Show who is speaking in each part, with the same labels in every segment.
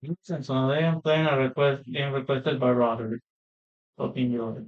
Speaker 1: So I am playing a request game requested by Roderick. Hope you enjoy it.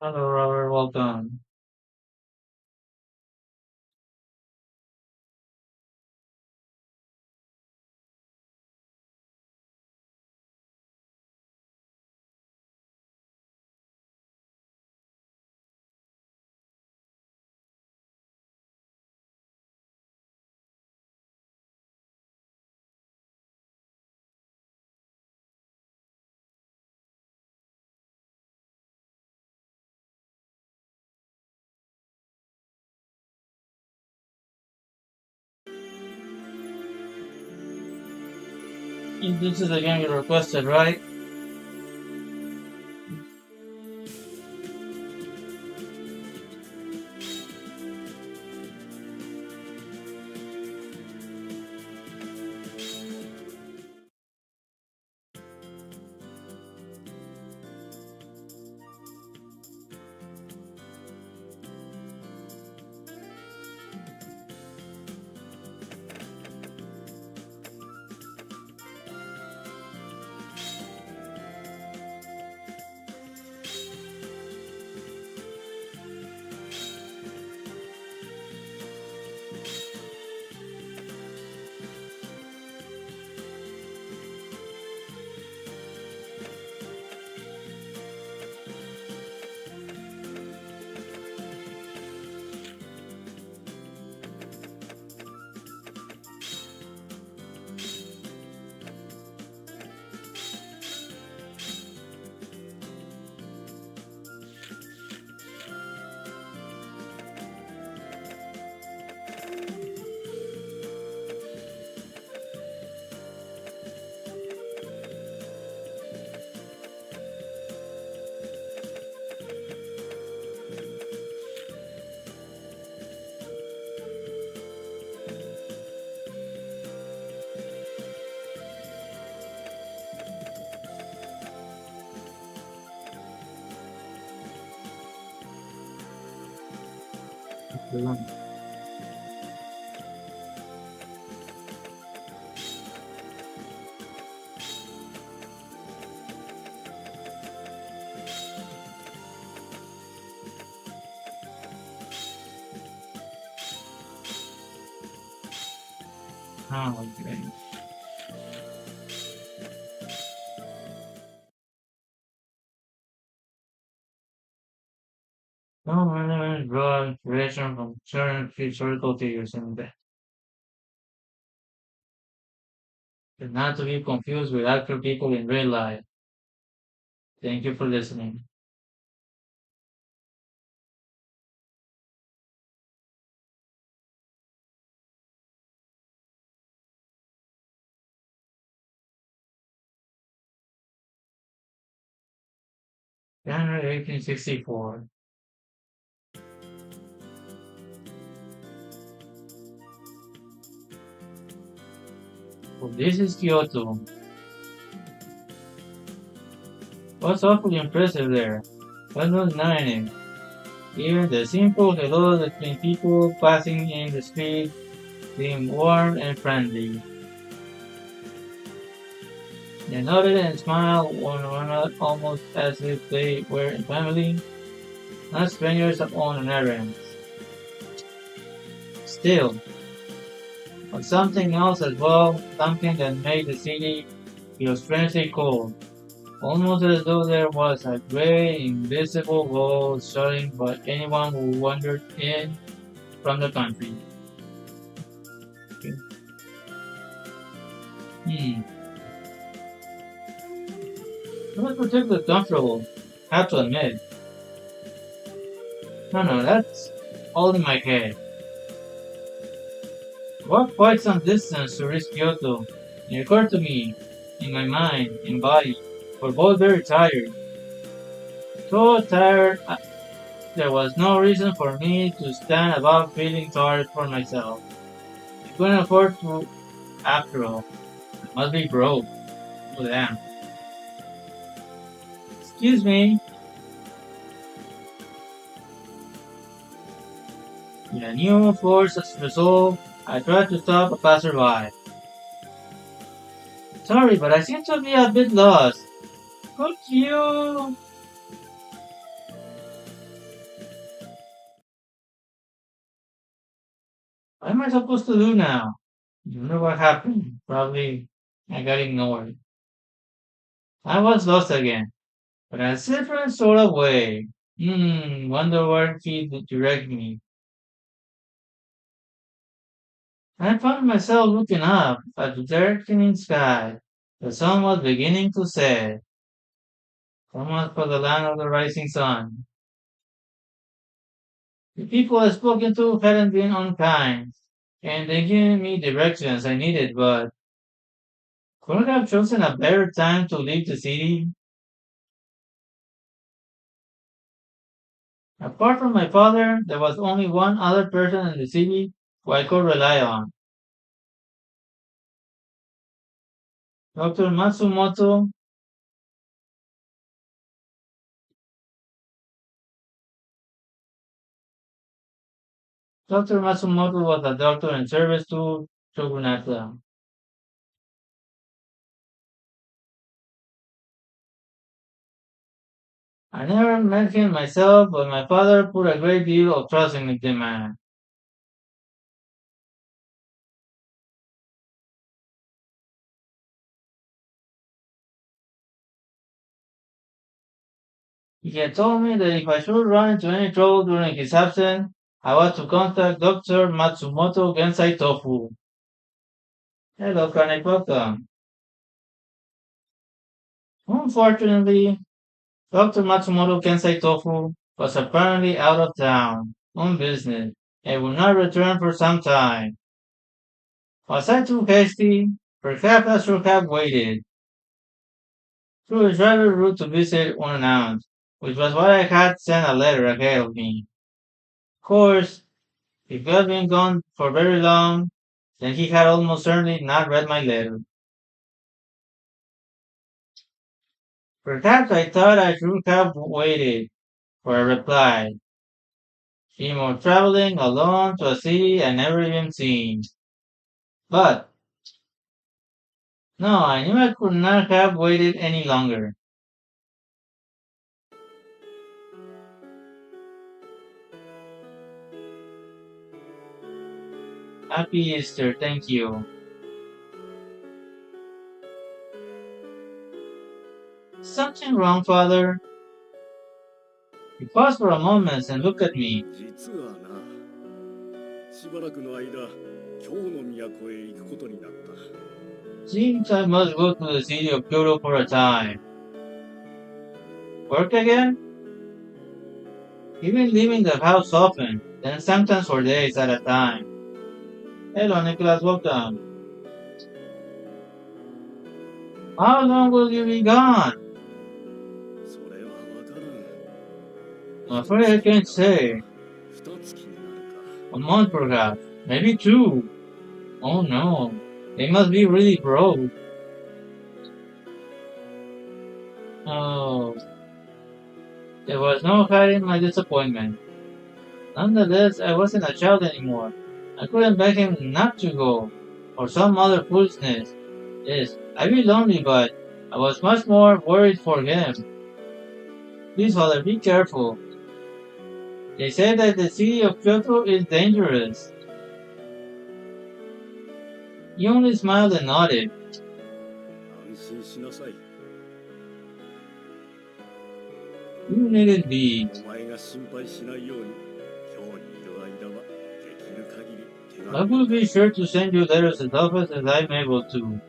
Speaker 1: Hello, Robert. Welcome. This is the game you requested, right? Oh, okay. No relevant draw inspiration from certain historical figures in the but not to be confused with actual people in real life. Thank you for listening. January 1864. Well, this is Kyoto. What's awfully impressive there? What was denying it? Even the simple hello between people passing in the street seemed warm and friendly. They nodded and smiled one another almost as if they were in family, not strangers on an errand. Still, but something else as well, something that made the city feel strangely cold, almost as though there was a gray, invisible wall shutting but anyone who wandered in from the country. Hmm, it was particularly comfortable, have to admit. No, that's all in my head. Walked quite some distance to reach Kyoto. It occurred to me, in my mind and body, were both very tired. So tired there was no reason for me to stand about feeling sorry for myself. I couldn't afford to, after all. I must be broke. Oh damn. Excuse me. With a new force of resolve, I tried to stop a passerby. Sorry, but I seem to be a bit lost. Could you... What am I supposed to do now? You know what happened? Probably I got ignored. I was lost again, but in a different sort of way. Wonder where he would direct me. I found myself looking up at the darkening sky. The sun was beginning to set. Almost for the land of the rising sun. The people I spoken to hadn't been unkind, and they gave me directions I needed, but couldn't have chosen a better time to leave the city. Apart from my father, there was only one other person in the city who I could rely on. Dr. Matsumoto. Dr. Matsumoto was a doctor in service to Shogunata. I never met him myself, but my father put a great deal of trust in the man. He had told me that if I should run into any trouble during his absence, I was to contact Dr. Matsumoto Gensai Tofu. Hello, Chronic, welcome. Unfortunately, Dr. Matsumoto Gensai Tofu was apparently out of town on business and would not return for some time. Was I too hasty? Perhaps I should have waited. It was rather rude to visit unannounced, which was why I had sent a letter ahead of me. Of course, if he had been gone for very long, then he had almost certainly not read my letter. Perhaps I thought I should have waited for a reply. Be more traveling alone to a city I never even seen. But, no, I knew I could not have waited any longer. Happy Easter, thank you. Something wrong, father? He paused for a moment and looked at me.
Speaker 2: 実はな、しばらくの間、京の都へ行くことになった。
Speaker 1: Seems I must go to the city of Kyoto for a time. Work again? Even leaving the house often, then sometimes for days at a time. Hello, Nicholas, welcome. How long will you be gone?
Speaker 2: それはわからん。
Speaker 1: I'm afraid I can't say.
Speaker 2: 二月になるか。
Speaker 1: A month perhaps. Maybe 2. Oh no. They must be really broke. Oh. There was no hiding my disappointment. Nonetheless, I wasn't a child anymore. I couldn't beg him not to go, or some other foolishness. Yes, I'd be lonely, but I was much more worried for him. Please, father, be careful. They say that the city of Kyoto is dangerous. He only smiled and nodded.
Speaker 2: 安心しなさい。
Speaker 1: You needn't be.
Speaker 2: お前が心配しないように、今日にいる間はできる限り手
Speaker 1: I
Speaker 2: 紙
Speaker 1: will be sure to send you letters as often as I'm able to.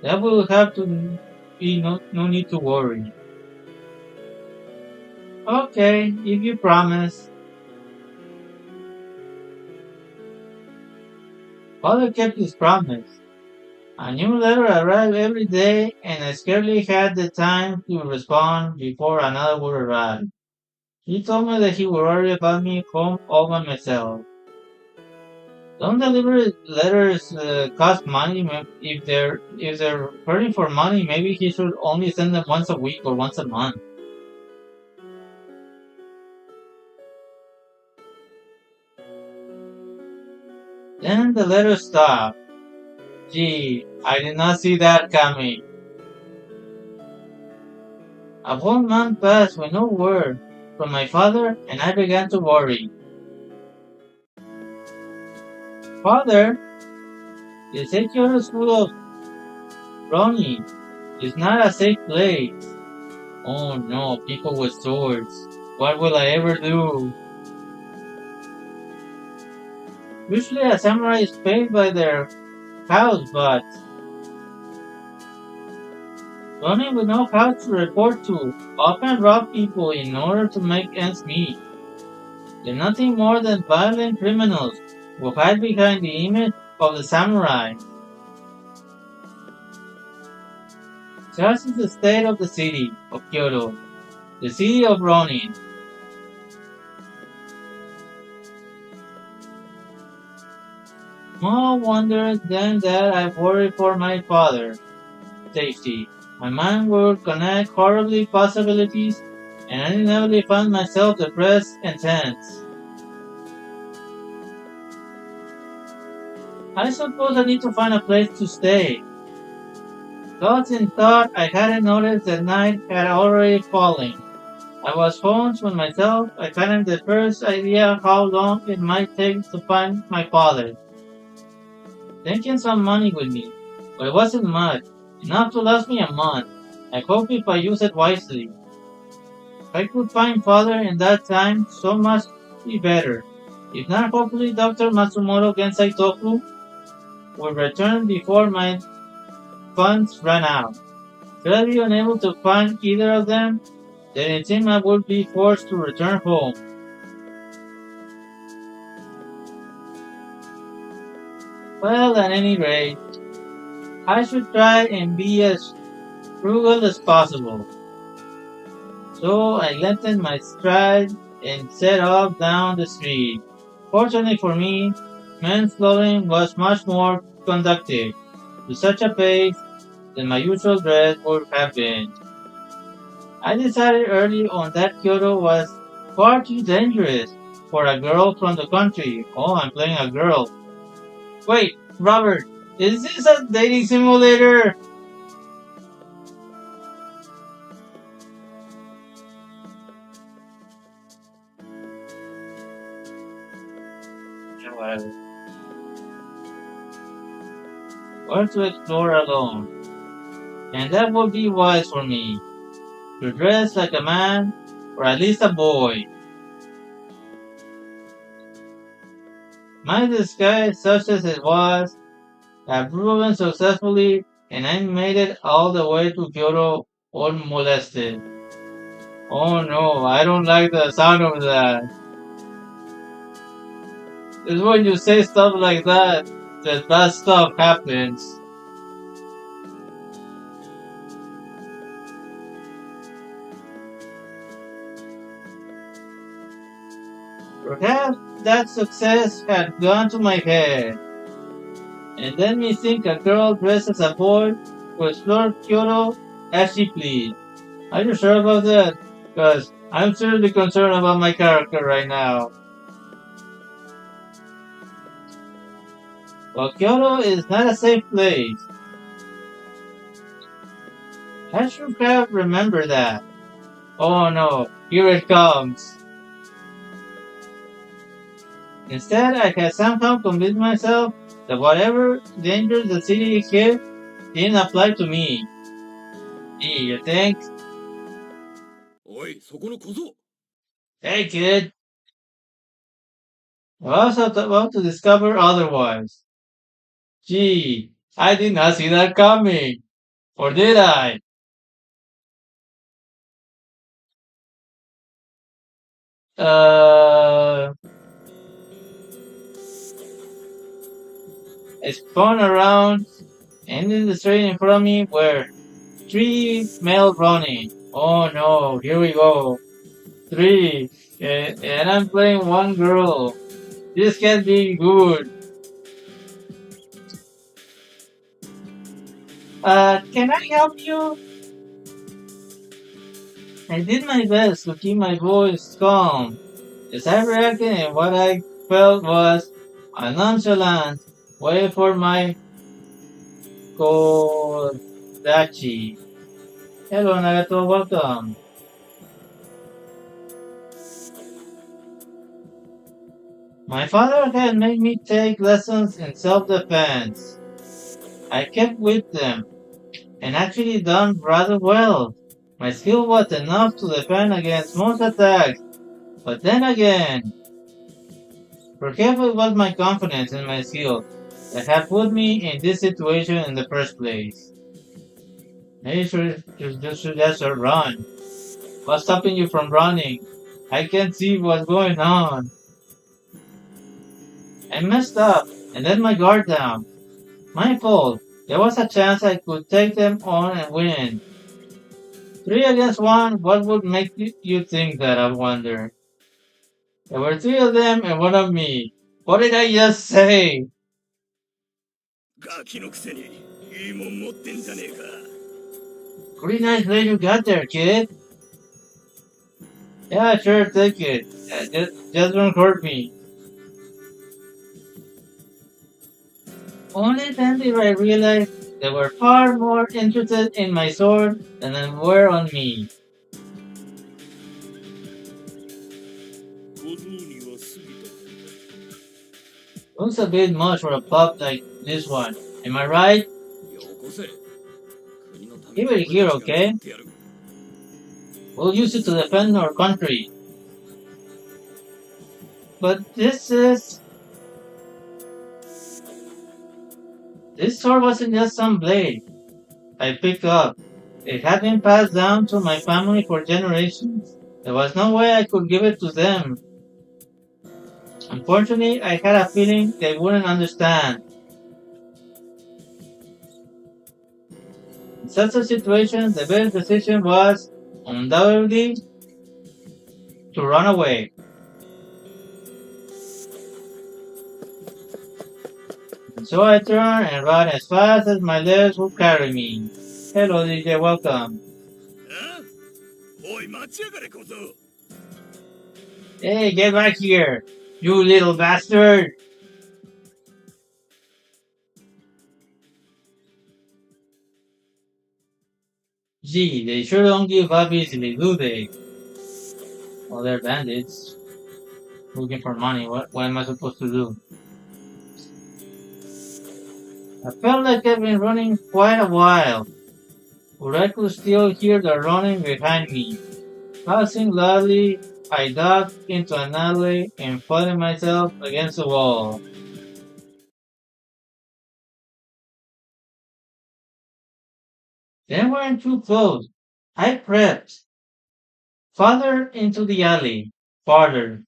Speaker 1: There will have to be no need to worry. Okay, if you promise. Father kept his promise. A new letter arrived every day, and I scarcely had the time to respond before another would arrive. He told me that he would worry about me home all by myself. Don't deliver letters cost money? If they're hurting for money, maybe he should only send them once a week or once a month. Then the letter stopped. Gee, I did not see that coming. A whole month passed with no word from my father, and I began to worry. Father, the Kyoto School of Ronnie is not a safe place. Oh no, people with swords. What will I ever do? Usually a samurai is paid by their house, but Ronnie would know how to report to often rob people in order to make ends meet. They're nothing more than violent criminals who hide behind the image of the samurai. Such is the state of the city of Kyoto, the city of Ronin. Small wonder then that I worry for my father's safety. My mind would connect horrible possibilities, and I inevitably found myself depressed and tense. I suppose I need to find a place to stay. Thoughts in thought, I hadn't noticed that night had already fallen. I was home with myself. I hadn't the first idea how long it might take to find my father. Taking some money with me, but it wasn't much, enough to last me a month. I hope if I use it wisely. If I could find father in that time, so much be better. If not, hopefully Dr. Matsumoto Gensai Tofu will return before my funds ran out. Should I be unable to find either of them, then it seems I would be forced to return home. Well, at any rate, I should try and be as frugal as possible. So I lengthened my stride and set off down the street. Fortunately for me, mansplaining was much more conductive to such a pace than my usual dress would have been. I decided early on that Kyoto was far too dangerous for a girl from the country. Oh, I'm playing a girl. Wait, Robert, is this a dating simulator? Yeah, whatever. Or to explore alone. And that would be wise for me. To dress like a man, or at least a boy. My disguise, such as it was, had proven successfully, and I made it all the way to Kyoto unmolested. Oh no, I don't like the sound of that. It's when you say stuff like that bad stuff happens. Perhaps that success had gone to my head, and let me think a girl dressed as a boy could explore Kyoto as she pleased. Are you sure about that? Because I'm seriously concerned about my character right now. Well, Kyoto is not a safe place. I should have remembered that. Oh no, here it comes. Instead, I had somehow convinced myself that whatever dangers the city hid didn't apply to me. Gee, you think?
Speaker 2: おい、そこの小僧。
Speaker 1: Hey kid, I was about to discover otherwise. Gee, I did not see that coming. Or did I? I spun around, and in the street in front of me were three male running. Oh no, here we go. Three. And I'm playing one girl. This can't be good. Can I help you? I did my best to keep my voice calm. As I reacted, and what I felt was a nonchalant way for my Kodachi. Hello, Nagato, welcome. My father had made me take lessons in self-defense. I kept with them, and actually done rather well. My skill was enough to defend against most attacks, but then again, perhaps it was my confidence in my skill that had put me in this situation in the first place. Maybe you should just run. What's stopping you from running? I can't see what's going on. I messed up and let my guard down. My fault. There was a chance I could take them on and win. 3 against 1, what would make you think that, I wonder? There were 3 of them and 1 of me. What did I just say?
Speaker 2: ガキのくせにいいもん持ってんじゃねえか。
Speaker 1: Pretty nice way you got there, kid. Yeah, sure, take it. Just don't hurt me. Only then did I realize they were far more interested in my sword than they were on me.
Speaker 2: 小僧には過ぎた。
Speaker 1: Looks a bit much for a pup like this one. Am I right?
Speaker 2: よこせ。国のため
Speaker 1: Keep it here, okay?
Speaker 2: やる。
Speaker 1: We'll use it to defend our country. But this sword wasn't just some blade I picked up. It had been passed down to my family for generations. There was no way I could give it to them. Unfortunately, I had a feeling they wouldn't understand. In such a situation, the best decision was, undoubtedly, to run away. And so I turned and ran as fast as my legs would carry me. Hello, DJ, welcome.
Speaker 2: あ？おい、待ちやがれ小僧。
Speaker 1: Hey, get back here, you little bastard! Gee, they sure don't give up easily, do they? Well, they're bandits. Looking for money. What am I supposed to do? I felt like I've been running quite a while, but I could still hear the running behind me. Passing loudly, I ducked into an alley and flooded myself against the wall. They weren't too close. I crept farther into the alley. Farther.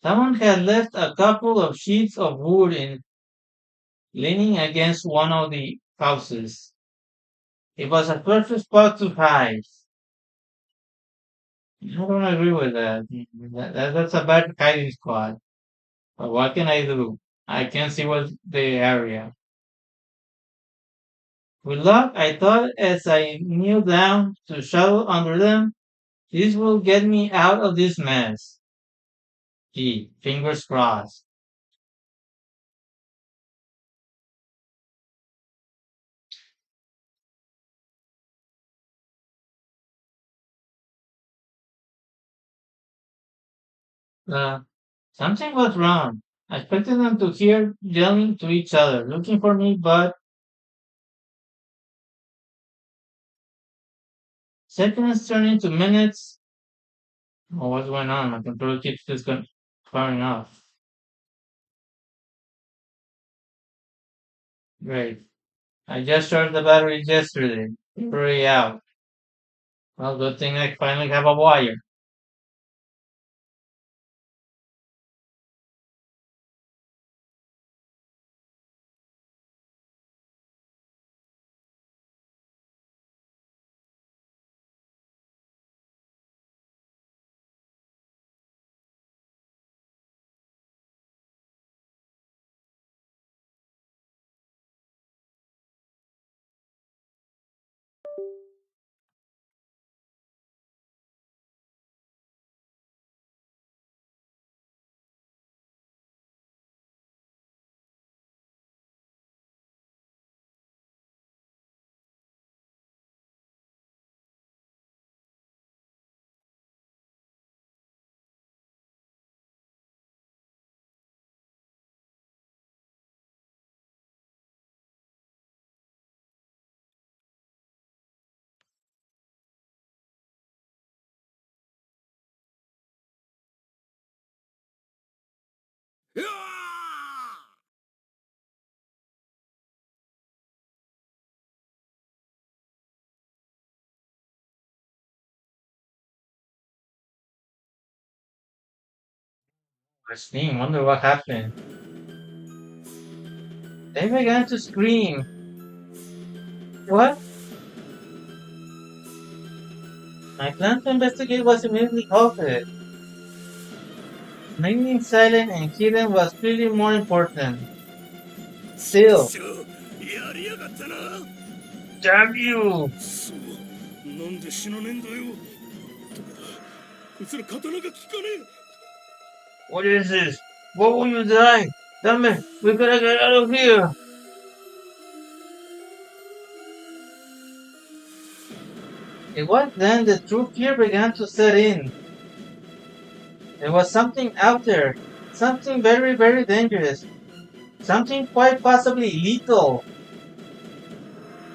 Speaker 1: Someone had left a couple of sheets of wood leaning against one of the houses. It was a perfect spot to hide. I don't agree with that. That's a bad hiding spot. But what can I do? I can't see what's the area. With luck, I thought as I kneeled down to shovel under them, this will get me out of this mess. Gee, fingers crossed. Uh, Something was wrong. I expected them to hear yelling to each other, looking for me, but seconds turned into minutes. Oh, what's going on? My controller keeps just firing off. Great. I just charged the battery yesterday. Hurry out. Well, good thing I finally have a wire. Restream, wonder what happened. They began to scream. What? My plan to investigate was immediately halted. Remaining silent and hidden was clearly more important. Still,
Speaker 2: ちくしょうやりやがったな
Speaker 1: damn you!
Speaker 2: そうなんで死なねえんだよダメだこいつら刀が効かね
Speaker 1: What is this? What will you die? Damn it, we gotta get out of here! It was then the true fear began to set in. There was something out there, something very, very dangerous, something quite possibly lethal.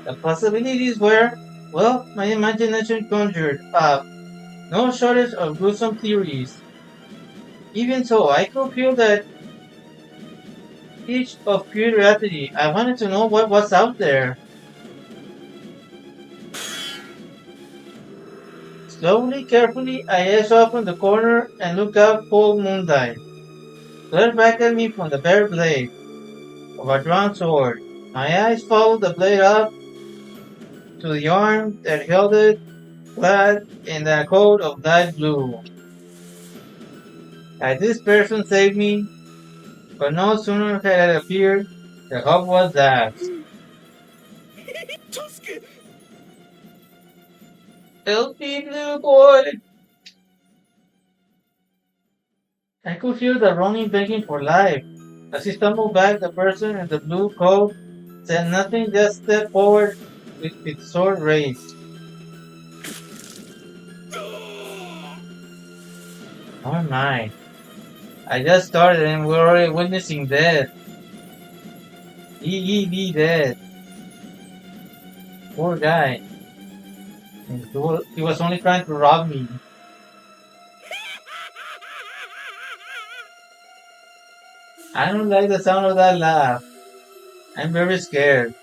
Speaker 1: The possibilities were, well, my imagination conjured up no shortage of gruesome theories. Even so, I could feel that itch of curiosity. I wanted to know what was out there. Slowly, carefully, I edged off in the corner and looked out full moonlight. Glared back at me from the bare blade of a drawn sword. My eyes followed the blade up to the arm that held it, clad in a coat of light blue. Had this person saved me? But no sooner had it appeared, the hope was dashed.
Speaker 2: 助け
Speaker 1: Help me, little boy! I could hear the Ronin begging for life. As he stumbled back, the person in the blue coat said nothing, just stepped forward with its sword raised. Oh my. I just started and we're already witnessing death. He dead. Poor guy. And he was only trying to rob me. I don't like the sound of that laugh. I'm very scared.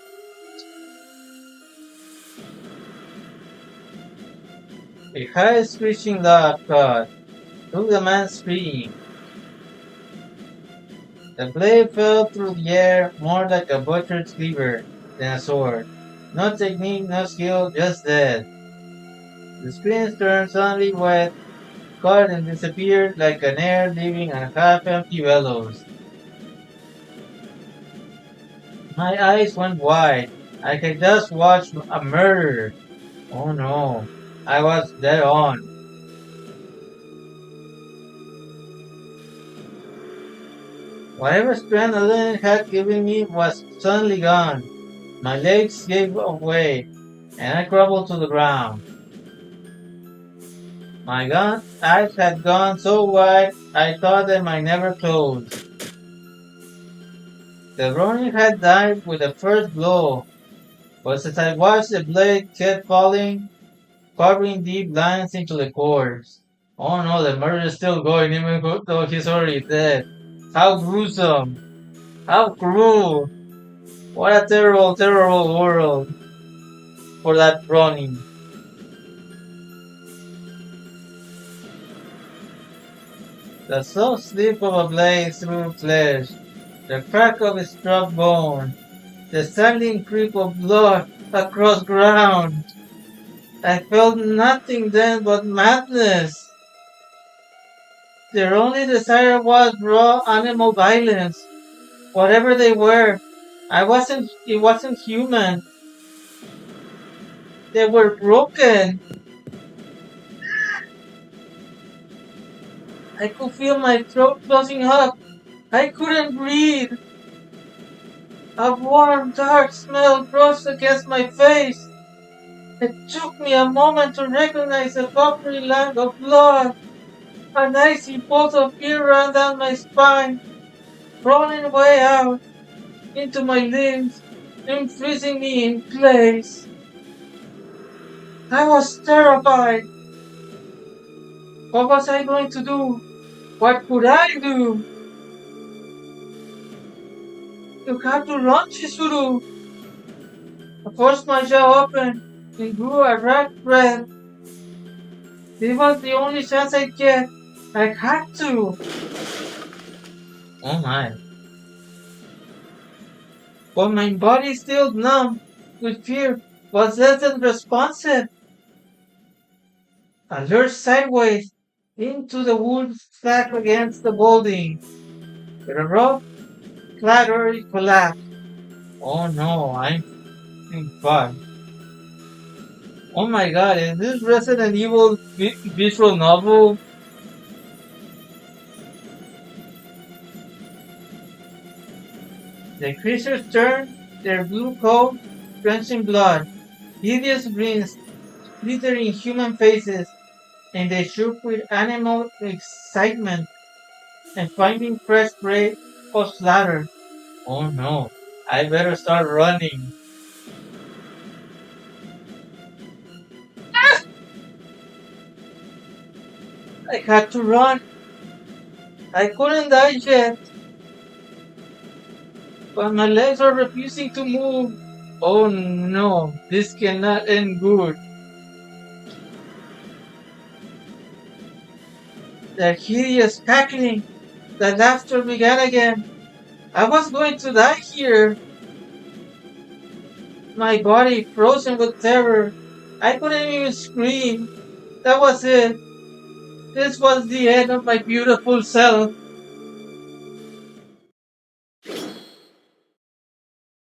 Speaker 1: A high screeching laugh cut through the man's scream. The blade fell through the air more like a butcher's cleaver than a sword. No technique, no skill, just death. The screen turned suddenly wet, caught and disappeared like an air leaving a half-empty bellows. My eyes went wide. I had just watched a murder. Oh no, I was dead on. Whatever strength Aladdin had given me was suddenly gone. My legs gave way, and I crumbled to the ground. My eyes had gone so wide I thought they might never close. The Ronin had died with the first blow, but as I watched the blade kept falling, carving deep lines into the corpse. Oh no, the murder is still going even though he's already dead. How gruesome! How cruel! What a terrible, terrible world for that Ronin. The soft slip of a blade through flesh, the crack of a struck bone, the silent creep of blood across ground. I felt nothing then but madness. Their only desire was raw animal violence. Whatever they were, it wasn't human. They were broken. I could feel my throat closing up. I couldn't breathe. A warm, dark smell brushed against my face. It took me a moment to recognize the coppery line of blood. An icy bolt of fear ran down my spine, crawling way out into my limbs and freezing me in place. I was terrified. What was I going to do? What could I do? You have to run, Chizuru. I forced my jaw open and drew a rapt breath. This was the only chance I'd get. I had to. Oh my. But my body still numb with fear was less than responsive. I lurched sideways into the wood stack against the building. With a rough clatter, it collapsed. Oh no, I'm fucked. Oh my god, is this Resident Evil visual novel? The creatures turned their blue coat drenched in blood, hideous grins glittering human faces, and they shook with animal excitement and finding fresh prey of slaughter. Oh no, I better start running. I had to run. I couldn't die yet, but my legs are refusing to move. Oh no, this cannot end good. The hideous cackling, the laughter began again. I was going to die here. My body frozen with terror. I couldn't even scream. That was it. This was the end of my beautiful self.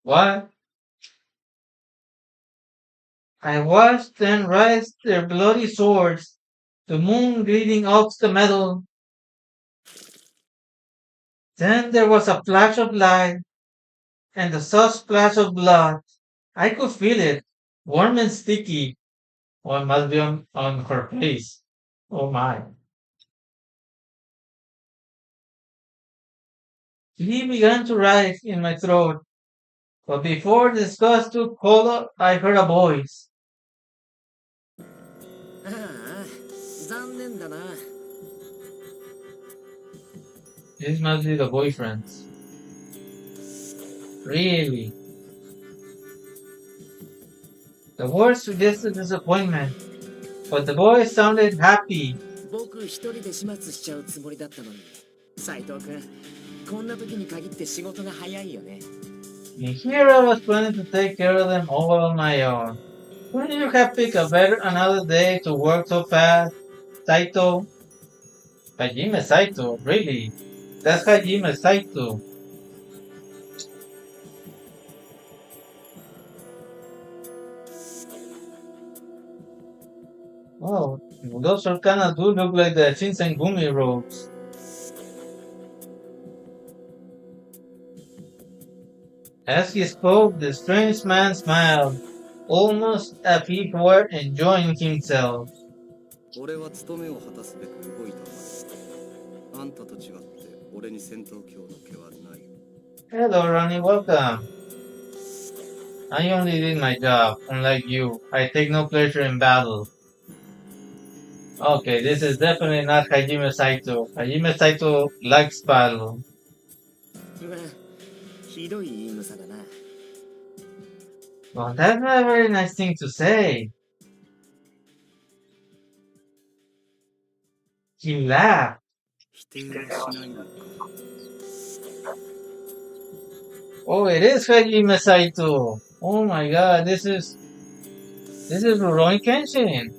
Speaker 1: What? I watched them rise their bloody swords, the moon gleaming off the metal. Then there was a flash of light and a soft splash of blood. I could feel it, warm and sticky. Oh, it must be on her face. Oh my. He began to rise in my throat, but before the disgust took hold, I heard a voice.
Speaker 2: ああ、残念だな。
Speaker 1: This must be the boyfriends. Really? The words suggested disappointment, but the voice sounded happy.
Speaker 2: 僕一人で始末しちゃうつもりだったのに。斉藤君、こんな時に限って仕事が早いよね。
Speaker 1: And here I was planning to take care of them all on my own. Couldn't you have picked another day to work so fast? Saito? Hajime Saito, really? That's Hajime Saito. Oh, those Orkana do look like the Shinsengumi robes. As he spoke, the strange man smiled, almost as if he were enjoying himself.
Speaker 2: 俺は務めを果たすべく動いたまで。あんたと違って俺に戦闘狂の気はない。
Speaker 1: Hello, Ronnie, welcome. I only did my job, unlike you. I take no pleasure in battle. Okay, this is definitely not Hajime Saito. Hajime Saito likes battle.
Speaker 2: まあ、ひどい言い草だな。
Speaker 1: Well, that's not a very nice thing to say. He laughed.
Speaker 2: 否定はしないのか。
Speaker 1: Oh, it is Hajime Saito. Oh my god, this is Rurouni Kenshin.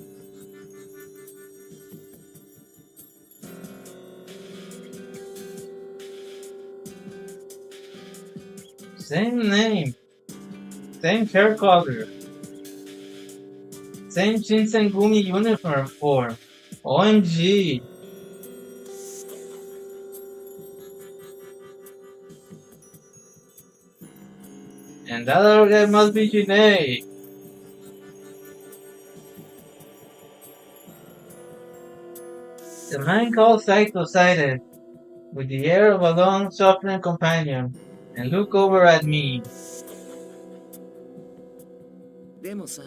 Speaker 1: Same name, same hair color, same Shinsengumi uniform form. OMG. And that other guy must be Jinae. The man called Saito sided, with the air of a long-suffering companion, and looked over at me.
Speaker 2: でもさ、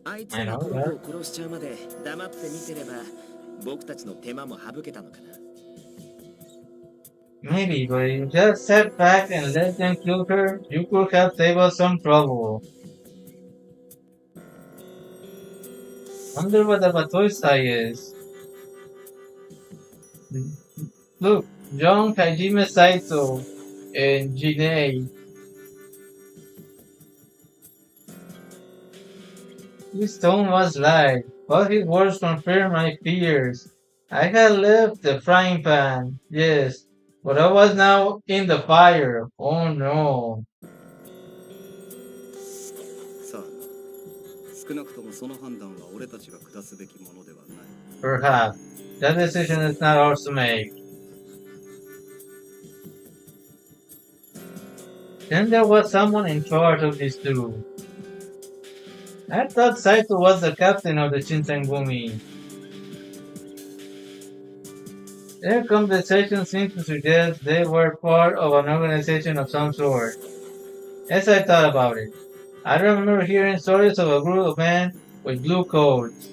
Speaker 2: あいつがこの子を殺しちゃうまで黙って見てれば、僕たちの手間も省けたのかな。
Speaker 1: Maybe, but if you just sat back and let them kill her, you could have saved us some trouble. Wonder what the Batoisai is. Look, John Hajime Saito and Jinae. His tone was light, but his words confirmed my fears. I had left the frying pan, yes, but I was now in the fire. Oh no.
Speaker 2: さあ、少なくともその判断は俺たちが下すべきものではない。
Speaker 1: Perhaps. That decision is not ours to make. Then there was someone in charge of these two. I thought Saito was the captain of the Shinsengumi. Their conversation seemed to suggest they were part of an organization of some sort. As I thought about it, I remember hearing stories of a group of men with blue coats.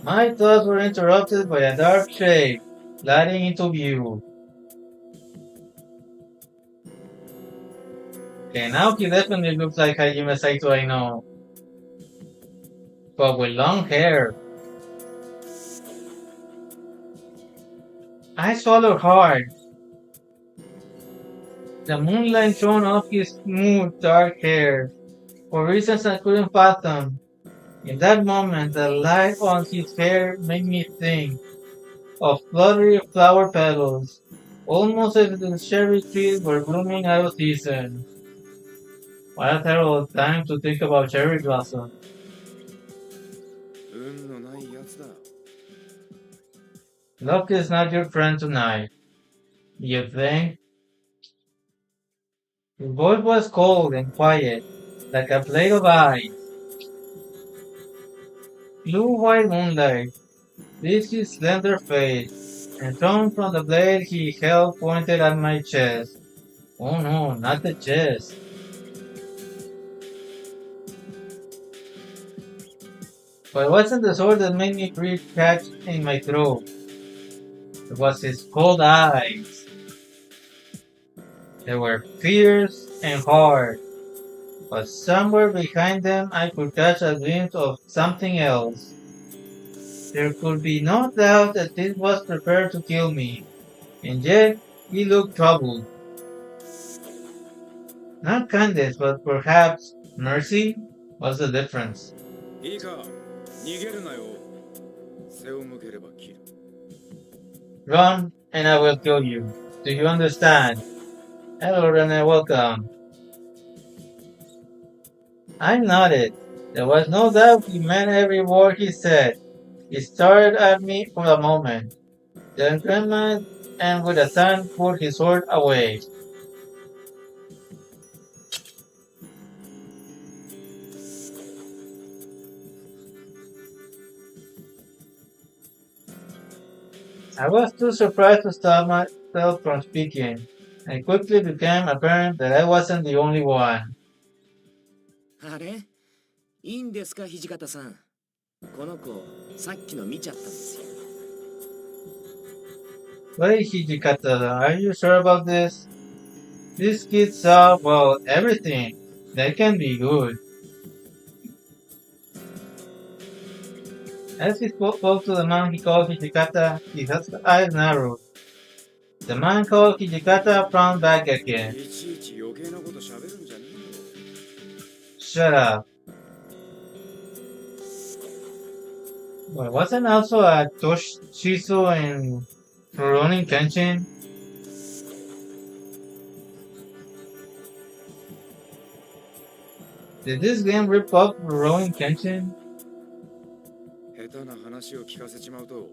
Speaker 1: My thoughts were interrupted by a dark shape gliding into view. Okay, now he definitely looks like Hajime Saito I know, but with long hair. I swallowed hard. The moonlight shone off his smooth, dark hair, for reasons I couldn't fathom. In that moment, the light on his hair made me think of fluttery flower petals, almost as if the cherry trees were blooming out of season. What a terrible time to think about cherry blossom.
Speaker 2: 運のないやつだ。
Speaker 1: Luck is not your friend tonight, you think? His voice was cold and quiet, like a plate of ice. Blue-white moonlight reached his slender face, and thrown from the blade he held pointed at my chest. Oh no, not the chest. But it wasn't the sword that made me breathe catch in my throat. It was his cold eyes. They were fierce and hard, but somewhere behind them I could catch a glimpse of something else. There could be no doubt that this was prepared to kill me, and yet he looked troubled. Not kindness, but perhaps mercy was the difference.
Speaker 2: いいか、逃げるなよ。背を向ければ切る。
Speaker 1: Run, and I will kill you. Do you understand? Hello, Rene, welcome. I nodded. There was no doubt he meant every word he said. He stared at me for a moment, then grinned and with a sign put his sword away. I was too surprised to stop myself from speaking. It quickly became apparent that I wasn't the only one.
Speaker 2: あれ、いいんですか、土方さん。この子、さっきの見ちゃったんですよ。
Speaker 1: Wait, Hijikata, are you sure about this? These kids saw, well, everything. They can be good. As he spoke to the man he called Hijikata, his eyes narrowed. The man called Hijikata frowned back again.
Speaker 2: いちいち余計なこと喋るんじゃねえよ。
Speaker 1: Shut up. Well, wasn't also a Toshizo in Rurouni Kenshin? Did this game rip off Rurouni Kenshin?
Speaker 2: 下手な話を聞かせちまうと、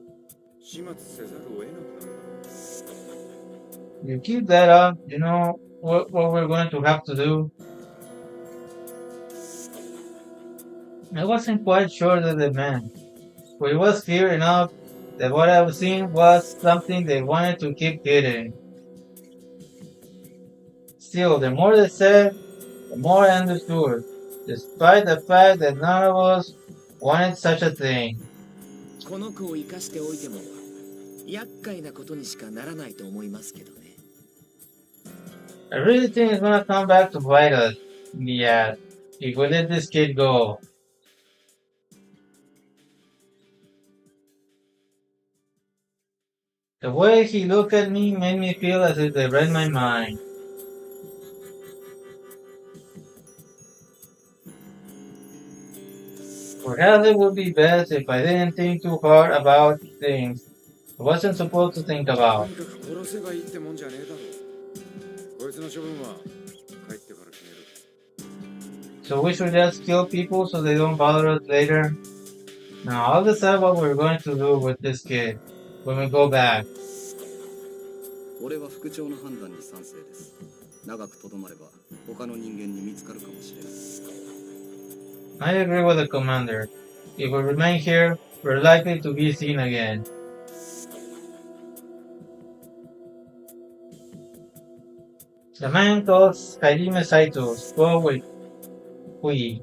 Speaker 2: 始末せざるを得なくなるだろう。
Speaker 1: You keep that up, you know what we're going to have to do? I wasn't quite sure that they meant, but it was clear enough that what I was seeing was something they wanted to keep hidden. Still, the more they said, the more I understood, despite the fact that none of us wanted such a thing.
Speaker 2: この子を生かしておいても、厄介なことにしかならないと思いますけどね。
Speaker 1: I really think it's gonna come back to bite us in the ass if we let this kid go. The way he looked at me made me feel as if they read my mind. Perhaps it would be best if I didn't think too hard about things I wasn't supposed to think
Speaker 2: と
Speaker 1: about.
Speaker 2: にかく殺せばいいってもんじゃねえだろう。こいつの処分は帰ってから決める。
Speaker 1: So we should just kill people so they don't bother us later? Now I'll decide what we're going to do with this kid when we go back.
Speaker 3: 俺は副長の判断に賛成です。長くとどまれば他の人間に見つかるかもしれない。
Speaker 1: I agree with the commander. If we remain here, we're likely to be seen again. The man called Hajime Saito spoke with Hui.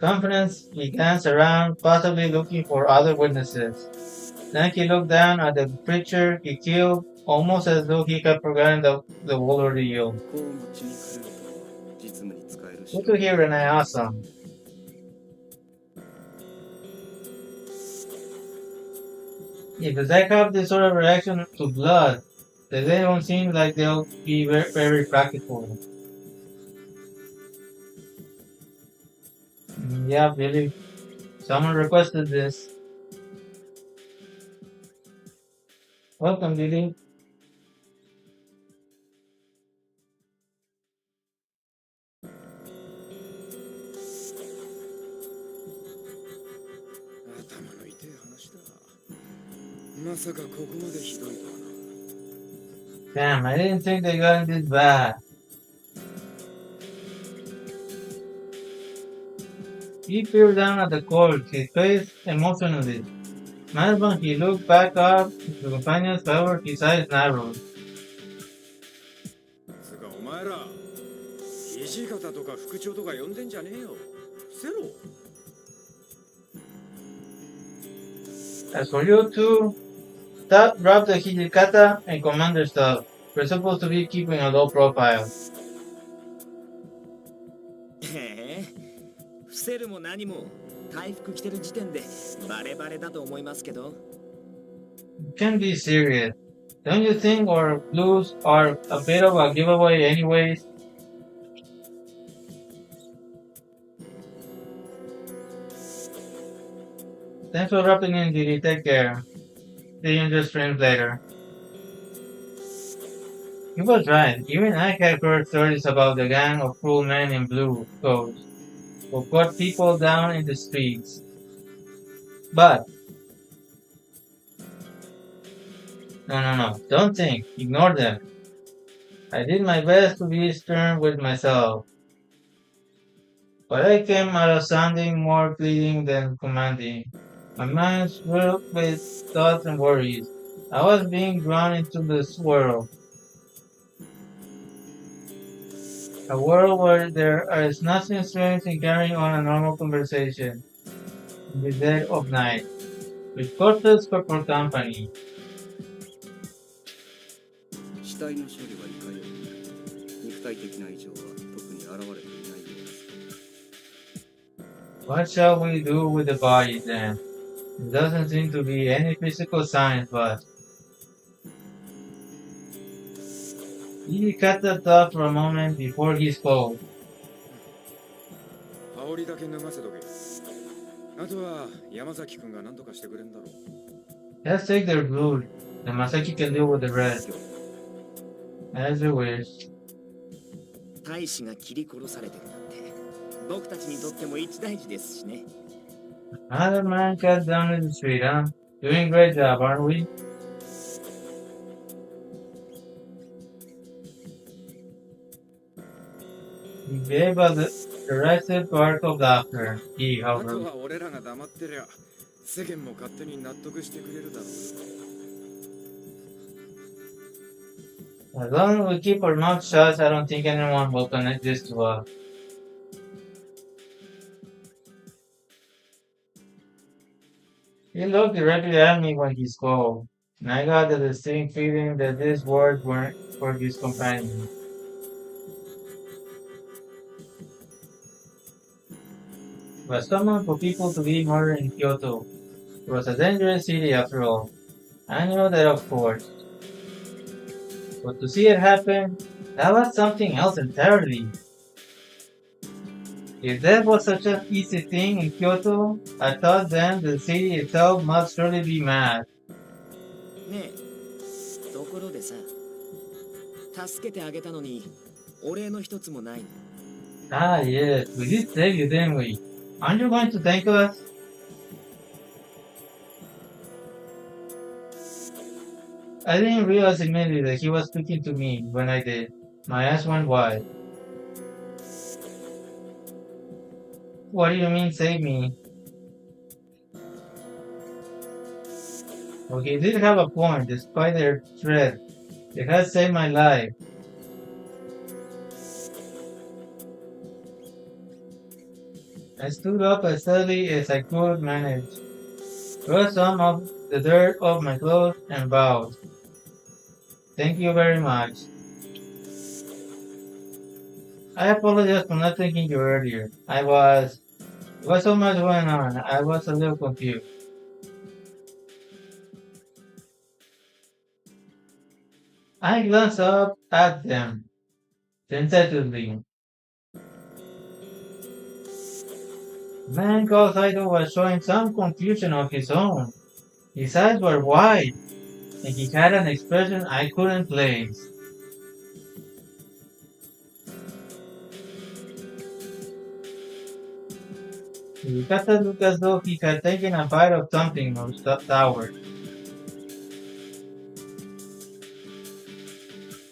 Speaker 1: Confidence he glanced around, possibly looking for other witnesses. Then he looked down at the creature he killed, almost as though he had forgotten the whole ordeal.
Speaker 3: こう持ちに来ると実務に使えるし。
Speaker 1: Good to hear, Renee. Awesome. If the Zek have this sort of reaction to blood, then they don't seem like they'll be very practical. Yeah, Billy. Someone requested this. Welcome, Billy.
Speaker 2: 頭の痛い話だ。
Speaker 1: Damn, I didn't think they got this bad. He peered down at the corpse, his face emotionless. Not when he looked back up, his companion's favor, his eyes narrowed.
Speaker 2: つうかお前ら土方とか副長とか呼んでんじゃねえよ。伏せろ。
Speaker 1: As for you two, drop the Hijikata and commander stuff. We're supposed to be keeping a low profile.
Speaker 2: へえ、伏せるも何も回復着てる時点でバレバレだと思いますけど。
Speaker 1: You can't be serious. Don't you think our blues are a bit of a giveaway anyways? Thanks for dropping in, Didi. Take care. See you in the streams later. He was right. Even I had heard stories about the gang of cruel men in blue coats who cut people down in the streets. But no, don't think. Ignore them. I did my best to be stern with myself. But I came out of sounding more pleading than commanding. My mind swirled with thoughts and worries. I was being drawn into this world. A world where there is nothing strange in carrying on a normal conversation in the dead of night, with corpses for company.
Speaker 3: 死体の処理はいかよう。肉体的な異常は特に現れていないようです。
Speaker 1: What shall we do with the body then? There doesn't seem to be any physical signs, but he cut the thought for a moment before he spoke.
Speaker 2: 羽織だけ脱がせとけ。あとは山崎君が何とかしてくれんだろう。
Speaker 1: Let's take their blood. The Masaki can deal with the rest. As you wish.
Speaker 2: 大使が切り殺されてるなんて僕たちにとっても一大事ですしね。
Speaker 1: Another man cut down in the street, huh? Doing great job, aren't we? He gave us the derisive bark of laughter. He,
Speaker 2: あと
Speaker 1: however,
Speaker 2: は俺らが黙ってりゃ世間も勝手に納得してくれるだろう。
Speaker 1: as long as we keep our mouth shut, I don't think anyone will connect this to us. He looked directly at me when he spoke, and I got the distinct feeling that these words weren't for his companion. It was common for people to be murdered in Kyoto. It was a dangerous city after all. I knew that of course. But to see it happen, that was something else entirely. If that was such an easy thing in Kyoto, I thought then the city itself must surely be mad.
Speaker 2: ねえ、ところでさ、助けてあげたのにお礼の一つもないの。
Speaker 1: Ah yes, we did save you, didn't we? Aren't you going to thank us? I didn't realize immediately that he was speaking to me. When I did, my eyes went wide. What do you mean, save me? Well, he did have a point, despite their threat. It has saved my life. I stood up as steadily as I could manage, brushed some of the dirt off my clothes, and bowed. Thank you very much. I apologize for not thanking you earlier. There was so much going on, I was a little confused. I glanced up at them, tentatively. Man called Saito was showing some confusion of his own. His eyes were wide, and he had an expression I couldn't place. Yukata looked as though he had taken a bite of something or sour.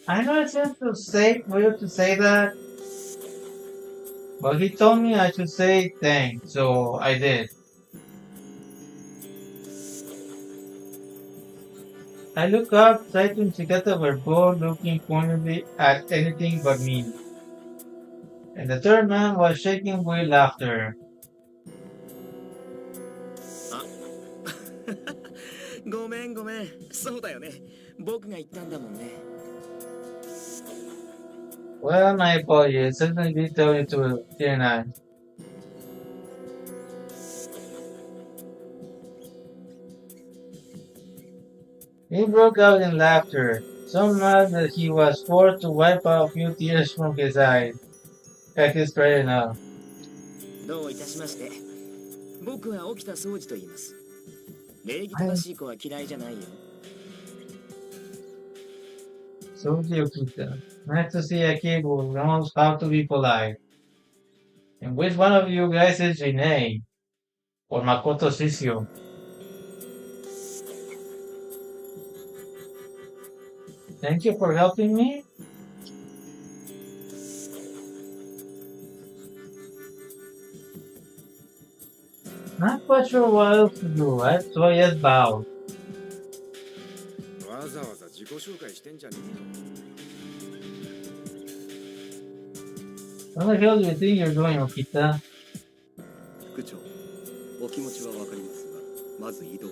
Speaker 1: I know it's not to say for you to say that, but he told me I should say thanks, so I did. I looked up, Saito and Shigata were both looking pointedly at anything but me, and the third man was shaking with laughter.
Speaker 2: あごめんごめんそうだよね僕が言ったんだもんね
Speaker 1: Well, my apologies, certainly did tell you to, didn't I? He broke out in laughter, so much that he was forced to wipe out a few tears from his eyes. Heck is straight enough.
Speaker 2: どういたしまして僕は沖田総司と言います礼儀正
Speaker 1: I
Speaker 2: しい子は嫌いじゃないよ
Speaker 1: Soji Okita. Nice to see a kid who knows how to be polite. And which one of you guys is Rinei? Or Makoto Shishio? Thank you for helping me? Not quite sure what else to do, right? So I just bowed.
Speaker 4: わざわざ自己紹介してんじゃねえの
Speaker 1: What the hell do you think you're doing, Okita?
Speaker 3: 副長、お気持ちはわかりますが、まず移動を。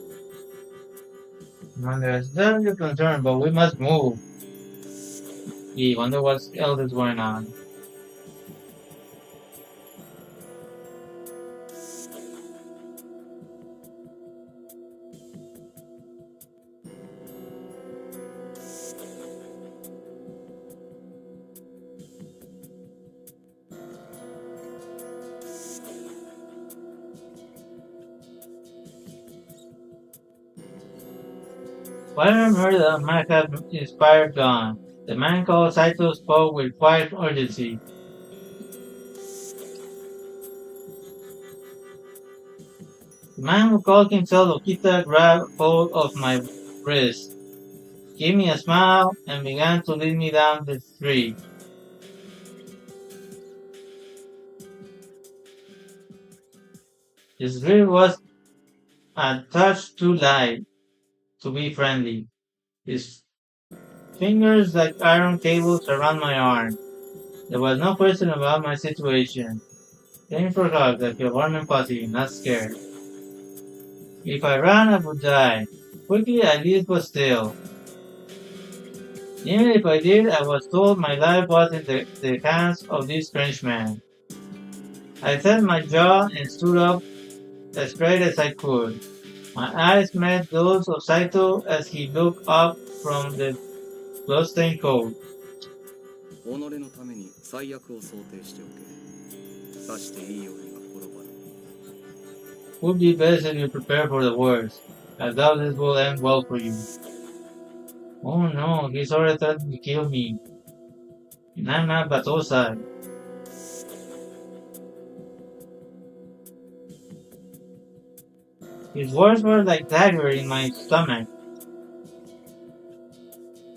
Speaker 1: Man, there's definitely concern, but we must move. Gee, wonder what else is going on. Whatever murder might have inspired Gon, the man called Saito spoke with quiet urgency. The man who called himself Okita grabbed hold of my wrist, gave me a smile, and began to lead me down the street. His grip was a touch too light to be friendly. His fingers like iron cables around my arm. There was no question about my situation. Aiming for hugs, I feel warm and fuzzy, not scared. If I ran, I would die. Quickly, at least, but still. Even if I did, I was told my life was in the hands of this strange man. I set my jaw and stood up as straight as I could. My eyes met those of Saito as he looked up from the bloodstained coat.
Speaker 3: 己のために最悪を想定しておけ。さしていいようには転ばぬ。
Speaker 1: Would be best if you prepare for the worst. I doubt this will end well for you. Oh no, he's already threatened to kill me. And I'm not Batosai. His words were like dagger in my stomach.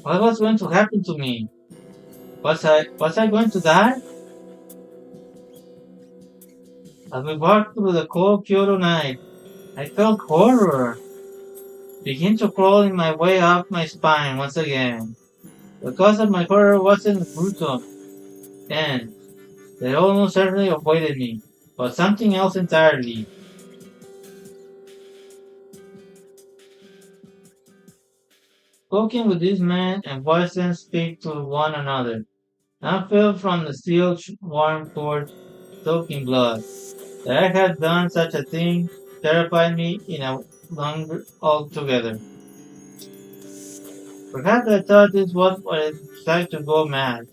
Speaker 1: What was going to happen to me? Was I going to die? As we walked through the cold Kyoto night, I felt horror begin to crawl in my way up my spine once again. The cause of my horror wasn't the brutal end that almost certainly avoided me, but something else entirely. Spoken with this man and watched them speak to one another. I felt from the steel warm torch soaked in blood. That I had done such a thing terrified me in a longer altogether. Perhaps I thought this was what it was like to go mad.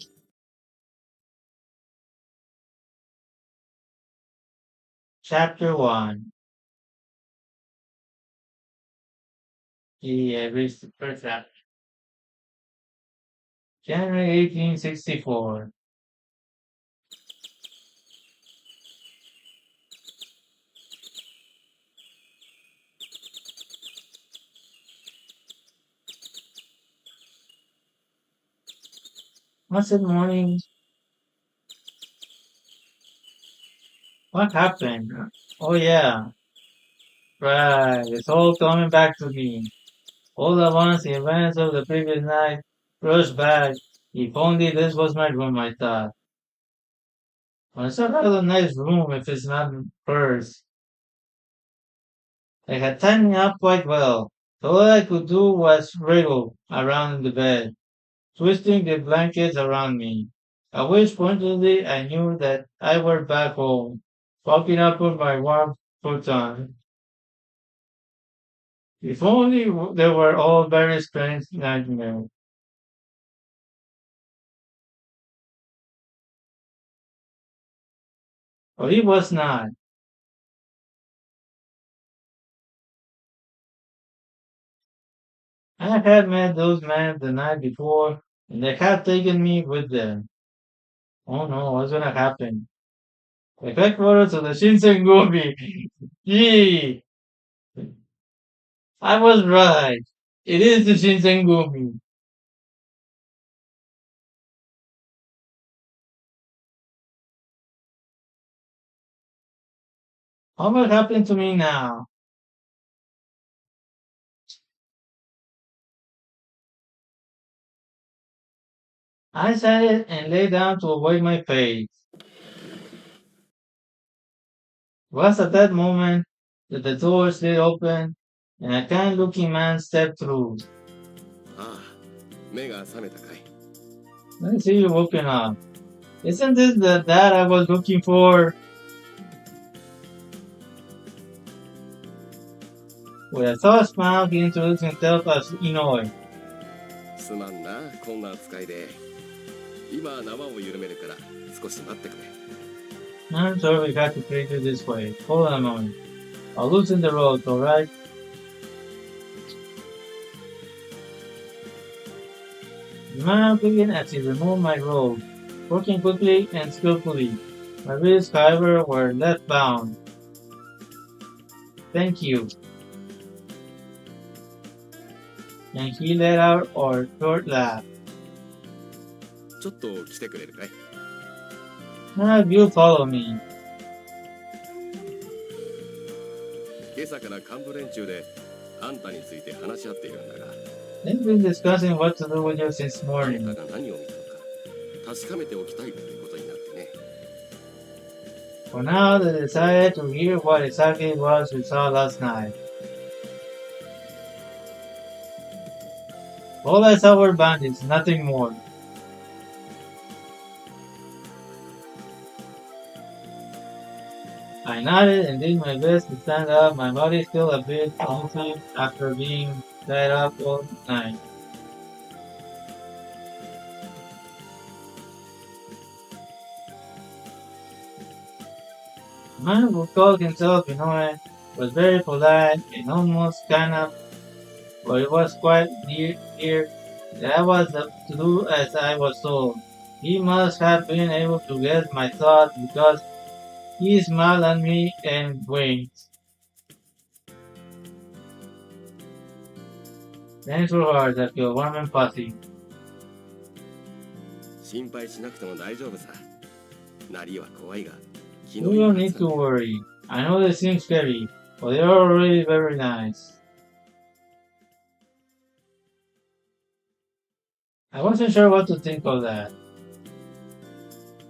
Speaker 1: Chapter 1. Yeah, reached the first chapter. January 1864. What's it morning? What happened? Oh yeah, right. It's all coming back to me. All at once, the events of the previous night rushed back. If only this was my room, I thought. Well, it's a rather nice room if it's not hers. I had timed up quite well. So all I could do was wriggle around in the bed, twisting the blankets around me. At which pointedly I knew that I were back home, walking up on my warm futon. If only they were all very strange nightmares. But it was not. I had met those men the night before, and they had taken me with them. Oh no, what's gonna happen? The back photos of the Shinsengumi. Yee! I was right. It is the Shinsengumi. What happened to me now? I sat it and lay down to avoid my fate. It was at that moment that the door slid open and a kind looking man stepped through.
Speaker 3: ああ、目が覚めたかい。
Speaker 1: I see you woken up. Isn't this the dad I was looking for? With a soft smile, he introduced himself as Inoue.
Speaker 3: すまんな、こんな扱いで。今縄を緩めるから少し待ってくれ。
Speaker 1: I'm sorry we got to treat you this way. Hold on a moment. I'll loosen the ropes, alright? The man began as he removed my robe, working quickly and skillfully. My wrists, however, were left bound. Thank you. And he let out a short laugh.
Speaker 3: ちょっと来てくれるかい。
Speaker 1: Now you follow me.
Speaker 3: 今朝から幹部連中であんたについて話し合っているんだが。
Speaker 1: They've been discussing what to do with you since
Speaker 3: あん
Speaker 1: morning.
Speaker 3: たが何を見たのか確かめておきたいってことになってね。
Speaker 1: For now, they decided to hear what exactly it was we saw last night. All I saw were bandits, nothing more. I nodded and did my best to stand up, my body still a bit empty after being tied up all night. The man who called himself Inoue was very polite and almost kind of, but it was quite clear that I was to do as I was told. He must have been able to guess my thoughts because he smiled at me and winked. Thanks for hard, I feel warm and fuzzy.
Speaker 3: 心配しなくても大丈夫さ。なりは怖いが。
Speaker 1: You don't need to worry. I know they seem scary, but they are really very nice. I wasn't sure what to think of that.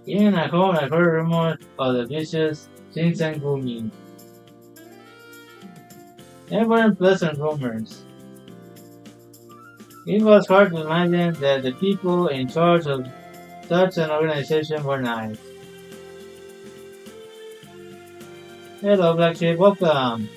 Speaker 1: Even at home, I heard rumors of the vicious Shinsengumi. They weren't pleasant rumors. It was hard to imagine that the people in charge of such an organization were nice. Hello, Black Sheep, welcome.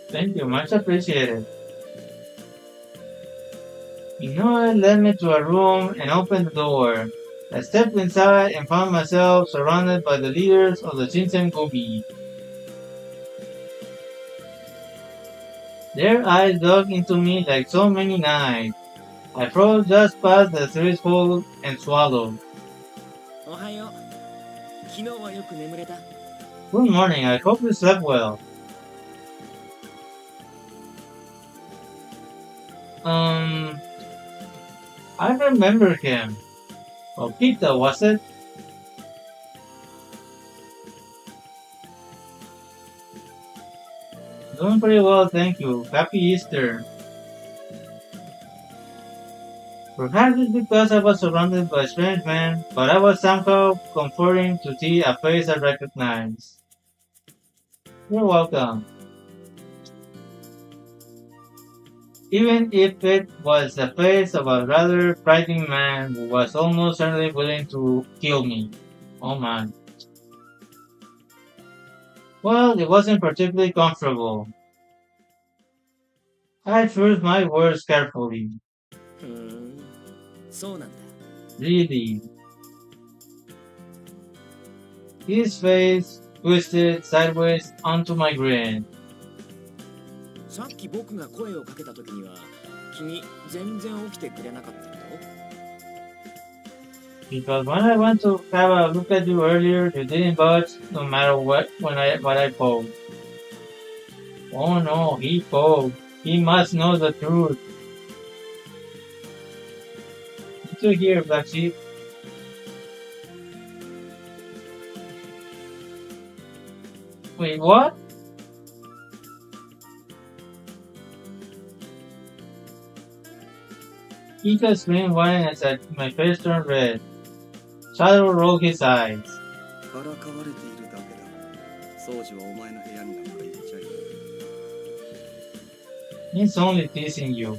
Speaker 1: Thank you, much appreciated. Inoue led me to a room and opened the door. I stepped inside and found myself surrounded by the leaders of the Shinsengumi. Their eyes dug into me like so many knives. I froze just past the threshold and swallowed.
Speaker 2: おはよう。昨日はよく眠れた。
Speaker 1: Good morning, I hope you slept well. I remember him. Okita, was it? Doing pretty well, thank you. Happy Easter. Perhaps it's because I was surrounded by strange men, but I was somehow comforting to see a face I recognized. You're welcome. Even if it was the face of a rather frightening man who was almost certainly willing to kill me. Oh man. Well, it wasn't particularly comfortable. I chose my words carefully.
Speaker 2: そうなんだ。
Speaker 1: Really. His face twisted sideways onto my grin.
Speaker 2: さっき僕が声をかけた時には君全然起きてくれなかったけど。
Speaker 1: Because when I went to have a look at you earlier, you didn't budge no matter what I poked. Oh no, he poked. He must know the truth. You two here, Black Sheep. Wait, what? Ika screamed whining as my face turned red. Shadow rolled his eyes.
Speaker 3: からかわれているだけだ。掃除はお前の部屋になんか行っちゃいない。
Speaker 1: He's only teasing you.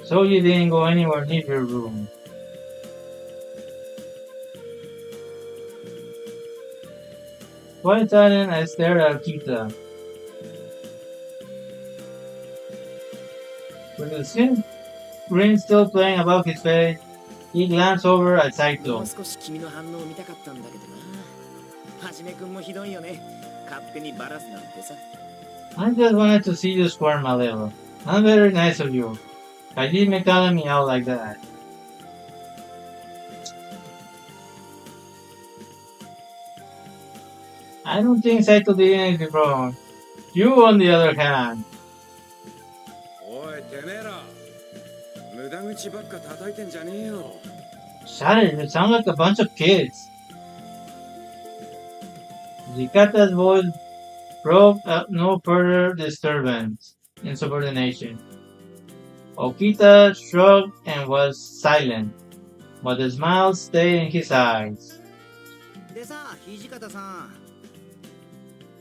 Speaker 1: So you didn't go anywhere near your room. Quite sudden, I stared at Kita. With the skin grin still playing above his face, he glanced over at
Speaker 2: も
Speaker 1: Saito.
Speaker 2: う少し君の反応を見たかったんだけどな。はじめくんもひどいよね。勝手にバラすなんてさ。
Speaker 1: I just wanted to see you squirm a little. Not very nice of you. I didn't calling me out like that. I don't think Saito did anything wrong. You, on the other hand.
Speaker 4: おいてめえら無駄口ばっか叩いてんじゃねえよ。
Speaker 1: Shut it, you sound like a bunch of kids. Zikata's voice broke up no further disturbance, insubordination. Okita shrugged and was silent, but the smile stayed in his eyes.
Speaker 5: でさ、土方さん。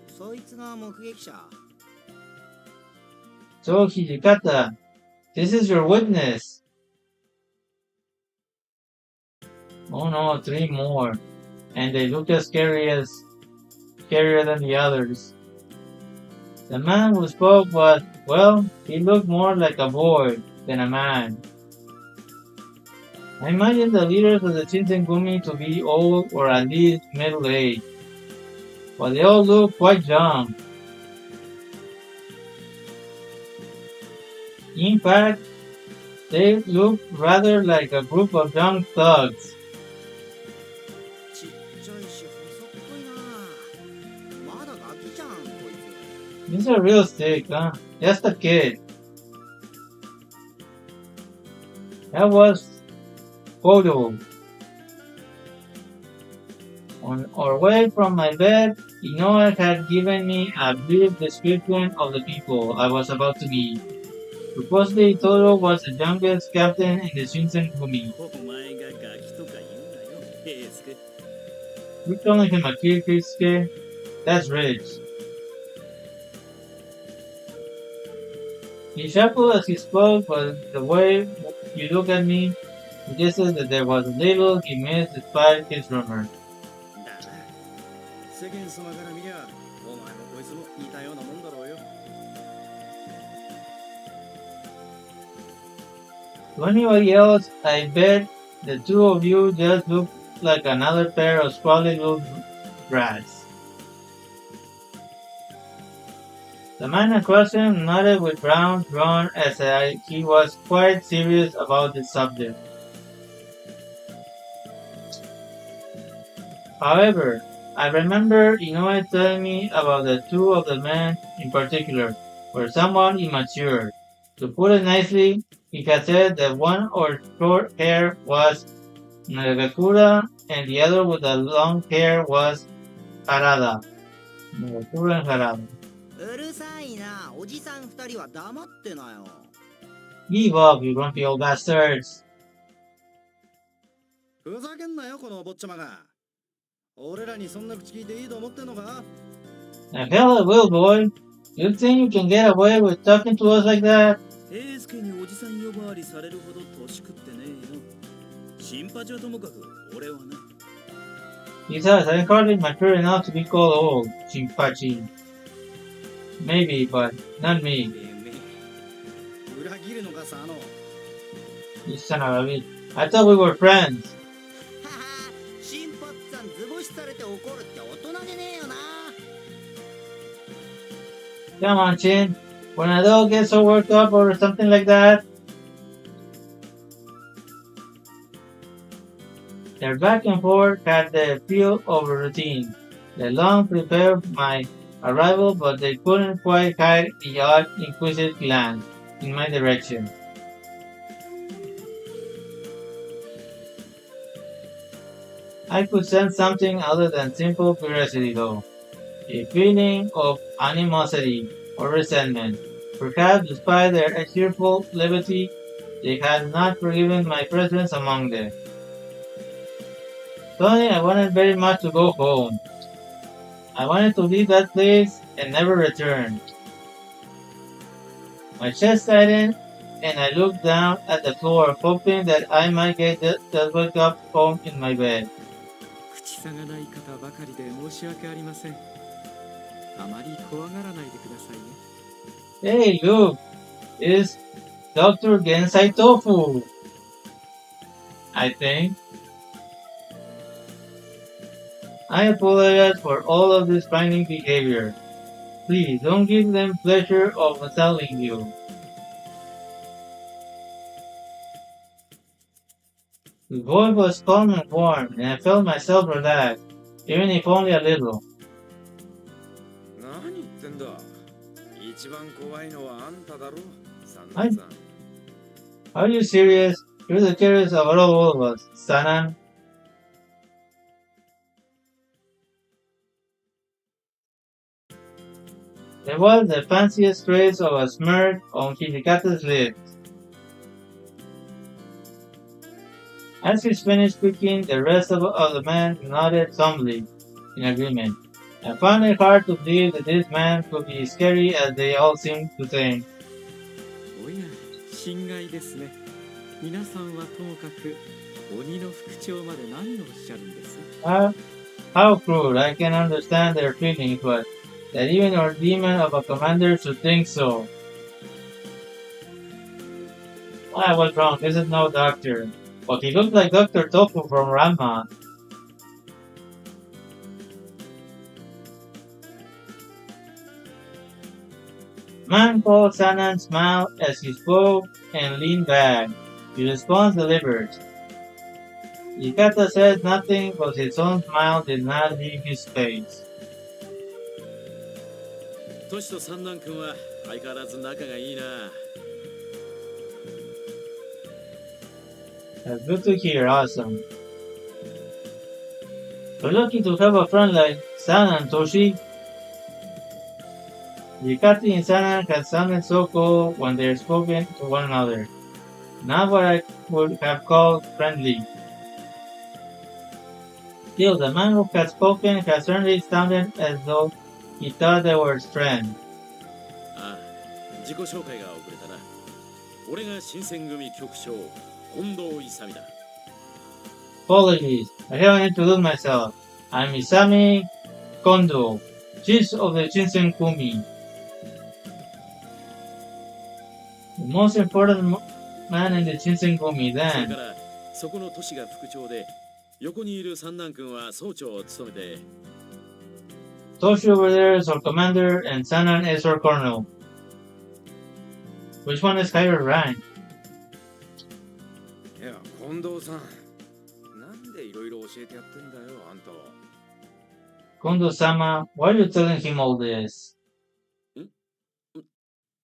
Speaker 5: そいつが目撃者。
Speaker 1: So, Hijikata, this is your witness. Oh no, 3 more. And they look as scarier than the others. The man who spoke was, well, he looked more like a boy than a man. I imagine the leaders of the Shinsengumi to be old or at least middle-aged, but they all look quite young. In fact, they look rather like a group of young thugs.
Speaker 5: ちっちゃいし細っぽいな。まだガキじゃん、こいつ。
Speaker 1: He's a real stick, huh? Just a kid. That was Kodo. On our way from my bed, Inoue had given me a brief description of the people I was about to meet. Supposedly, Toro was the youngest captain in the Shinsengumi.
Speaker 2: お前がガキとか言うなよ。エースケ。
Speaker 1: You're calling him a kid, Kisuke? That's rich. He shuffled as he spoke, but the way you look at me suggested that there was little he missed despite his rumor.
Speaker 2: だな。
Speaker 3: 世間様から見りゃお前もこいつも似たようなもんだろうよ。
Speaker 1: To anybody else, I bet the two of you just look like another pair of scrawly little brats. The man across him nodded with brows drawn as he was quite serious about the subject. However, I remember Inoue telling me about the two of the men in particular were somewhat immature. To put it nicely, he had said that one or short hair was Nagakura and the other with the long hair was Harada. Nagakura and Harada.
Speaker 5: うるさいな、おじさん二人は黙ってなよ。
Speaker 1: Give up, you grumpy old bastards!
Speaker 5: ふざけんなよ、このお坊ちゃまが。俺らにそんな口聞いていいと思ってんのか？
Speaker 1: The hell I will, boy! You think you can get away with talking to us like that?
Speaker 6: 平助におじさん呼ばわりされるほど年食ってねえよ。シンパチはともかく、俺はな。
Speaker 1: Besides, I'm hardly mature enough to be called old, Shinpachi. Maybe, but not me.
Speaker 5: 裏切るのかさ、
Speaker 1: You son of a bitch. I thought we were friends.
Speaker 5: はは、新八さん図星されて怒るって大人でねえよな。
Speaker 1: Come on, Chin. When a dog gets so worked up over something like that. Their back and forth had the feel of a routine. They long prepared my arrival, but they couldn't quite hide the odd, inquisitive glance in my direction. I could sense something other than simple curiosity, though. A feeling of animosity or resentment. Perhaps despite their cheerful levity, they had not forgiven my presence among them. Suddenly, I wanted very much to go home. I wanted to leave that place and never return. My chest tightened, and I looked down at the floor, hoping that I might just wake up home in my bed.
Speaker 6: 口さがない方ばかりで申し訳ありません。あまり怖がらないでくださいね。
Speaker 1: Hey, look! It's Dr. Gensai Tofu! I think. I apologize for all of this frightening behavior. Please don't give them pleasure of telling you. The voice was calm and warm, and I felt myself relaxed, even if only a little.
Speaker 4: 何言ってんだ。一番怖いのはあんただろ、サンナさん。
Speaker 1: Are you serious? You're the carriers of all of us, Sanan. There was the fanciest trace of a smirk on Hidekata's lips. As he finished speaking, the rest of the men nodded solemnly in agreement. I found it hard to believe that this man could be as scary as they all seemed to think.
Speaker 6: おや、心外ですね。皆さんはともかく、鬼の副長まで何をおっしゃるんです？
Speaker 1: How cruel! I can understand their feelings, but that even our demon of a commander should think so. I was wrong. This is no doctor. But he looked like Dr. Tofu from Ranma. Man called Sanan smiled as he spoke and leaned back. The response delivered. Yukata said nothing, but his own smile did not leave his face.
Speaker 6: トシと三男君は相変わらず仲がいいな。
Speaker 1: That's good to hear, awesome. We're lucky to have a friend like Sanan, Toshi. Yukati and Sanan had sounded so cold when they spoken to one another. Not what I would have called friendly. Still, the man who had spoken had certainly sounded as though he thought they were friends.
Speaker 6: ああ、自己紹介が遅れたな。俺が新選組局長、近藤勇だ。
Speaker 1: Apologies, I haven't introduced myself. I'm Isami Kondo, chief of the Shinsen Kumi. The most important man in the Shinsengumi
Speaker 2: それか
Speaker 1: then.
Speaker 2: らそこの都市が副長で、横にいる三男君は総長を務めて、
Speaker 1: Toshi over there is our commander and Sanan is our colonel. Which one is higher rank?
Speaker 4: いや、近藤さん。なんでいろいろ教えてやってんだよ、あんたは。
Speaker 1: Kondo-sama, why are you telling him all this?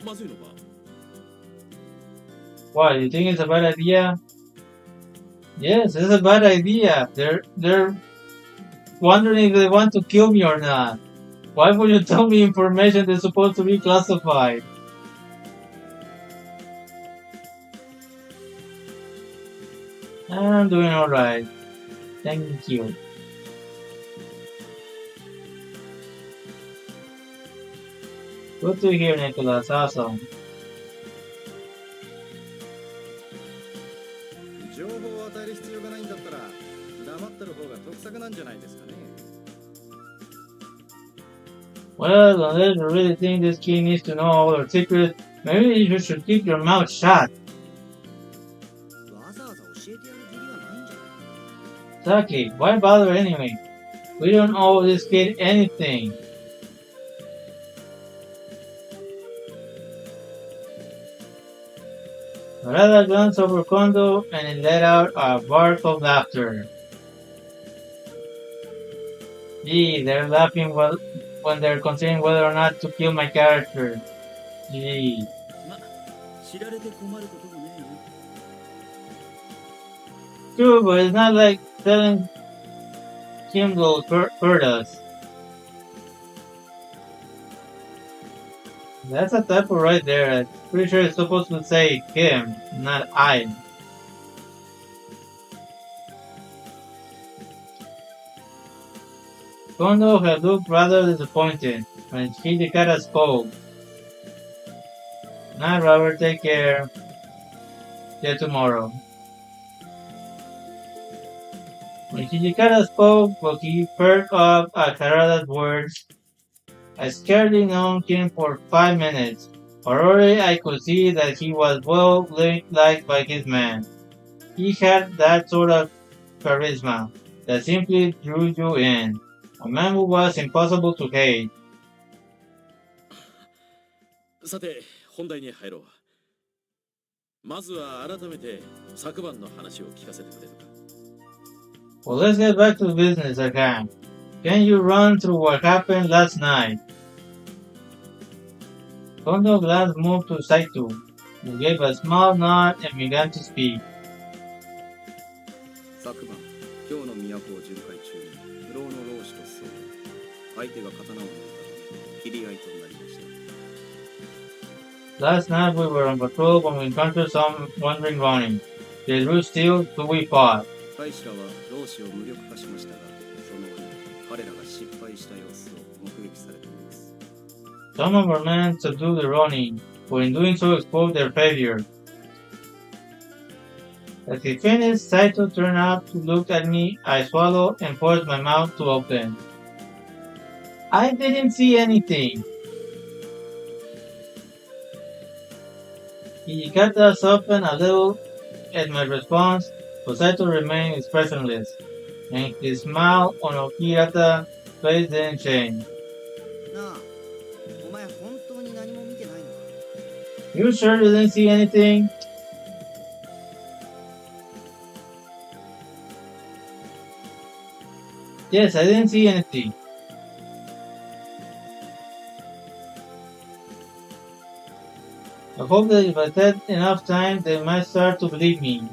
Speaker 2: まずいのか？
Speaker 1: Why, you think it's a bad idea? Yes, it's a bad idea. They're wondering if they want to kill me or not. Why would you tell me information that's supposed to be classified? I'm doing alright. Thank you. Good to hear, Nicholas. Awesome.
Speaker 3: 情報を与える必要がないんだったら黙ってる方が得策なんじゃないですかね。
Speaker 1: Well, unless you really think this kid needs to know all our secrets, maybe you should keep your mouth shut.
Speaker 5: わざわざ教えてやる義理はないんじゃない？
Speaker 1: Saki, why bother anyway? We don't owe this kid anything. Narada glanced over Kondo and he let out a bark of laughter. Gee, they're laughing when they're considering whether or not to kill my character. Gee.
Speaker 2: ま、知られて困ることもねえよ。
Speaker 1: True, but it's not like telling him will hurt us. That's a typo right there. I'm pretty sure it's supposed to say him, not I. Kondo had looked rather disappointed when Hidekata spoke. Night, Robert. Take care. See you tomorrow. When Hidekata spoke, Boki perked up at Harada's words. I scarcely known him for 5 minutes, but already I could see that he was well liked by his men. He had that sort of charisma that simply drew you in. A man who was impossible to hate.
Speaker 2: さて、本題に入ろう。まずは改めて昨晩の話を聞かせてくれるか。
Speaker 1: Well, let's get back to business again. Can you run through what happened last night? Kondo's glance moved to Saito, who gave a small nod and began to speak.
Speaker 3: 昨晩、今日の都を巡回中に不老の老子と遭遇。相手が刀を抜いたため切り合いとなりました。
Speaker 1: Last night we were on patrol when we encountered some wandering Ronin. They drew steel, so we fought.
Speaker 3: 大使らは老子を無力化しましたが、その折彼らが失敗した様子を目撃されています。
Speaker 1: Some of our men subdued the Ronin, but in doing so exposed their failure. As he finished, Saito turned out to look at me. I swallowed and forced my mouth to open. I didn't see anything. Hijikata softened a little at my response, but Saito remained expressionless, and his smile on Okirata's face didn't change.
Speaker 5: なあ、お前本当に何も見てないのか？
Speaker 1: You sure you didn't see anything? Yes, I didn't see anything. I hope that if I take enough time, they might start to believe me.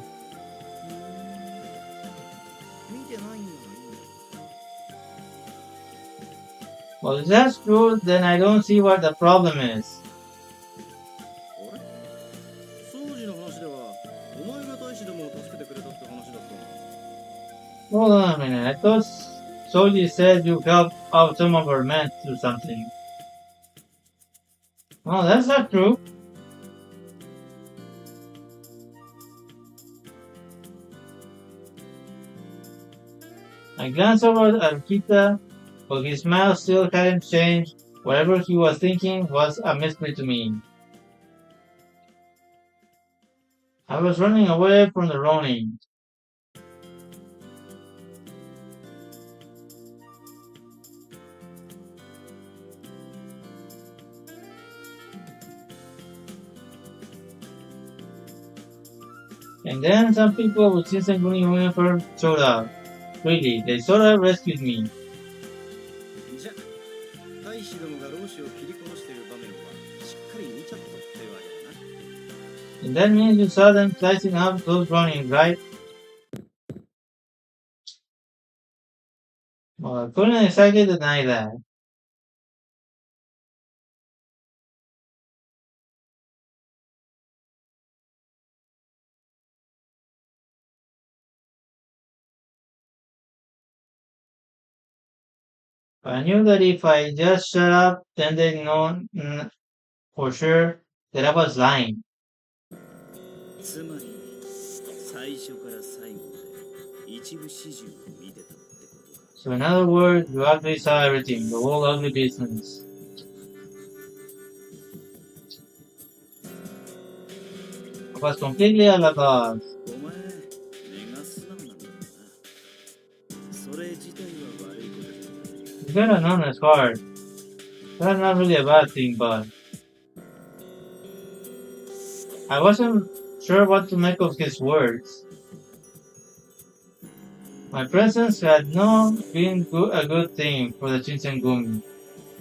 Speaker 5: 見てないんならいいんだ。
Speaker 1: Well, if that's true, then I don't see what the problem is.
Speaker 3: あれ？掃除の話ではお前が大使でも助けてくれたって話だったの。
Speaker 1: Hold on a minute. I thought Soji said you helped out some of our men do something. Well, that's not true. I glanced over at Kita, but his smile still hadn't changed. Whatever he was thinking was a mystery to me. I was running away from the Ronin. And then some people with Shinsengumi uniform showed up. Really, they sort of rescued me.
Speaker 3: じゃあ大使どもが老子を切り殺している場面はしっかり見ちゃったってわけだな。
Speaker 1: And that means you saw them slicing up those Ronin, right? Well, I couldn't exactly deny that. I knew that if I just shut up, then they'd know for sure that I was lying.
Speaker 2: つまり最初から最後まで一部始終を見てたってことか。
Speaker 1: So in other words, you actually saw everything, the whole ugly business. I was completely at a loss.
Speaker 2: お前根が素直なんだろうな。それ自体は悪いことじゃない。
Speaker 1: You gotta know it's hard. That's not really a bad thing, but I wasn't sure what to make of his words. My presence had not been a good thing for the Shinsengumi.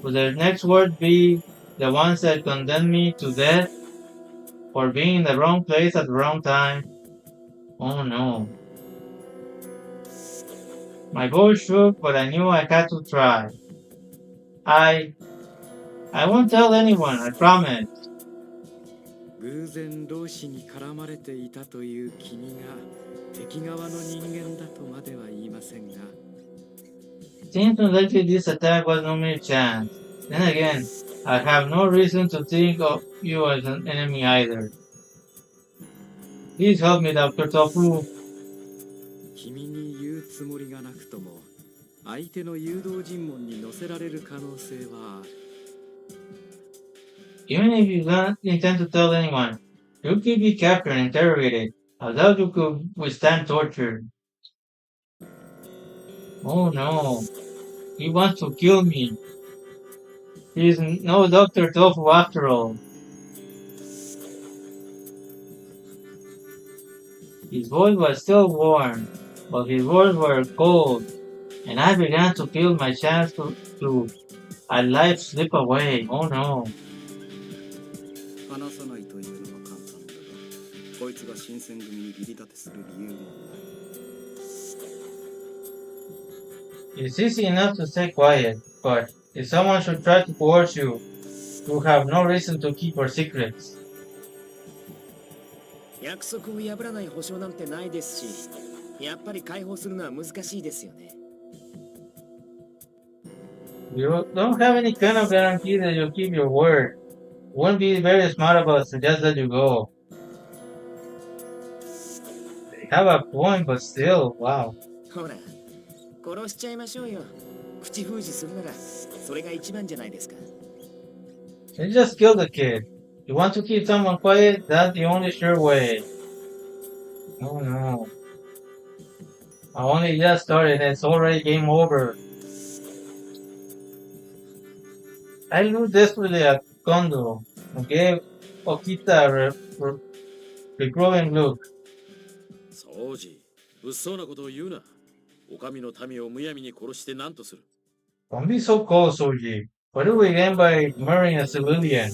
Speaker 1: Would their next words be the ones that condemned me to death for being in the wrong place at the wrong time? Oh no. My voice shook, but I knew I had to try. I won't tell anyone, I promise.
Speaker 6: 偶然老子に絡まれていたという君が敵側の人間だとまでは言いませんが。
Speaker 1: Seems unlikely this attack was no mere chance. Then again, I have no reason to think of you as an enemy either. Please help me, Dr. Tofu.
Speaker 6: 君に言うつもりがなくとも相手の誘導尋問に乗せられる可能性はある。
Speaker 1: Even if you don't intend to tell anyone, you could be captured and interrogated. I doubt you could withstand torture. Oh no. He wants to kill me. He's no Dr. Tofu after all. His voice was still warm, but his words were cold, and I began to feel my chance to let life slip away. Oh no.
Speaker 3: 話さないというのは簡単だが、こいつが新選組に入り立てする理由もない。
Speaker 1: It's easy enough to stay quiet, but if someone should try to coerce you, you have no reason to keep your secrets.
Speaker 2: 約束を破らない保証なんてないですし、やっぱり解放するのは難しいですよね。
Speaker 1: You don't have any kind of guarantee that you'll keep your word. It wouldn't be very smart of us to just let you go. They have a point, but still, wow.
Speaker 2: ほら、殺しちゃいましょうよ。口封じするなら、それが一番じゃないですか。
Speaker 1: You just killed the kid. You want to keep someone quiet? That's the only sure way. Oh no. I only just started and it's already game over. I looked desperately at Kondo and gave Okita a reproving look.
Speaker 7: そうじ、物騒なことを言うな。お上の民をむやみに殺して何とする。
Speaker 1: Don't be so cold, Soji. What do we gain by murdering a civilian?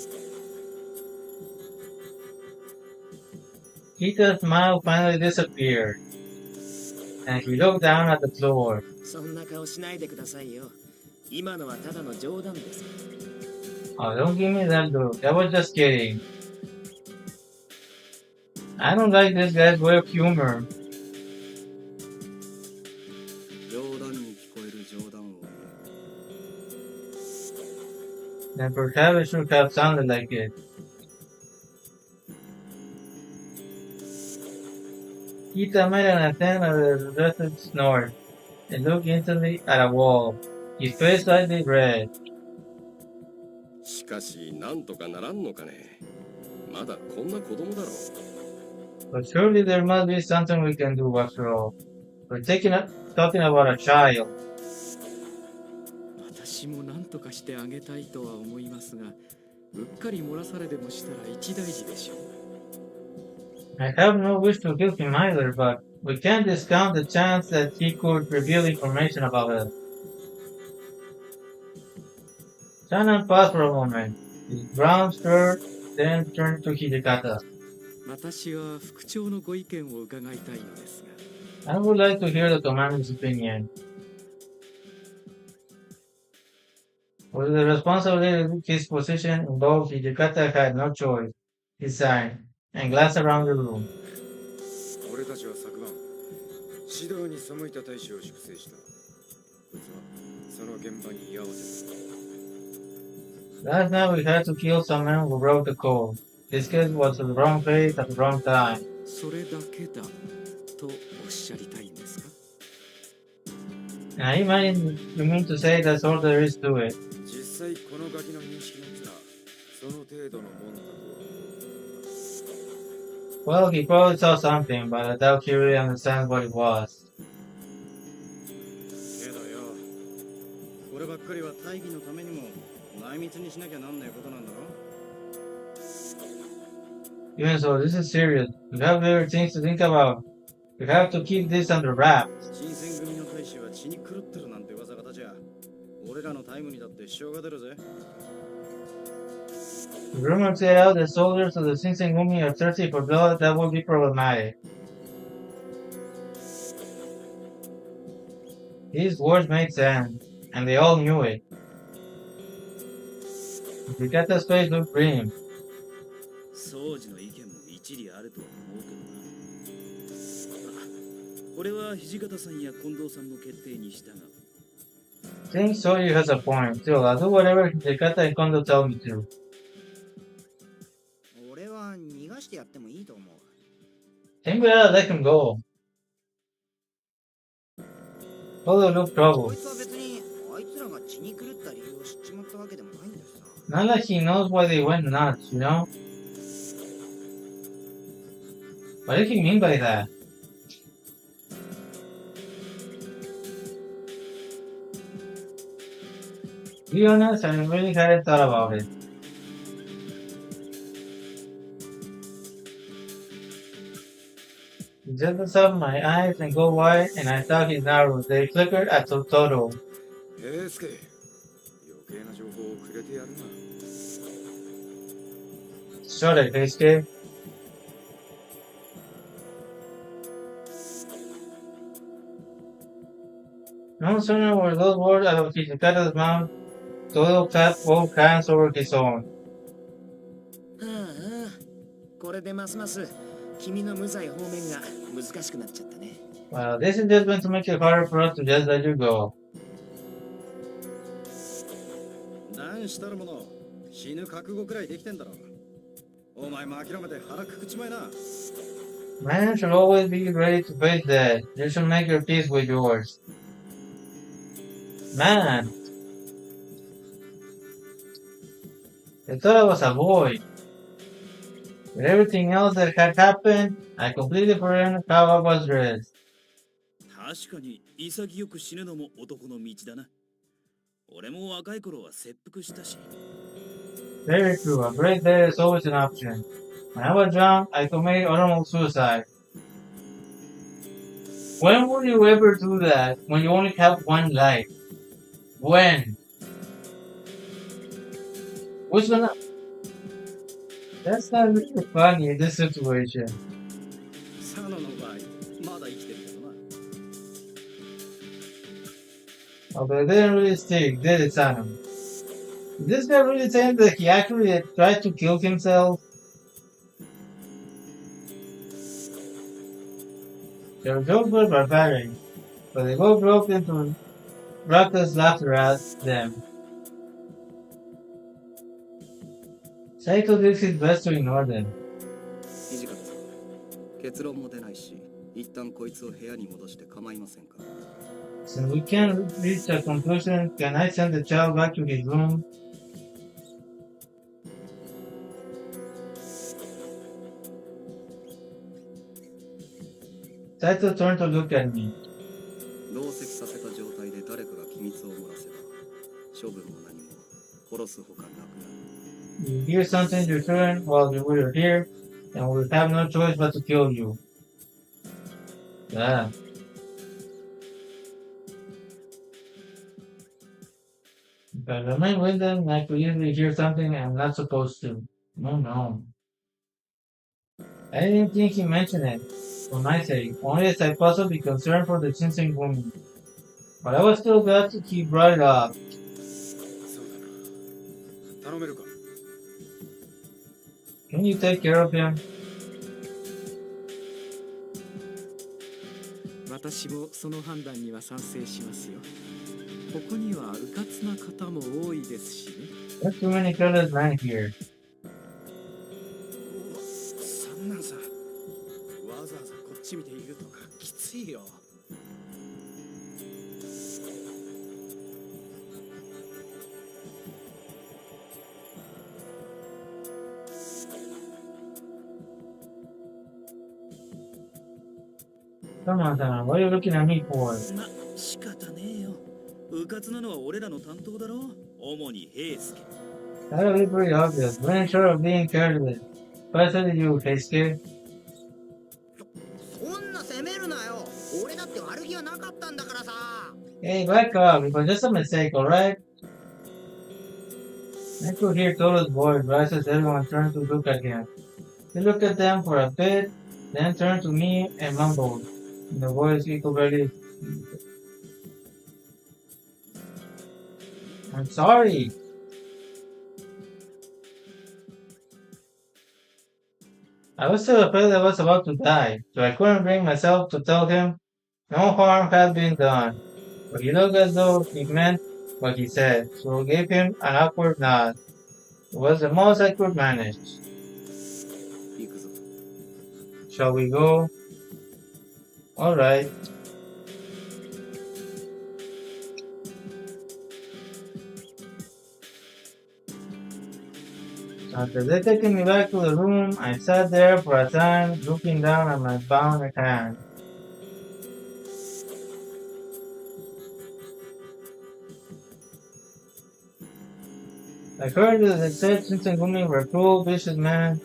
Speaker 1: Kita's smile finally disappeared, and he looked down at the floor.
Speaker 2: そんな顔しないでくださいよ。今のはただの冗談です。
Speaker 1: Oh, don't give me that look. That was just kidding. I don't like this guy's way of humor.
Speaker 3: 冗談に聞こえる冗談を言う。
Speaker 1: Then perhaps it should have sounded like it. Kita made an attempt at a resistant snort and looked instantly at a wall. His face slightly red.
Speaker 4: しかし、なんとかならんのかね。まだこんな子供だろう。
Speaker 1: But surely there must be something we can do after all. We're talking about a child.
Speaker 6: 私も何とかしてあげたいとは思いますが、うっかり漏らされでもしたら一大事でしょう。
Speaker 1: I have no wish to kill him either, but we can't discount the chance that he could reveal information about us. Shannon paused for a moment. His brown stirred, then turned to Hidekata.
Speaker 6: 私は副長のご意見を伺いたいのですが。
Speaker 1: I would like to hear the commander's opinion. With the responsibility of his position involved, Hidekata had no choice. He sighed and glanced around the room.
Speaker 4: 俺たちは昨晩指導に背いた大使を粛清した。こいつはその現場に居合わせた。
Speaker 1: Last night we had to kill some men who broke the code. This case was the wrong place at the wrong time.
Speaker 6: それだけだとおっしゃりたいんですか？
Speaker 1: And I imagine you mean to say that's all there is to it.
Speaker 4: 実際このガキの認識のつらその程度のもんだと。
Speaker 1: Well, he probably saw something, but I doubt he really understands what it was.
Speaker 3: けどよ、こればっかりは大義のためにも内密にしなきゃなんないことなんだろ。
Speaker 1: Even so, this is serious. We have bigger things to think about. We have to keep this under wraps.
Speaker 3: 新選組の大使は血に狂ってるなんて噂方じゃ、俺らのタイムにだって支障が出るぜ。
Speaker 1: The rumors get out that soldiers of the Shinsengumi are thirsty for blood. That would be problematic. These words made sense, and they all knew it. Rikata's face looked grim.
Speaker 2: 掃除の意見も一理あるとは思うけどな。これは土方さんや近藤さんの決定に従う。
Speaker 1: Think Soyu has a point. Still, I'll do whatever Rikata and Kondo tell me to.
Speaker 5: 俺は逃がしてやってもいいと思う。
Speaker 1: Think we ought to let him go. Kondo looked
Speaker 5: こ
Speaker 1: troubled.
Speaker 5: いつは別にあいつらが血に狂った理由を知っちまったわけでもないんだしさ。
Speaker 1: Not like he knows why they went nuts, you know? What did he mean by that? To be honest, I really hadn't thought about it. He just opened my eyes and go wide, and I saw his arrows. They flickered at Totoro.
Speaker 4: スケ、余計な情報をくれてやるな。
Speaker 1: Shut it, Keisuke. No sooner were those words out of Hidekata's mouth, Todo clapped both hands over his own.
Speaker 2: はあ、これでますます君の無罪方面が難しくなっちゃったね。
Speaker 1: Well, this is just going to make it harder for us to just let you go.
Speaker 3: 何したるもの、死ぬ覚悟くらいできてんだろ。お前も諦めて腹くくちまいな。
Speaker 1: Man should always be ready to face death. You should make your peace with yours. Man! I thought I was a boy. With everything else that had happened, I completely forgot how I was dressed.
Speaker 2: 確かに潔く死ぬのも男の道だな。俺も若い頃は切腹したし。
Speaker 1: Very true, a great death is always an option. When I was young, I committed honorable suicide. When would you ever do that when you only have one life? When? Who's gonna... That's not really funny in this situation.
Speaker 3: サノの場合、まだ生きてるけどな。
Speaker 1: Although it didn't really stick, did it, Sano? Is this guy really saying that he actually tried to kill himself? Their jokes were barbaric, but they both broke into raucous laughter at them. Saito did his best to ignore them.
Speaker 3: 土方さん、結論も出ないし、一旦こいつを部屋に戻して構いませんか。
Speaker 1: Since we can't reach a conclusion, can I send the child back to his room? Saito turned to look at me.
Speaker 3: 同席させた状態で誰かが機密を漏らせば処分も何も殺すほかなくなる。
Speaker 1: You hear something return while you were here, and we have no choice but to kill you. Yeah. If I remain with them, I could easily hear something I'm not supposed to. Oh no. I didn't think he mentioned it. For my sake, only as I possibly be concerned for the Shinseng woman. But I was still glad that he brought it up.
Speaker 4: そうだな。頼めるか。
Speaker 1: Can you take care of him?
Speaker 6: 私もその判断には賛成しますよ。ここには迂闊な方も多いですしね。
Speaker 1: There's too many colors lying here.
Speaker 3: そんなんさ、わざわざこっち見ているとかきついよ。
Speaker 1: Come on, Sam. What are you looking at me for?
Speaker 2: ま、仕方ねえよ。迂闊なのは俺らの担当だろ。主に平介。
Speaker 1: That'll be pretty obvious. When sure of being careless. Especially you, Keisuke.
Speaker 5: そんな責めるなよ。俺だって悪気はなかったんだからさ。
Speaker 1: Hey, back up. It was just a mistake, alright? I could hear Toto's voice rise as everyone turned to look at him. He looked at them for a bit, then turned to me and mumbled. In the voice he could barely... I'm sorry. I was so afraid I was about to die, so I couldn't bring myself to tell him no harm had been done. But he looked as though he meant what he said, so I gave him an awkward nod. It was the most I could manage.
Speaker 3: 行くぞ。
Speaker 1: Shall we go? Alright. After they taking me back to the room, I sat there for a time, looking down at my bound hand. I heard that they said Shinsengumi were cruel, vicious men,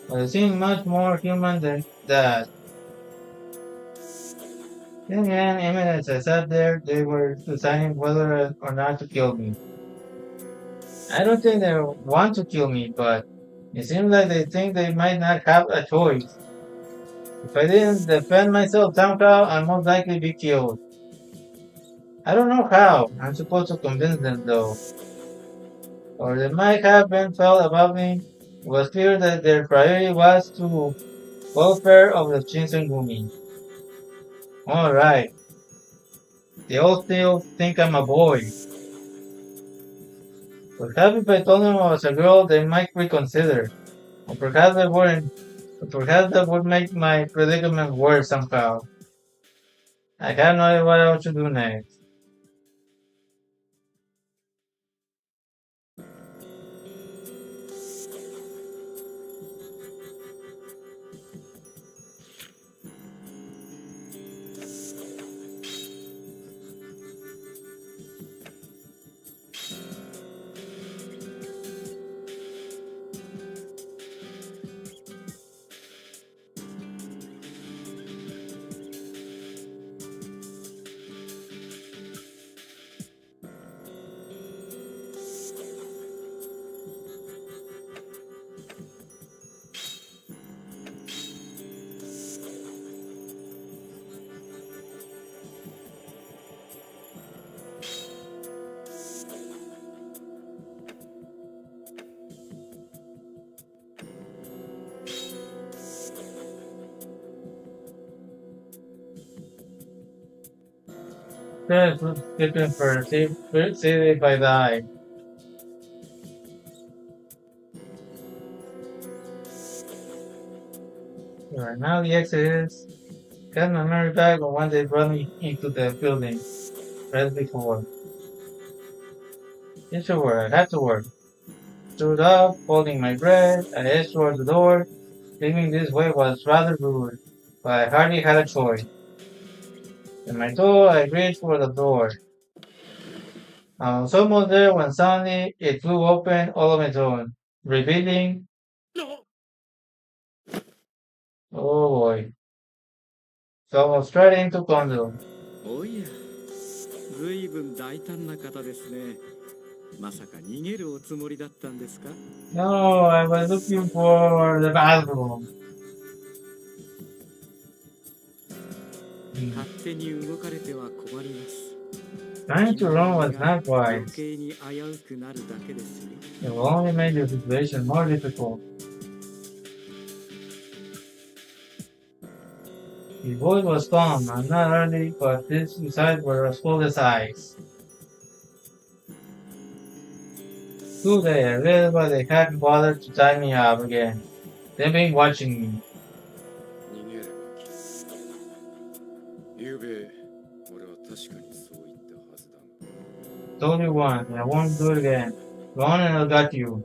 Speaker 1: but they seemed much more human than that. Then again, even as I sat there, they were deciding whether or not to kill me. I don't think they want to kill me, but it seems like they think they might not have a choice. If I didn't defend myself somehow, I'd most likely be killed. I don't know how. I'm supposed to convince them though. Or they might have been felt about me. It was clear that their priority was to welfare of the Shinsengumi. Alright. They all still think I'm a boy. Perhaps if I told them I was a girl, they might reconsider. Or perhaps they wouldn't. But perhaps that would make my predicament worse somehow. I have no idea what else to do next. Yes, let's get in first. See if I die. Alright, now the exit is. Got my memory back on when they brought me into the building. Right before. It should work. I had to work. Stood up, holding my breath. I edged towards the door. Leaving this way was rather rude, but I hardly had a choice. And my toe, I reached for the door. I was almost there when suddenly it flew open all on its own, revealing, oh boy, fell straight into Kondo.
Speaker 6: おや、ずいぶん大胆な方ですね。まさか逃げるおつもりだったんですか？
Speaker 1: No, I was looking for the bathroom.
Speaker 6: 勝手に動かれては困ります。
Speaker 1: Trying to run was not
Speaker 6: 余
Speaker 1: wise.
Speaker 6: 計に危うくなるだけですよ。
Speaker 1: It will only make the situation more difficult. His voice was calm and not early, but his eyes were as full as ice. Today, I realized why they hadn't bothered to tie me up again. They've been watching me.
Speaker 4: 逃げればゆうべ俺は確かにそう言ったはずだが
Speaker 1: Told you once, and I won't do it again. Go on and I'll got you.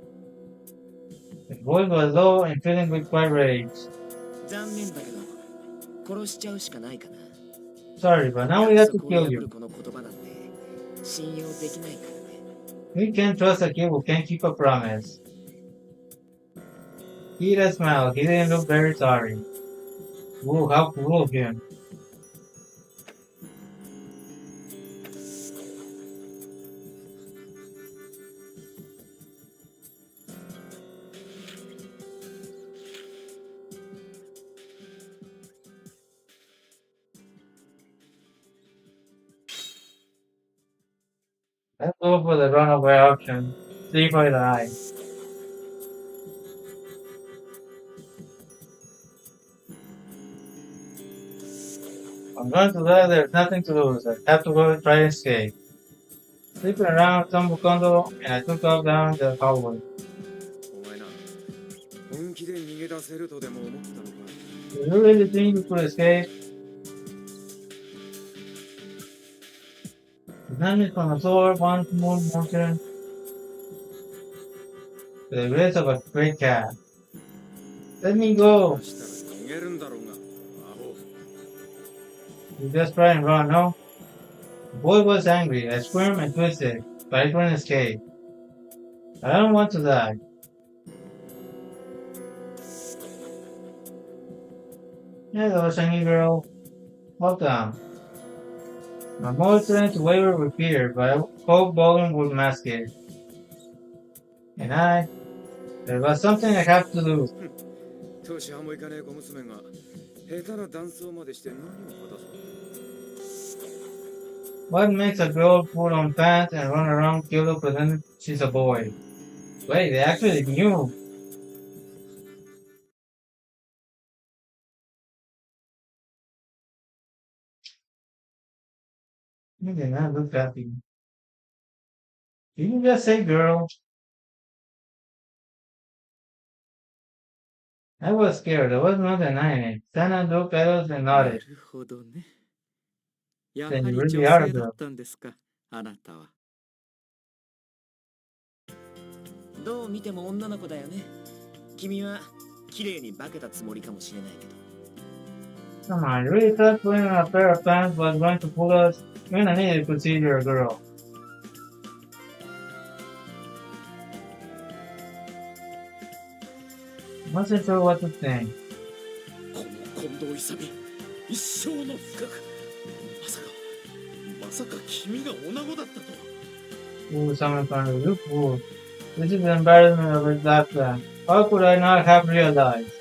Speaker 1: His voice was low and filling with quiet rage.
Speaker 2: 残念だけど殺しちゃうしかないかな。
Speaker 1: Sorry, but now we have to
Speaker 2: 約束を
Speaker 1: kill
Speaker 2: 破
Speaker 1: you.
Speaker 2: るこの言葉なんて信用できないからね。
Speaker 1: We can't trust a kid who can't keep a promise. Kira smiled. He didn't look very sorry. Ooh, how cruel of him. Let's go for the runaway option. See for the eye. I'm going to let there's nothing to lose. I have to go and try and escape. Sleeping around Sambukondo, and I took off down the hallway.
Speaker 4: お前な本気で逃げ出せるとでも思ったのか
Speaker 1: Do you really think you could escape? The damage from the sword, one small motion. The grace of a great cat. Let me go.
Speaker 4: したら逃げるんだろうがアホ
Speaker 1: You just try and run, no? The boy was angry. I squirmed and twisted, but I couldn't escape. I don't want to die. Hello, shiny girl. Welcome. My voice started to waver with fear, but I hoped Bolin would mask it. And there was something I have to do.
Speaker 4: 年派もいかねえ小娘が下手なダンスをまでして何を果たす
Speaker 1: What makes a girl put on pants and run around Kyoto pretending she's a boy? Wait, they actually knew. You did not look happy. Did you just say girl? I was scared. I was not denying it. Sana looked at us and
Speaker 6: な
Speaker 1: nodded.
Speaker 6: るほどね。やは
Speaker 1: Then
Speaker 6: り
Speaker 1: you
Speaker 6: 女
Speaker 1: really are a
Speaker 6: 性だ
Speaker 1: girl.
Speaker 6: ったんですか、あなたは。
Speaker 2: どう見ても女の子だよね。君は綺麗に化けたつもりかもしれないけど。
Speaker 1: Come on, you really thought putting on a pair of pants was going to fool us? Even an idiot could see you're a girl. Wasn't sure what to think.
Speaker 7: この近藤勇一生の深くまさか君が女子だったとは
Speaker 1: Ooh, someone found you fool. This is the embarrassment of his lifetime. How could I not have realized?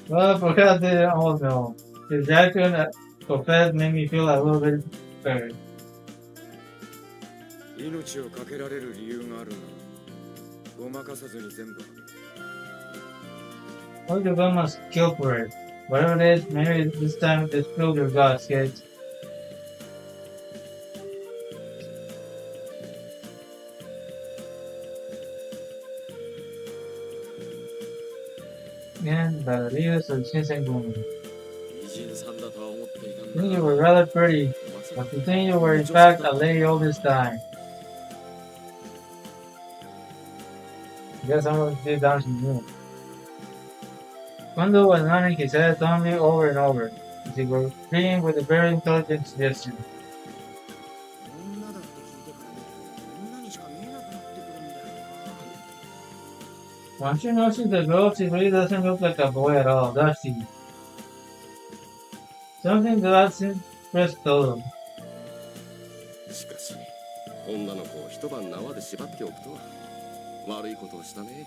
Speaker 1: Well, perhaps they didn't all know. His reaction at confess made me feel a little bit buried.
Speaker 4: 命をかけられる理由があるならごまかさずに全部
Speaker 1: What you got must kill for it. Whatever it is, maybe this time just spill your guts, kids. And by the leaders of Shinsengumi.
Speaker 7: 美人さんだとは思っていたん
Speaker 1: I think you
Speaker 7: だ
Speaker 1: were rather pretty,
Speaker 7: まさ
Speaker 1: but
Speaker 7: か
Speaker 1: to think you were in fact a lady all this time. Guess someone did down to you. Kondo was nodding his head dumbly over and over, as he was agreeing with a very intelligent suggestion.
Speaker 5: 女だって聞いてから女にしか見えなくなってくるんだよな。
Speaker 1: Once you notice the girl, she really doesn't look like a boy at all, does she? Something doesn't press total.
Speaker 8: しかし女の子を一晩縄で縛っておくとは悪いことをしたね。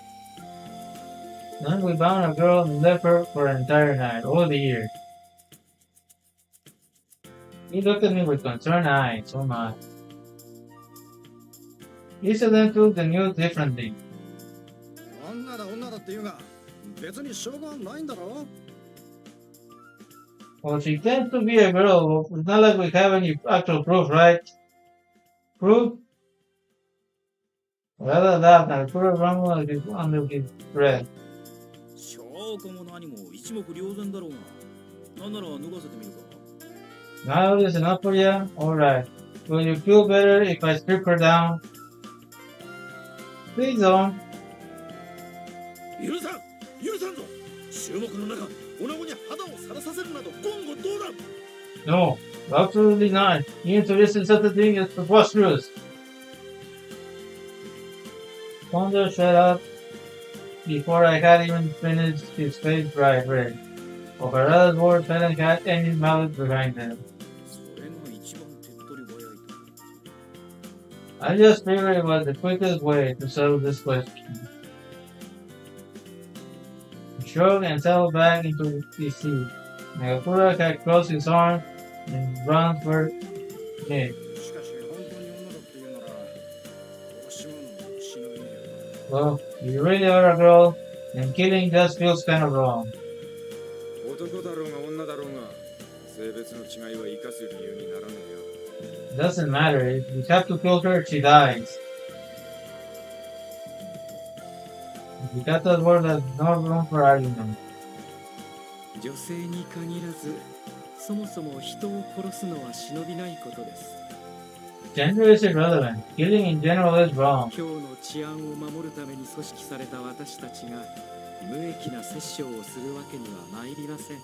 Speaker 1: Then we bound a girl and left her for an entire night, all the year. He looked at me with concerned eyes, oh my. Each of them took the news differently.
Speaker 3: 女だって言うが別に証拠はないんだろ。
Speaker 1: Well, she tends to be a girl, but it's not like we have any actual proof, right? Proof? Rather laughed and put a rumble under his breath.
Speaker 9: 証拠も何も一目瞭然だろうが。なんなら脱がせてみるか。
Speaker 1: Now this is enough for you? Alright. Will you feel better if I strip her down? Please don't.
Speaker 7: 許さんぞ。注目の中、女子に肌をさらさせるなど言語道断。
Speaker 1: No, absolutely not. Even to listen to such a thing is preposterous. Kondo shut up before I had even finished his face bright red. Okara's words hadn't had any malice behind them.
Speaker 9: それが一番手っ取り早いと。
Speaker 1: I just figured it was the quickest way to settle this question. He shrugged and settled back into his seat. Megakura had crossed his arms and run for me.
Speaker 3: しかし本当に女だって言うなら押し物も忍びねえよ。
Speaker 1: Well, if you really are a girl, then killing just feels kind of wrong.
Speaker 4: 男だろうが女だろうが性別の違いは生かす理由にならねえよ。
Speaker 1: It doesn't matter. If we have to kill her, she dies. If we got that word, there's no room for argument.
Speaker 6: 女性に限らずそもそも人を殺すのは忍びないことです。
Speaker 1: Gender is irrelevant. Killing in general is wrong.
Speaker 6: 今日の治安を守るために組織された私たちが無益な殺生をするわけには参りません。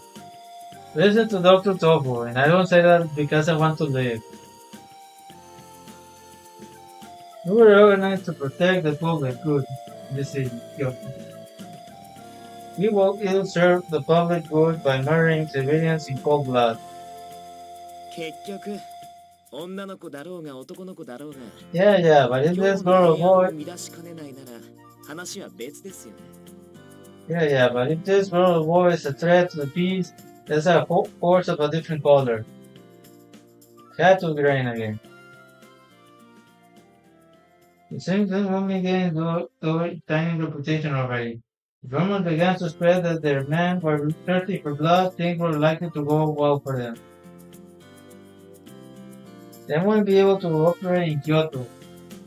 Speaker 1: Listen to Dr. Tofu, and I don't say that because I want to live. We were organized to protect the public good in this city, Kyoto. We will ill serve the public good by murdering civilians in cold blood.
Speaker 2: 結局女の子だろうが男の子だろうが
Speaker 1: Yeah, but if
Speaker 2: 今
Speaker 1: this
Speaker 2: 日
Speaker 1: girl
Speaker 2: の
Speaker 1: or
Speaker 2: 平和を
Speaker 1: boy,
Speaker 2: 乱しかねないなら話は別ですよね。
Speaker 1: yeah, but if this girl or boy is a threat to the peace, that's a horse of a different color. Had to grain again. It seems that women gained the tiny reputation already. The rumor began to spread that their men were thirsty for blood, things were likely to go well for them. They wouldn't be able to operate in Kyoto.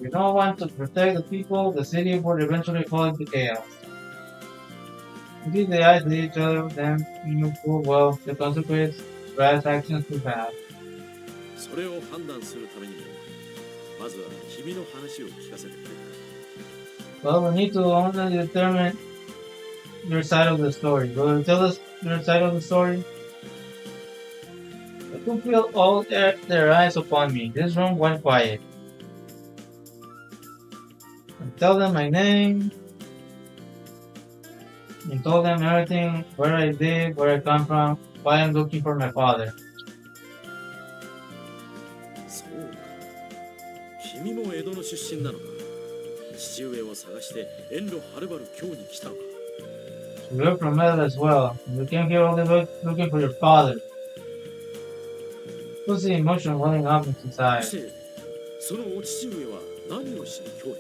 Speaker 1: We don't want to protect the people, the city would eventually fall into chaos. Indeed, they eyed each other, then knew full well the consequence brass actions would have.
Speaker 7: それを判断するためにも、まずは君の話を聞かせてくれ。
Speaker 1: Well, we need to only determine your side of the story. Will you tell us your side of the story? I could feel all their eyes upon me. This room went quiet. I tell them my name. I told them everything, where I live, where I come from, why I'm looking for my father.
Speaker 7: そうか。君も江戸の出身なのか。父上を探して遠路はるばる京に来たのか。
Speaker 1: We're from Metal as well. You came here all the way looking for your father. What's the emotion welling up inside?
Speaker 7: そしてそのお父上は何をしに京へ。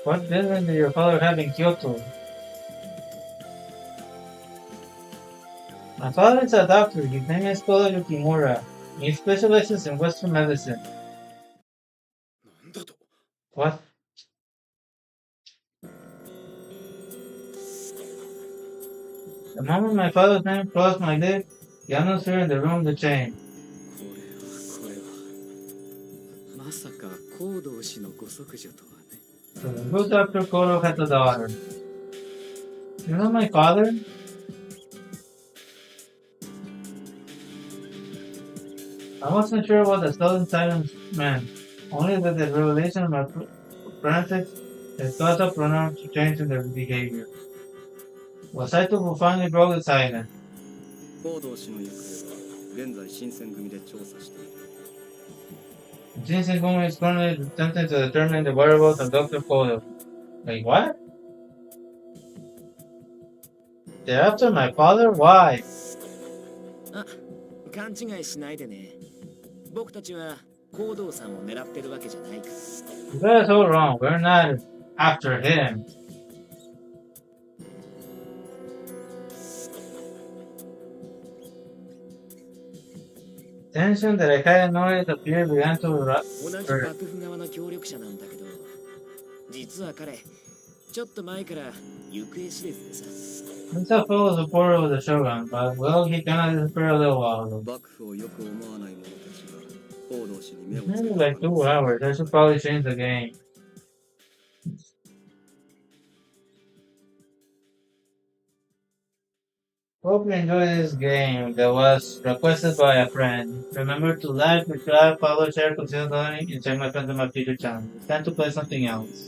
Speaker 1: What business did your father have in Kyoto? My father is a doctor. His name is Koda Yukimura. He specializes in Western medicine.
Speaker 7: なんだと。
Speaker 1: What? The moment my father's name crossed my lips, the atmosphere in the room to change.
Speaker 6: これはまさか行動氏のご息女とはね。
Speaker 1: So the good Dr. Kodo had a daughter. You know my father? I wasn't sure what the sudden silence meant, only that the revelation of my apprentice had caused a pronounced change in their behavior. Was I to finally broke the silence?
Speaker 3: 報道氏の行方は現在新選組で調査している。
Speaker 1: Jinsen Gumi is currently attempting to determine the whereabouts of Dr. Kodo. Wait, what? They're after my father? Why?
Speaker 2: あ、勘違いしないでね。僕たちは行動さんを狙ってるわけじゃないから。
Speaker 1: You guys are all wrong. We're not after him. Tension that I hadn't noticed appear began to
Speaker 2: 同じ幕府側の協力者なんだけど、実は彼、ちょっと前から行方知れずでさ。
Speaker 1: He's a fellow supporter of the Shogun, but well, he kinda disappeared a little while ago.
Speaker 3: 幕府をよく思わない者たちが報道氏に目を
Speaker 1: It's
Speaker 3: つけ
Speaker 1: maybe
Speaker 3: た。
Speaker 1: like 2 hours. I should probably change the game. Hope you enjoy this game that was requested by a friend. Remember to like, subscribe, follow, share, consider donating, and check my friends on my future channel. It's time to play something else.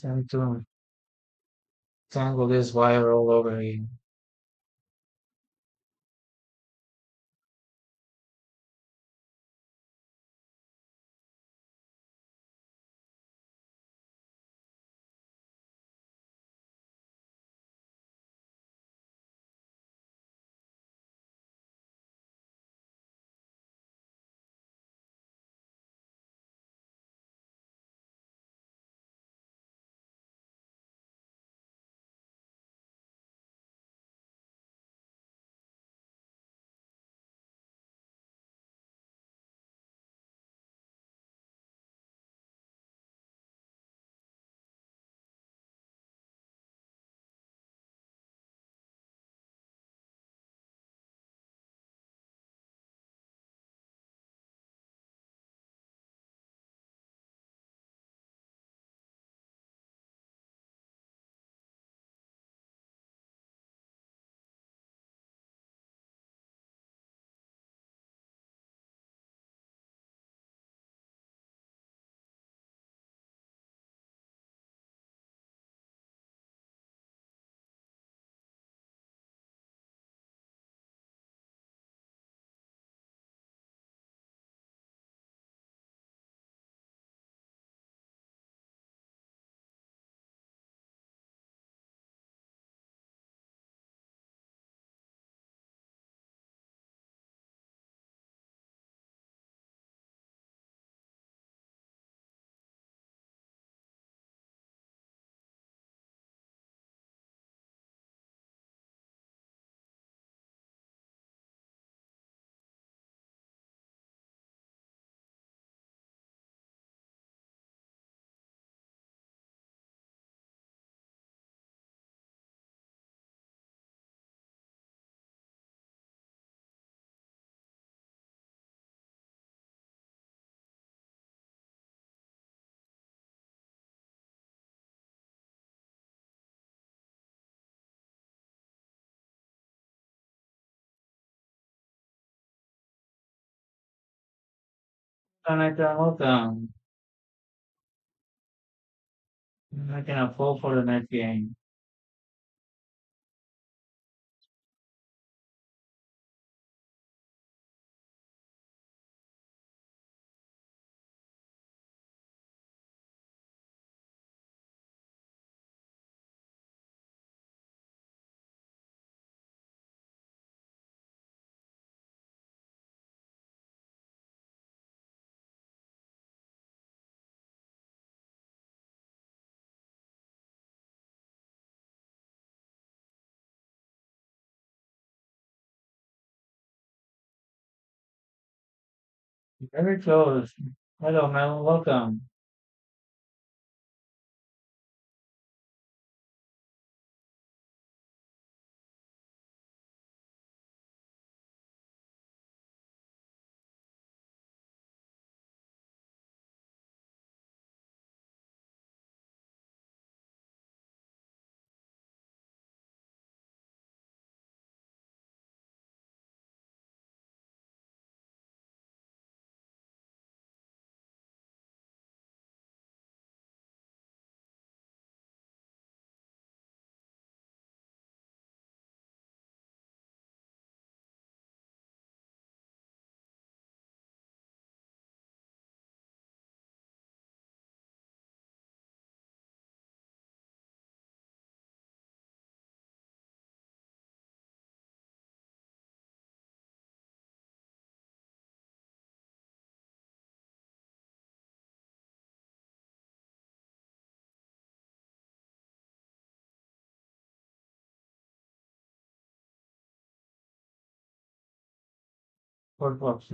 Speaker 1: And to tangle this wire all over again. Can I turn all down? I can afford for the next game. Very close. Hello, man. Welcome. Port box.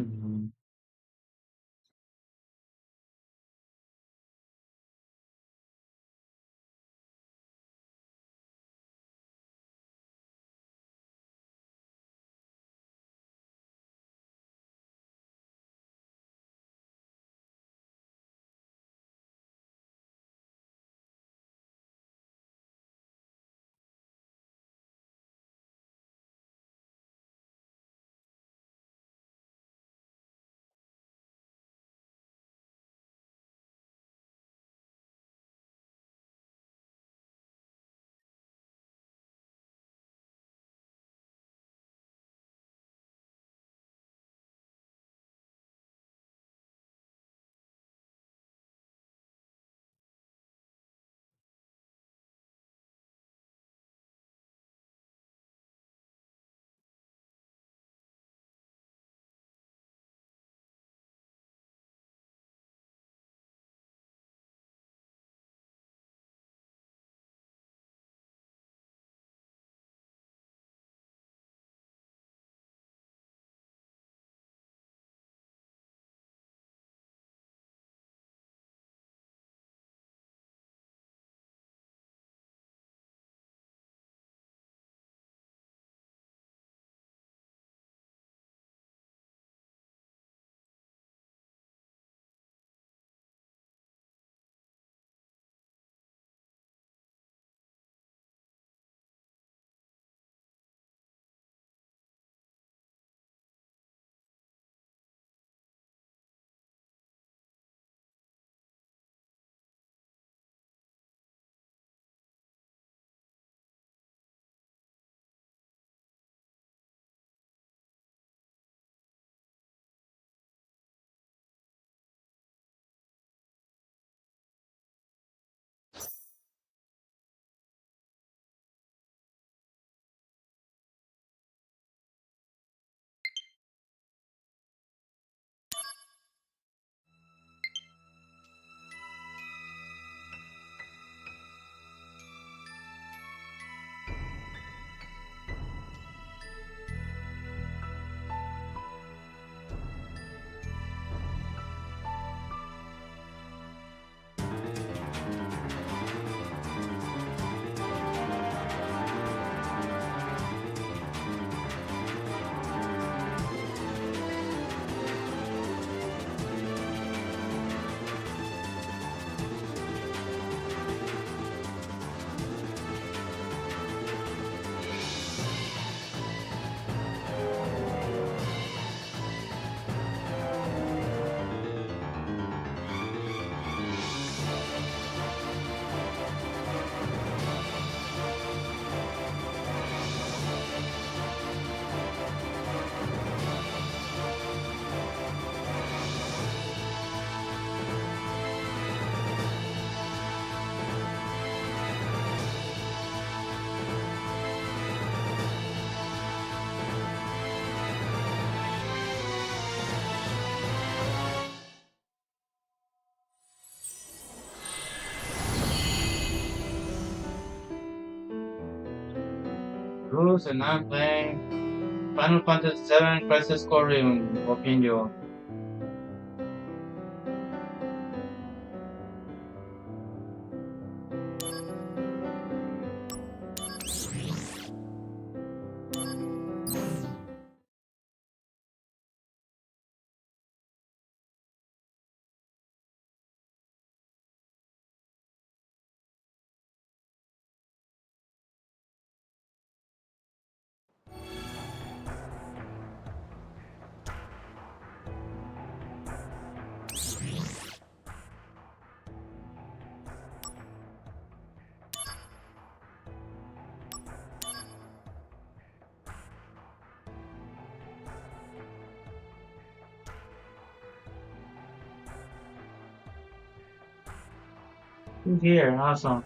Speaker 1: Bruce and I'm playing Final Fantasy VII Crisis Core Opinion. Who's here? Awesome.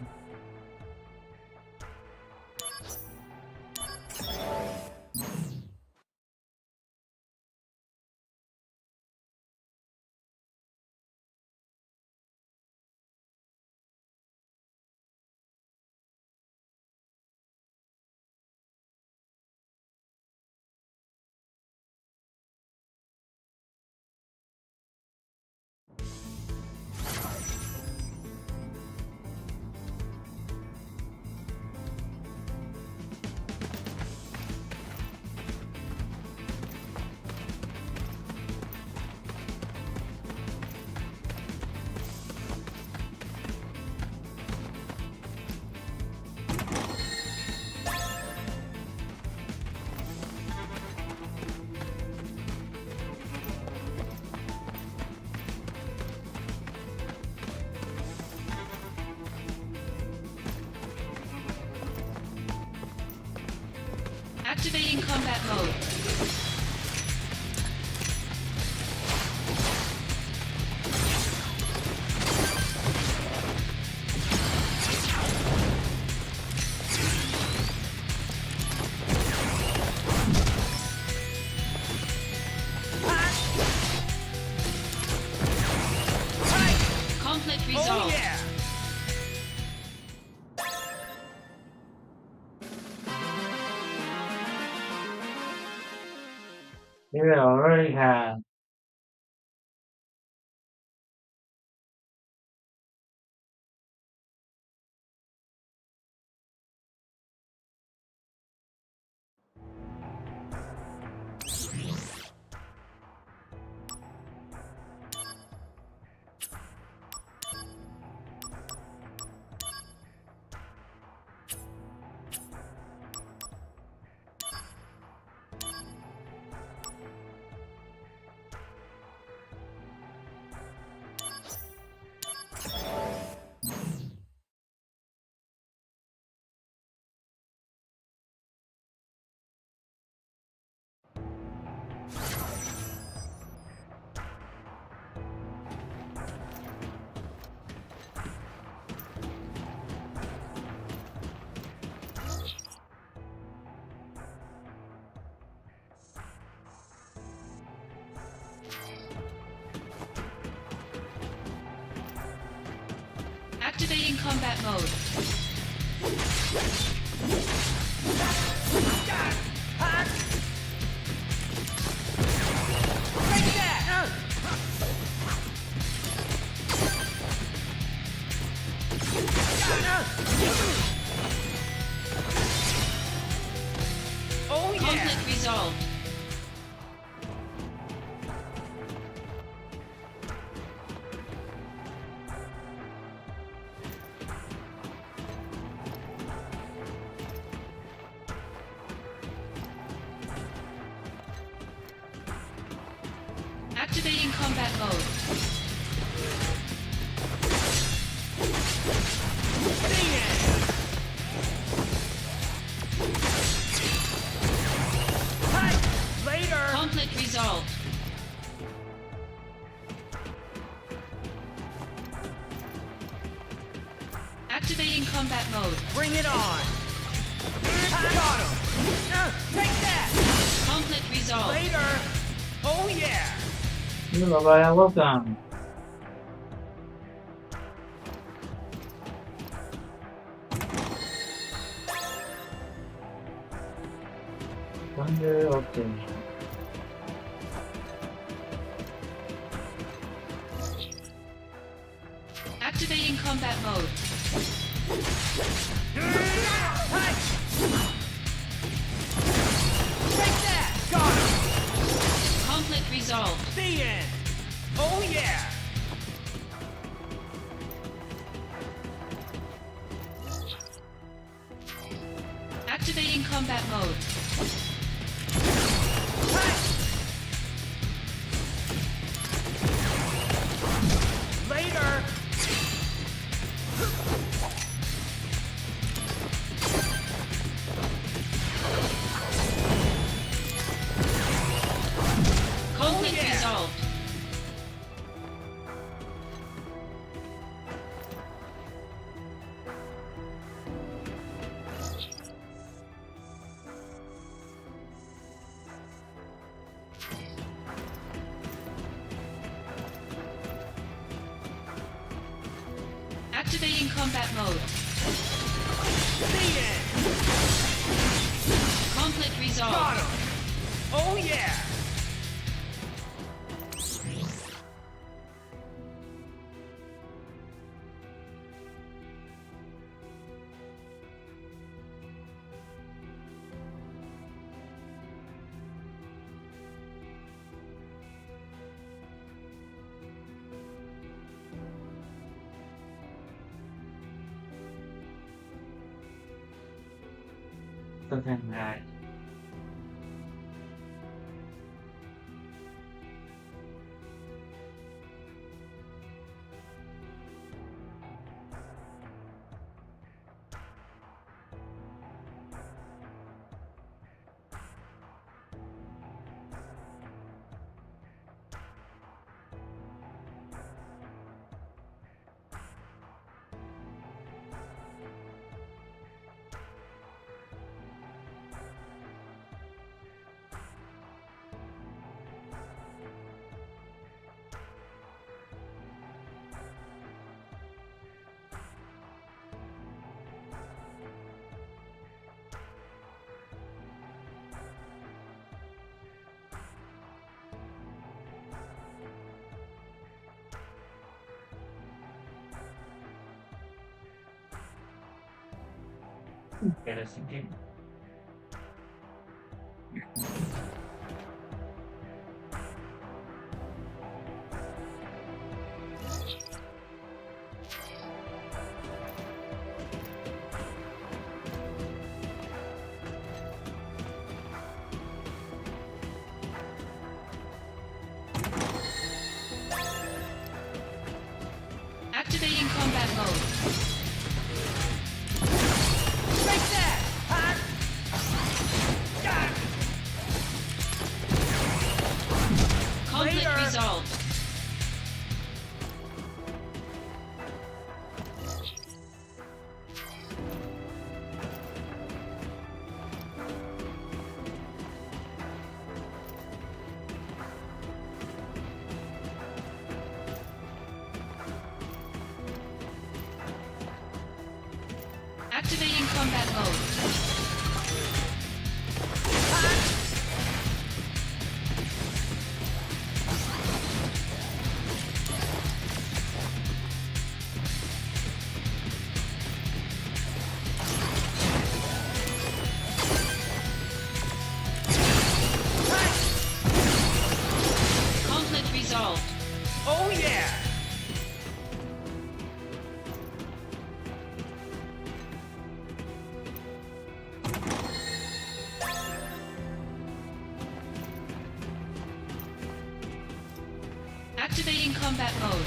Speaker 10: Activating combat mode. Conflict resolved.
Speaker 5: Oh, yeah.
Speaker 1: Yeah, I already have.
Speaker 10: Activating combat mode.
Speaker 5: Oh, yeah.
Speaker 10: Conflict resolved. Activating combat mode.
Speaker 5: Later.
Speaker 10: Conflict resolved. Activating combat mode.
Speaker 5: Bring it on. Got him. Take that.
Speaker 10: Conflict resolved.
Speaker 5: Later. Oh, yeah.
Speaker 1: Hello, bye, welcome. Thunder, okay.
Speaker 10: Activating combat mode.
Speaker 5: Take that. Got him.
Speaker 10: Conflict resolved.
Speaker 5: The end. Oh, yeah.
Speaker 10: Activating combat mode.
Speaker 5: Later.
Speaker 10: Conflict
Speaker 5: yeah.
Speaker 10: resolved. Activating combat mode. Conflict resolved.
Speaker 5: Oh yeah!
Speaker 1: Okay, right. Interesting.
Speaker 10: Activating combat mode. Conflict resolved. Activating combat mode. Conflict resolved.
Speaker 5: Oh yeah!
Speaker 10: Activating combat mode.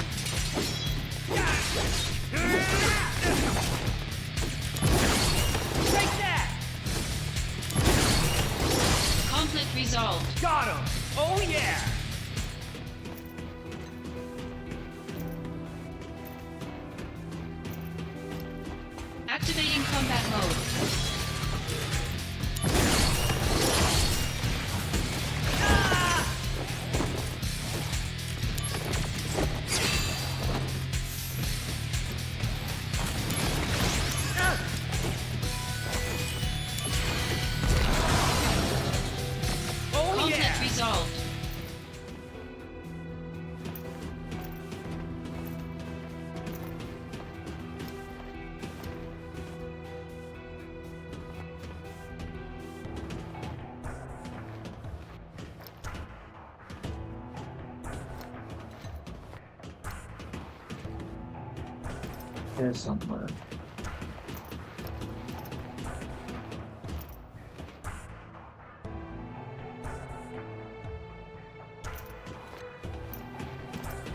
Speaker 5: Take that!
Speaker 10: Conflict resolved.
Speaker 5: Got him! Oh yeah!
Speaker 10: Activating combat mode.
Speaker 5: Oh
Speaker 10: Conflict
Speaker 5: yeah!
Speaker 10: resolved.
Speaker 1: There's somewhere.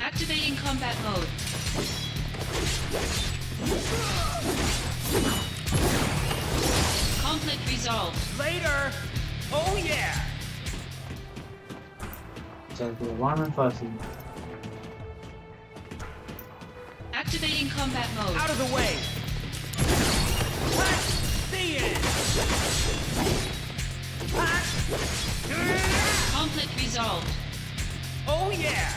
Speaker 10: Activating combat mode. Conflict resolved.
Speaker 5: Later! Oh yeah!
Speaker 1: So the warm and fuzzy.
Speaker 10: Activating combat mode.
Speaker 5: Out of the way! The end!
Speaker 10: Conflict resolved.
Speaker 5: Oh yeah!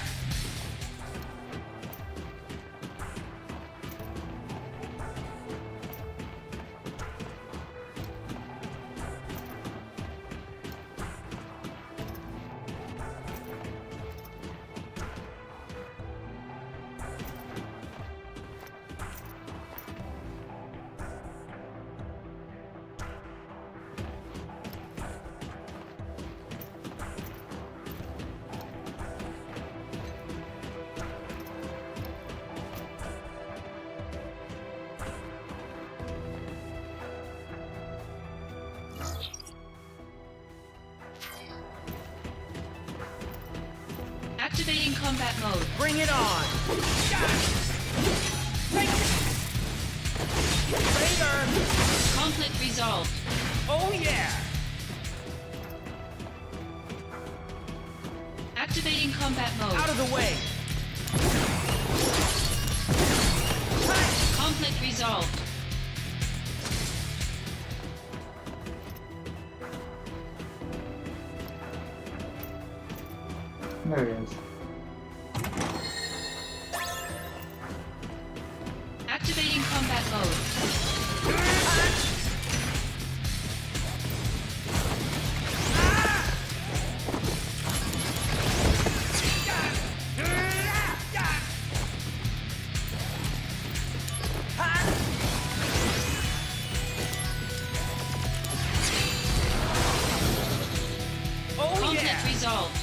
Speaker 10: Activating combat mode.
Speaker 5: Bring it on! Later!
Speaker 10: Conflict resolved.
Speaker 5: Oh yeah!
Speaker 10: Activating combat mode.
Speaker 5: Out of the way!
Speaker 10: Conflict resolved.
Speaker 1: There it is.
Speaker 10: Activating combat mode.
Speaker 5: Oh
Speaker 10: Conflict
Speaker 5: yeah!
Speaker 10: resolved.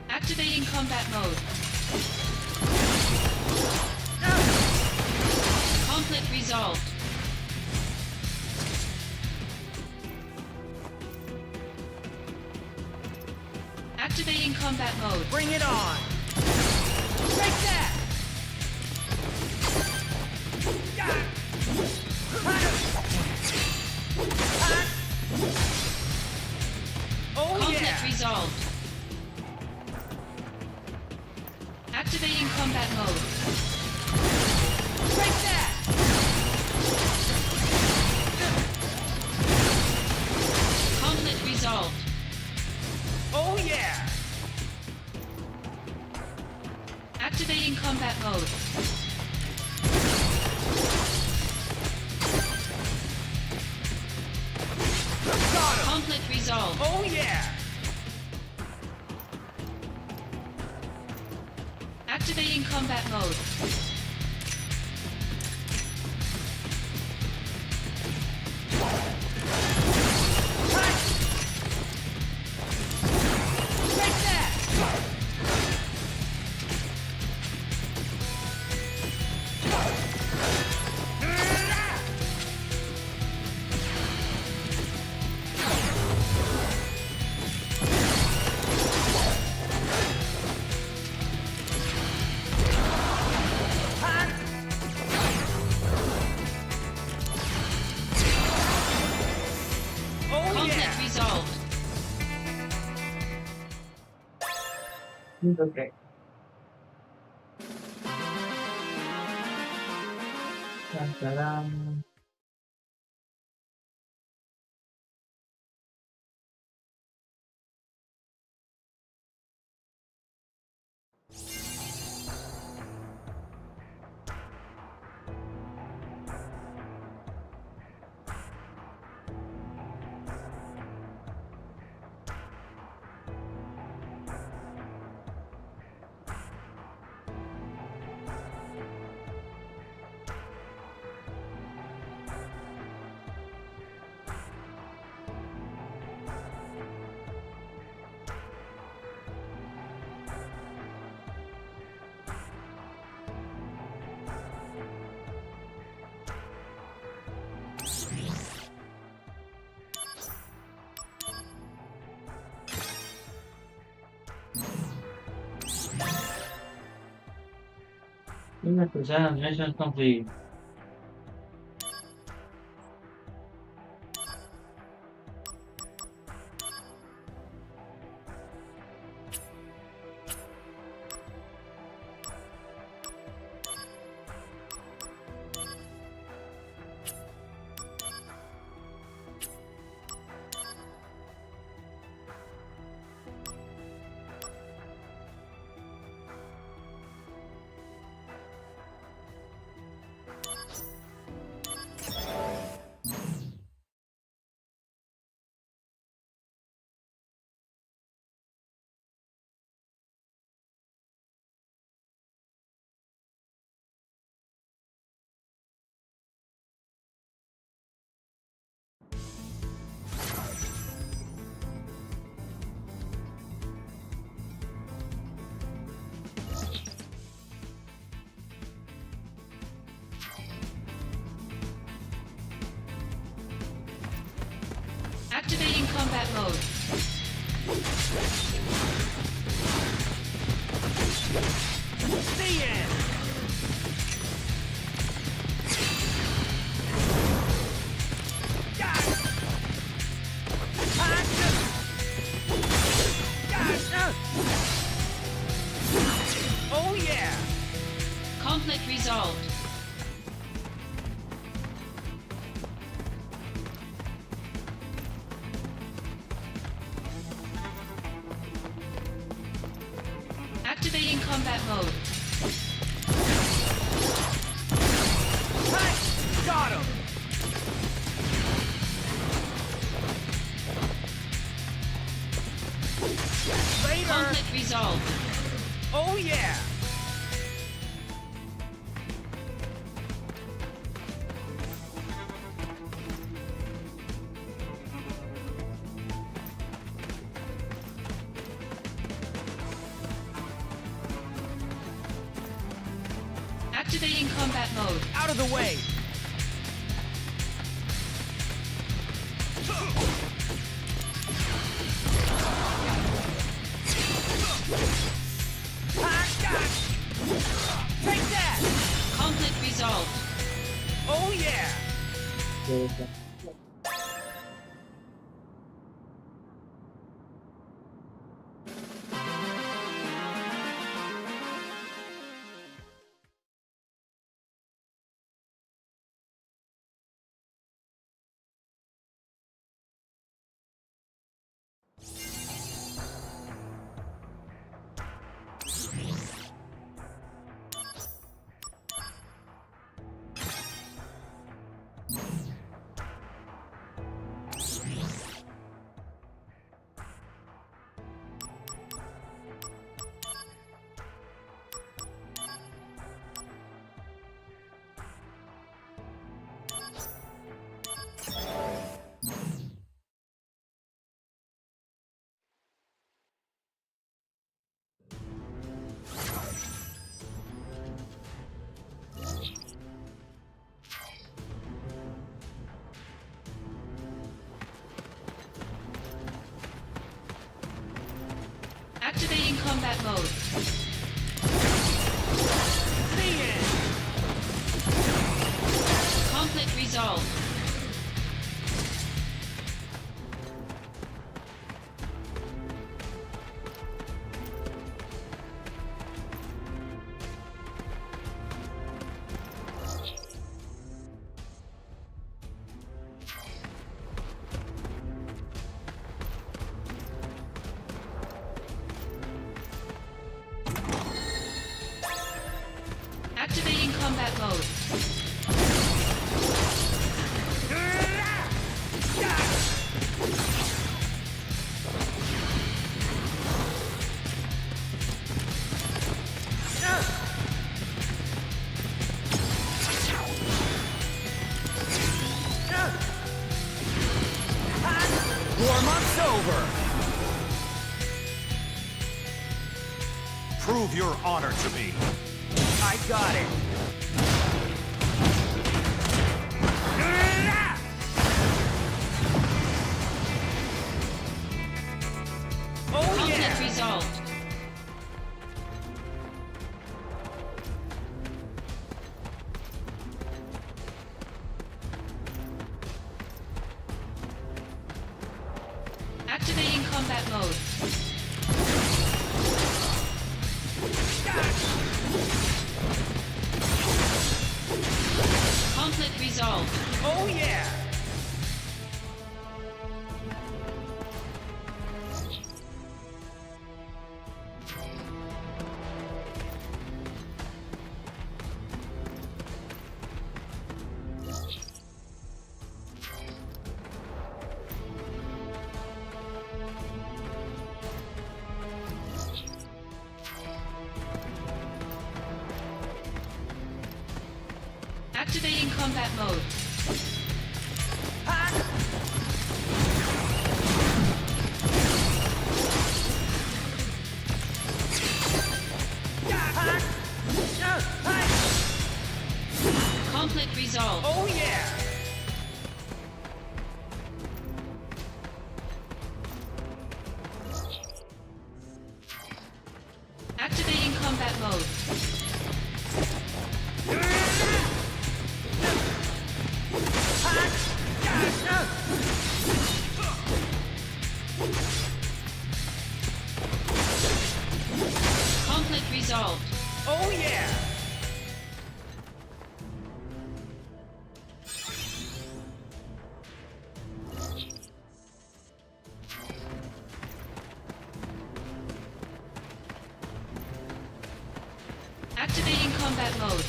Speaker 10: Activating combat mode. Conflict resolved. Activating combat mode.
Speaker 5: Bring it on! Take that! Oh
Speaker 10: Conflict
Speaker 5: yeah!
Speaker 10: resolved. Activating combat mode.
Speaker 5: Take that!
Speaker 10: Conflict resolved.
Speaker 5: Oh yeah!
Speaker 10: Activating combat mode.
Speaker 5: Got him!
Speaker 10: Conflict resolved.
Speaker 5: Oh yeah!
Speaker 10: Activating combat mode.
Speaker 5: Take that! Oh
Speaker 10: Conflict
Speaker 5: yeah!
Speaker 10: resolved.
Speaker 1: It's okay. Ta-da-dam. Unit percent mission complete.
Speaker 10: combat mode.
Speaker 2: See ya! Oh yeah!
Speaker 10: Conflict resolved. Activating combat mode.
Speaker 2: Got him! Later!
Speaker 10: Conflict resolved.
Speaker 2: Oh yeah!
Speaker 10: Activating combat mode.
Speaker 2: Out of the way! Take that!
Speaker 10: Conflict resolved.
Speaker 2: Oh yeah!
Speaker 10: Activating combat mode.
Speaker 2: See ya!
Speaker 10: Conflict resolved. Activating combat mode.
Speaker 2: Warm-up's over!
Speaker 11: Prove your honor to me.
Speaker 2: I got it! Oh
Speaker 10: Conflict
Speaker 2: yeah!
Speaker 10: resolved. Activating combat mode. Conflict resolved.
Speaker 2: Oh yeah!
Speaker 10: Activating combat mode. Conflict resolved.
Speaker 2: Oh yeah!
Speaker 10: combat mode.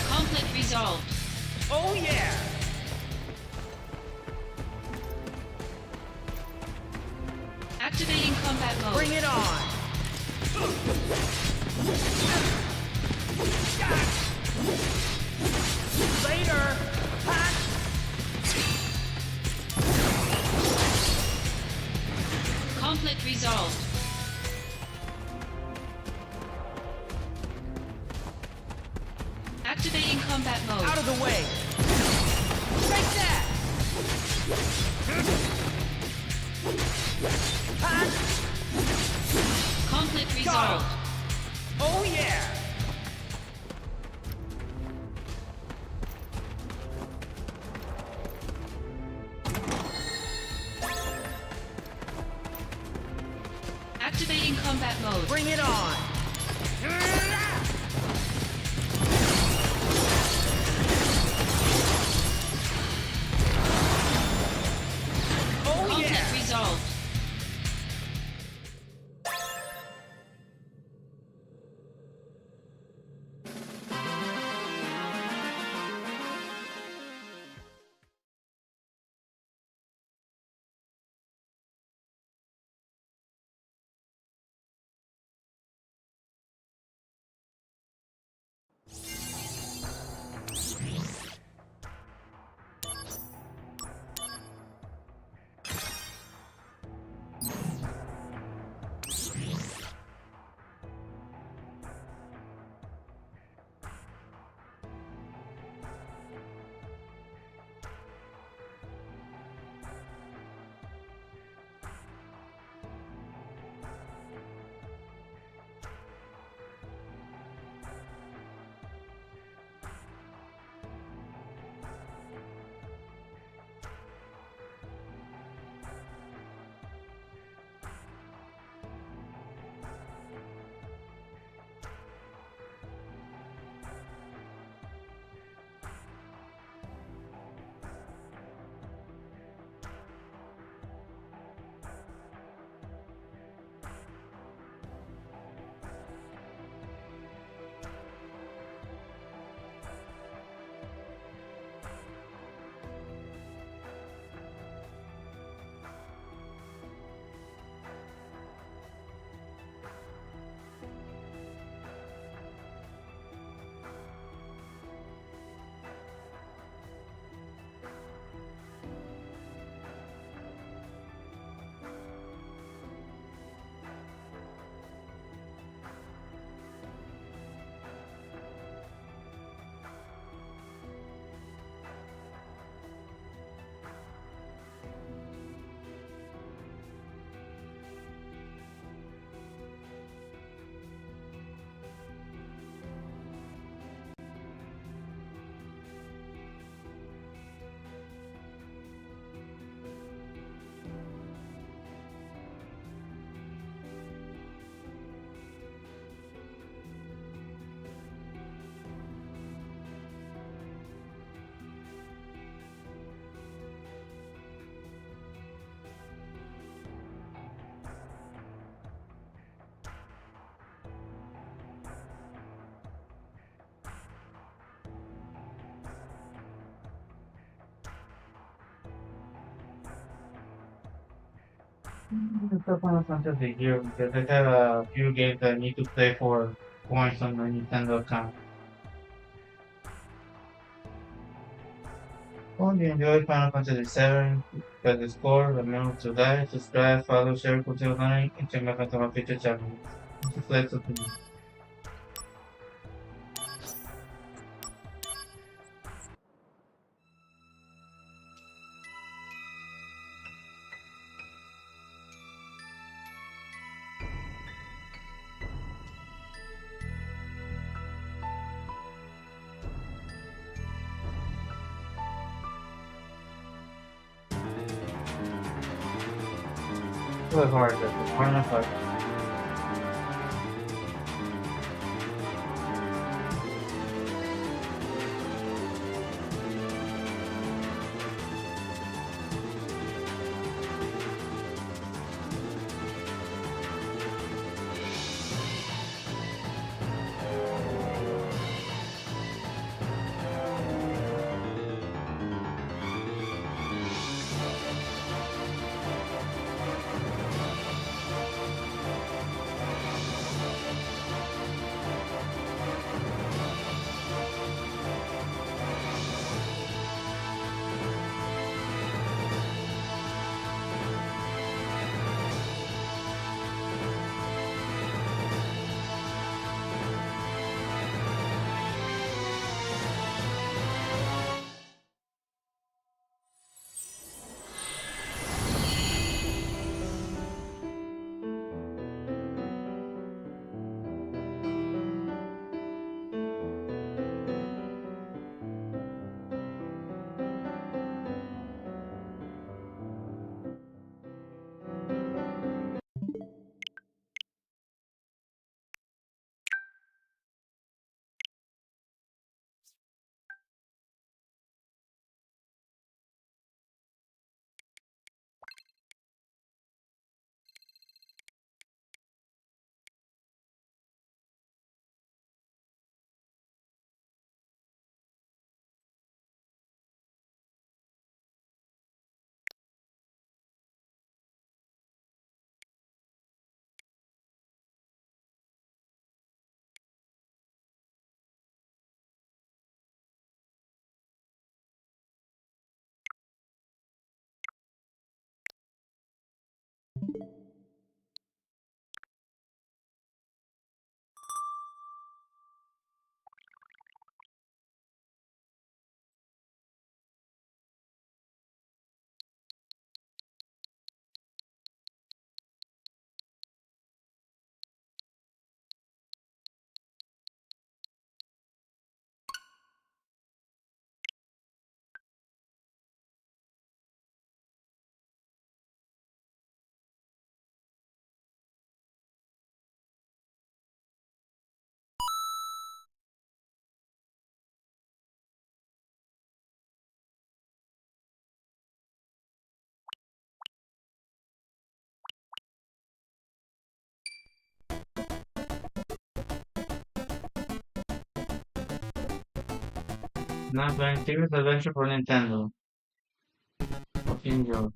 Speaker 10: Conflict resolved.
Speaker 5: Oh yeah!
Speaker 10: Activating combat mode.
Speaker 5: Bring it on! Later!
Speaker 10: Conflict resolved. Activating combat mode.
Speaker 5: Out of the way! Take that!
Speaker 10: Conflict resolved.
Speaker 5: Oh yeah!
Speaker 10: Activating combat mode.
Speaker 5: Bring it on! Oh
Speaker 10: Conflict
Speaker 5: yeah!
Speaker 10: resolved.
Speaker 1: It's a Final Fantasy here because I have a few games that I need to play for points on my Nintendo account. Hope you enjoy Final Fantasy VII, press the score, remember to like, subscribe, follow, share, consider like, and check back out my future channels. This is Flex Opinion. Really hard, but it's hard enough. not very serious adventure for Nintendo. Hope you enjoy.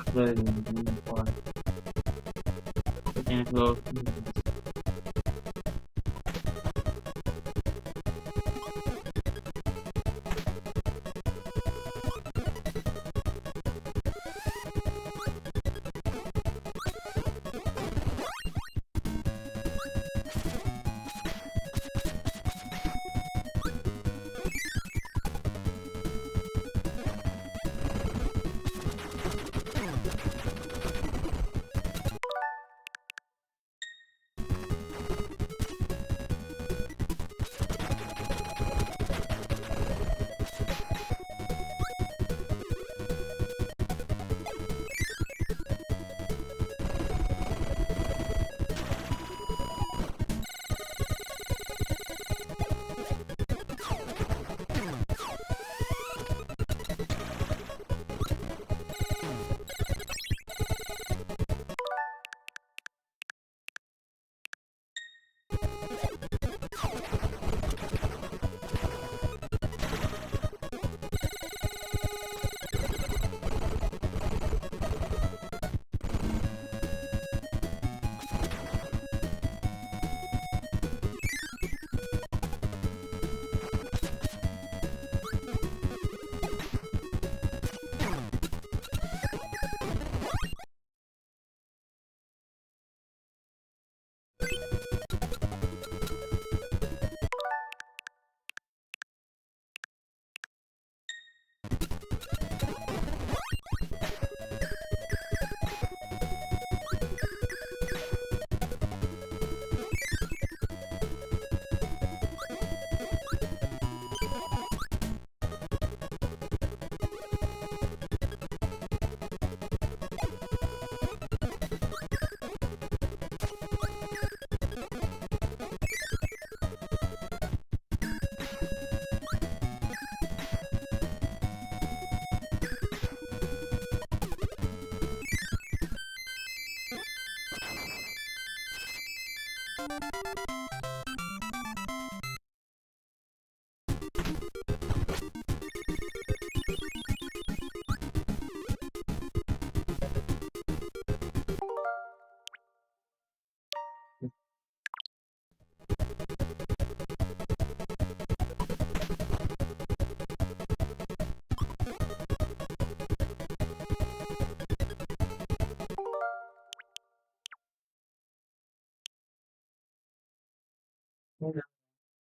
Speaker 1: Play the game flow.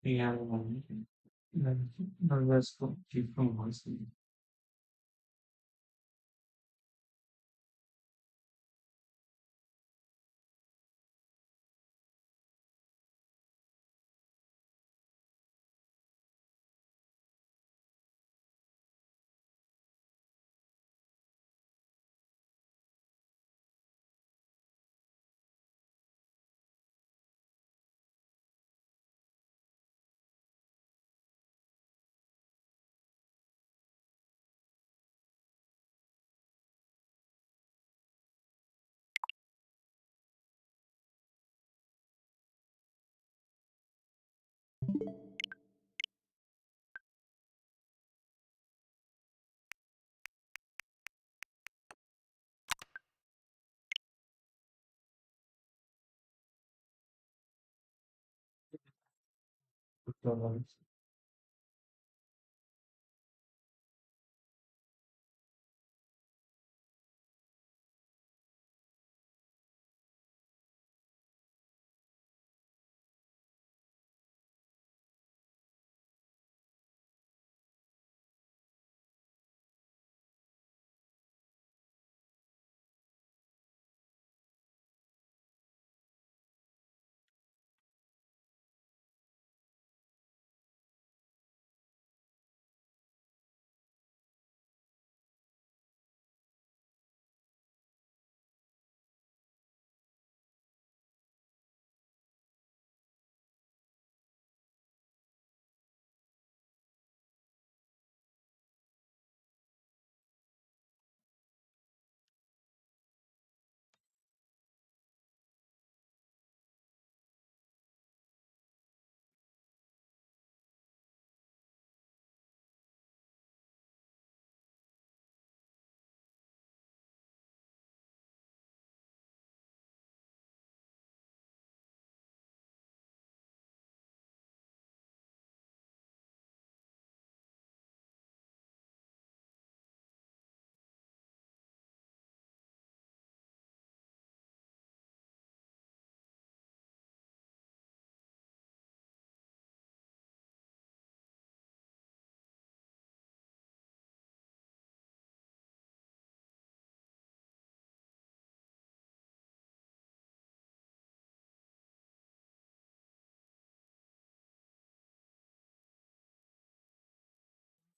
Speaker 1: Yeah, let's go keep from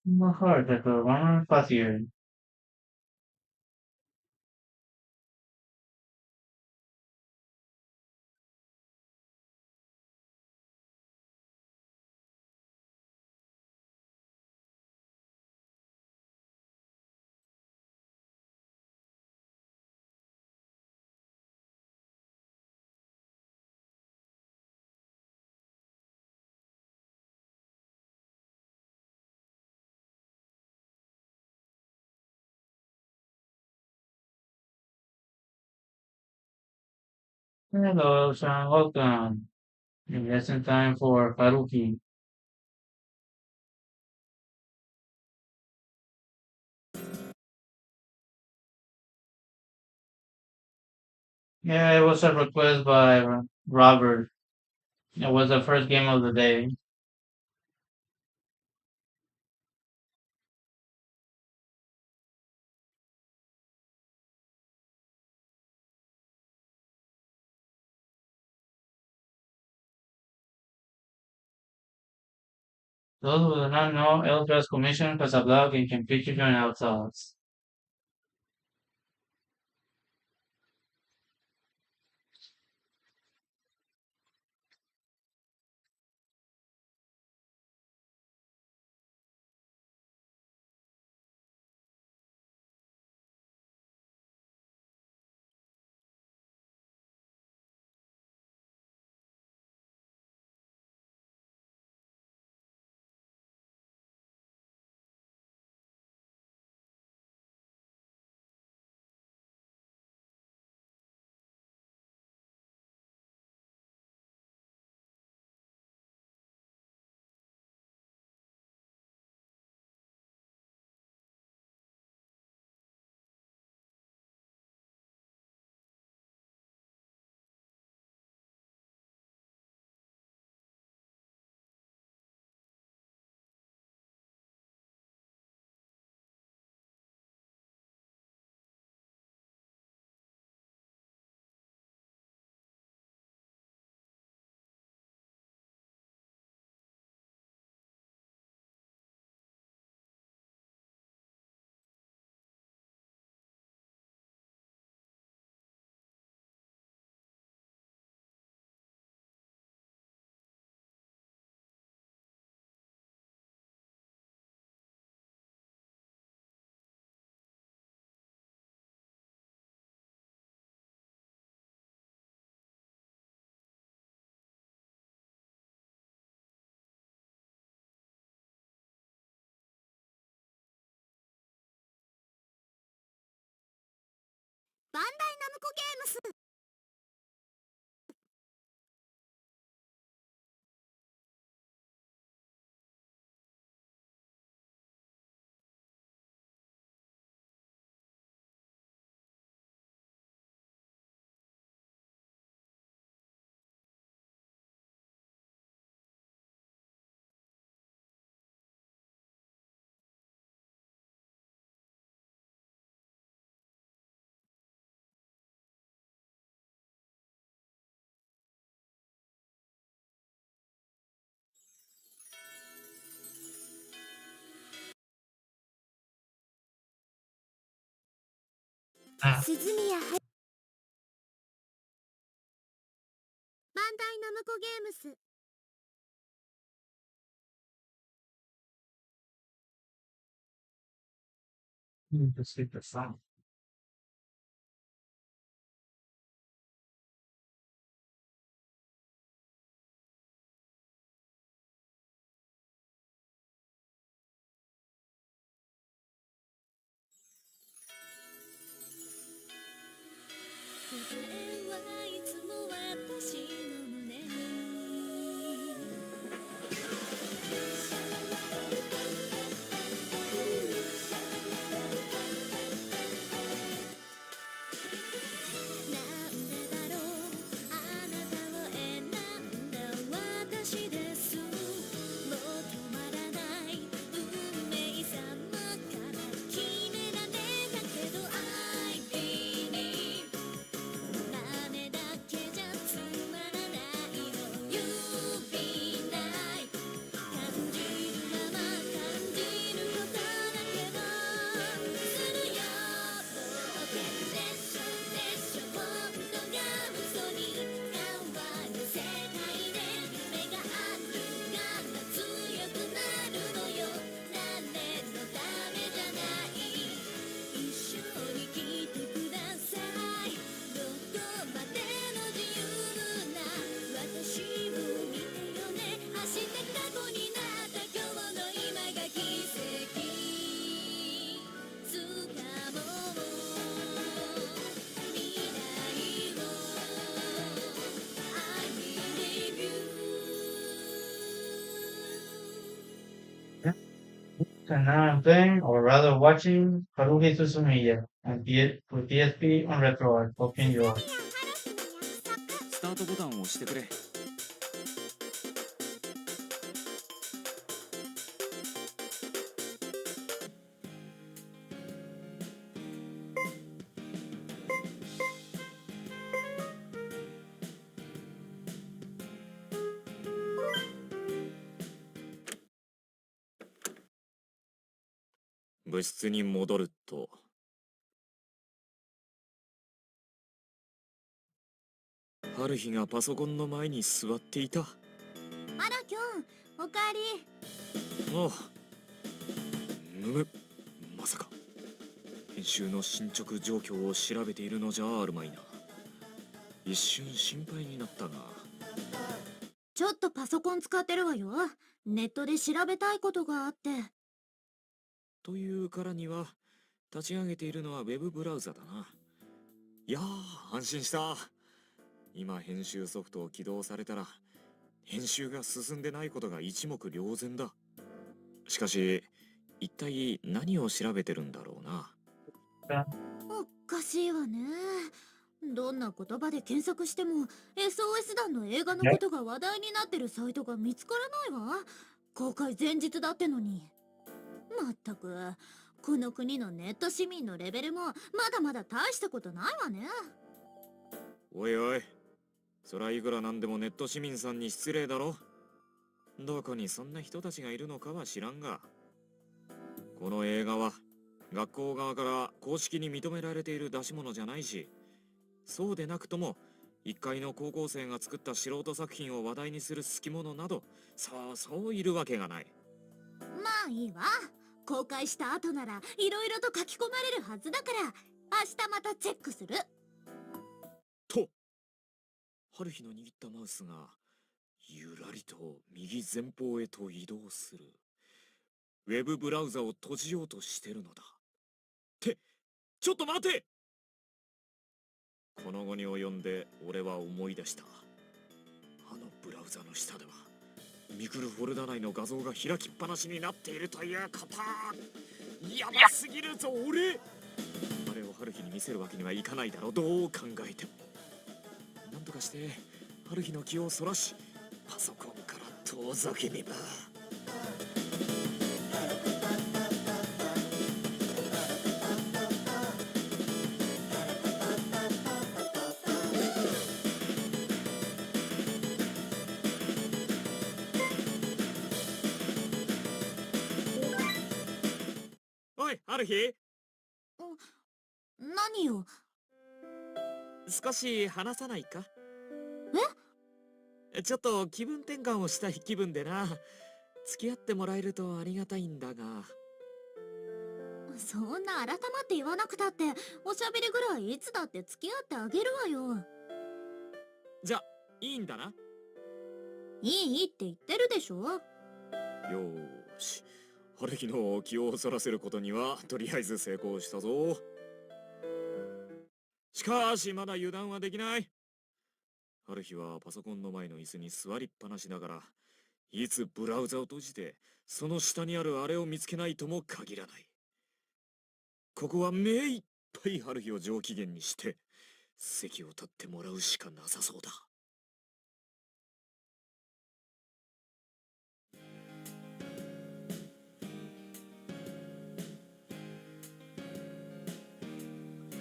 Speaker 1: Mejor, pero vamos fácil. Hello, Sean, welcome. Lesson time for Haruhi. Yeah, it was a request by Robert. It was the first game of the day. Those who do not know, Eldra's Commission has a blog and can feature join our thoughts. Ah,
Speaker 11: 鈴宮はバンダイナムコゲームス
Speaker 1: need to sleep the song. And now I'm playing, or rather watching, Haruhi Suzumiya on for PSP on Retro. Hope you enjoy.
Speaker 6: スタートボタンを押してくれ。
Speaker 7: 部室に戻ると、春日がパソコンの前に座っていた。
Speaker 11: あらキョン、おかえり。
Speaker 7: ああ、まさか編集の進捗状況を調べているのじゃあるまいな。一瞬心配になったが。
Speaker 11: ちょっとパソコン使ってるわよ。ネットで調べたいことがあって。
Speaker 7: というからには立ち上げているのはウェブブラウザだな。いやー、安心した。今編集ソフトを起動されたら編集が進んでないことが一目瞭然だ。しかし一体何を調べてるんだろうな。
Speaker 11: おかしいわね。どんな言葉で検索しても SOS 団の映画のことが話題になってるサイトが見つからないわ。公開前日だってのに。まったくこの国のネット市民のレベルもまだまだ大したことないわね。
Speaker 7: おいおい、そらいくらなんでもネット市民さんに失礼だろ。どこにそんな人たちがいるのかは知らんが、この映画は学校側から公式に認められている出し物じゃないし、そうでなくとも一階の高校生が作った素人作品を話題にする好き者などそういるわけがない。
Speaker 11: まあいいわ。公開した後ならいろいろと書き込まれるはずだから明日またチェックする。
Speaker 7: と春日の握ったマウスがゆらりと右前方へと移動する。ウェブブラウザを閉じようとしてるのだ。ちょっと待て。この後に及んで俺は思い出した。あのブラウザの下ではミクルフォルダ内の画像が開きっぱなしになっているということ。やばすぎるぞ俺。あれを春日に見せるわけにはいかないだろう。どう考えてもなんとかして春日の気をそらしパソコンから遠ざけねば。おい春日、
Speaker 11: 何よ。
Speaker 7: 少し話さないか。ちょっと気分転換をしたい気分でな。付き合ってもらえるとありがたいんだが。
Speaker 11: そんな改まって言わなくたっておしゃべりぐらいいつだって付き合ってあげるわよ。
Speaker 7: じゃいいんだな。
Speaker 11: いいって言ってるでしょ。
Speaker 7: よーし、春日の気をそらせることにはとりあえず成功したぞ。しかしまだ油断はできない。春日はパソコンの前の椅子に座りっぱなしながら、いつブラウザを閉じてその下にあるあれを見つけないとも限らない。ここは目いっぱい春日を上機嫌にして席を立ってもらうしかなさそうだ。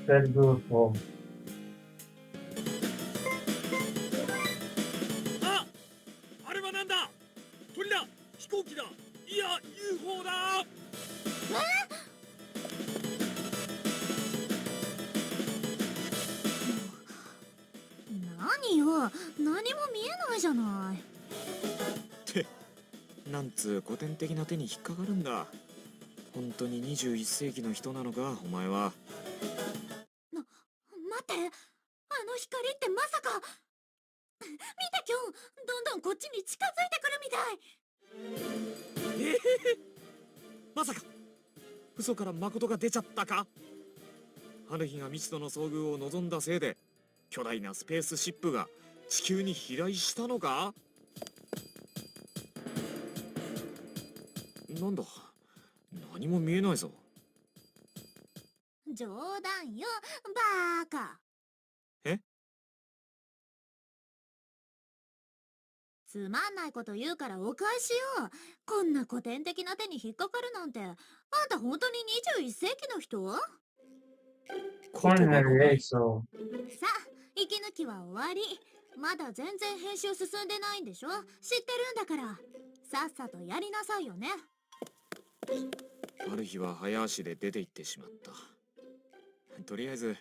Speaker 1: Very good.
Speaker 7: あれはなんだ。鳥だ、飛行機だ、いや UFO だ。
Speaker 11: 何よ、何も見えないじゃない。
Speaker 7: ってなんつう古典的な手に引っかかるんだ。本当に21世紀の人なのかお前は。
Speaker 11: 待って、あの光ってまさか。見てキョン、どんどんこっちに近づいてくるみたい。
Speaker 7: まさか嘘から誠が出ちゃったか。春日が未知との遭遇を望んだせいで巨大なスペースシップが地球に飛来したのか。なんだ、何も見えないぞ。
Speaker 11: 冗談よ、バーカ。
Speaker 7: え？
Speaker 11: つまんないこと言うからお返しよ。こんな古典的な手に引っかかるなんて。あんた本当に21世紀の人？さ
Speaker 1: これならいいそう。
Speaker 11: あ、息抜きは終わり。まだ全然編集進んでないんでしょ？知ってるんだから。さっさとやりなさいよね。
Speaker 7: ある日は早足で出て行ってしまった。とりあえず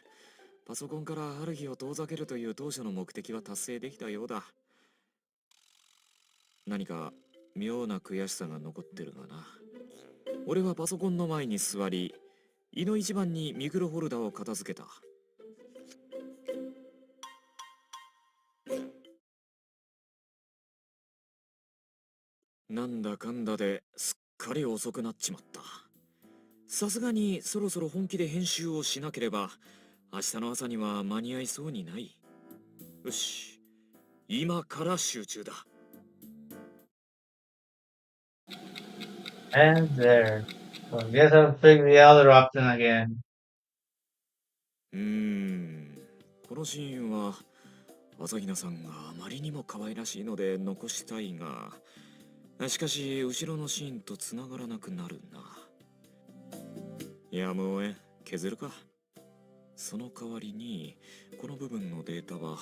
Speaker 7: パソコンからある日を遠ざけるという当初の目的は達成できたようだ。何か妙な悔しさが残ってるがな。俺はパソコンの前に座り、胃の一番にミクロフォルダを片付けた。なんだかんだですっかり遅くなっちまった。さすがにそろそろ本気で編集をしなければ明日の朝には間に合いそうにない。よし、今から集中だ。
Speaker 1: And there. So I guess I'll pick the other option again.
Speaker 7: このシーンは朝比奈さんがあまりにも可愛らしいので残したいが、しかし後ろのシーンと繋がらなくなるな。やむをえん、削るか。その代わりにこの部分のデータは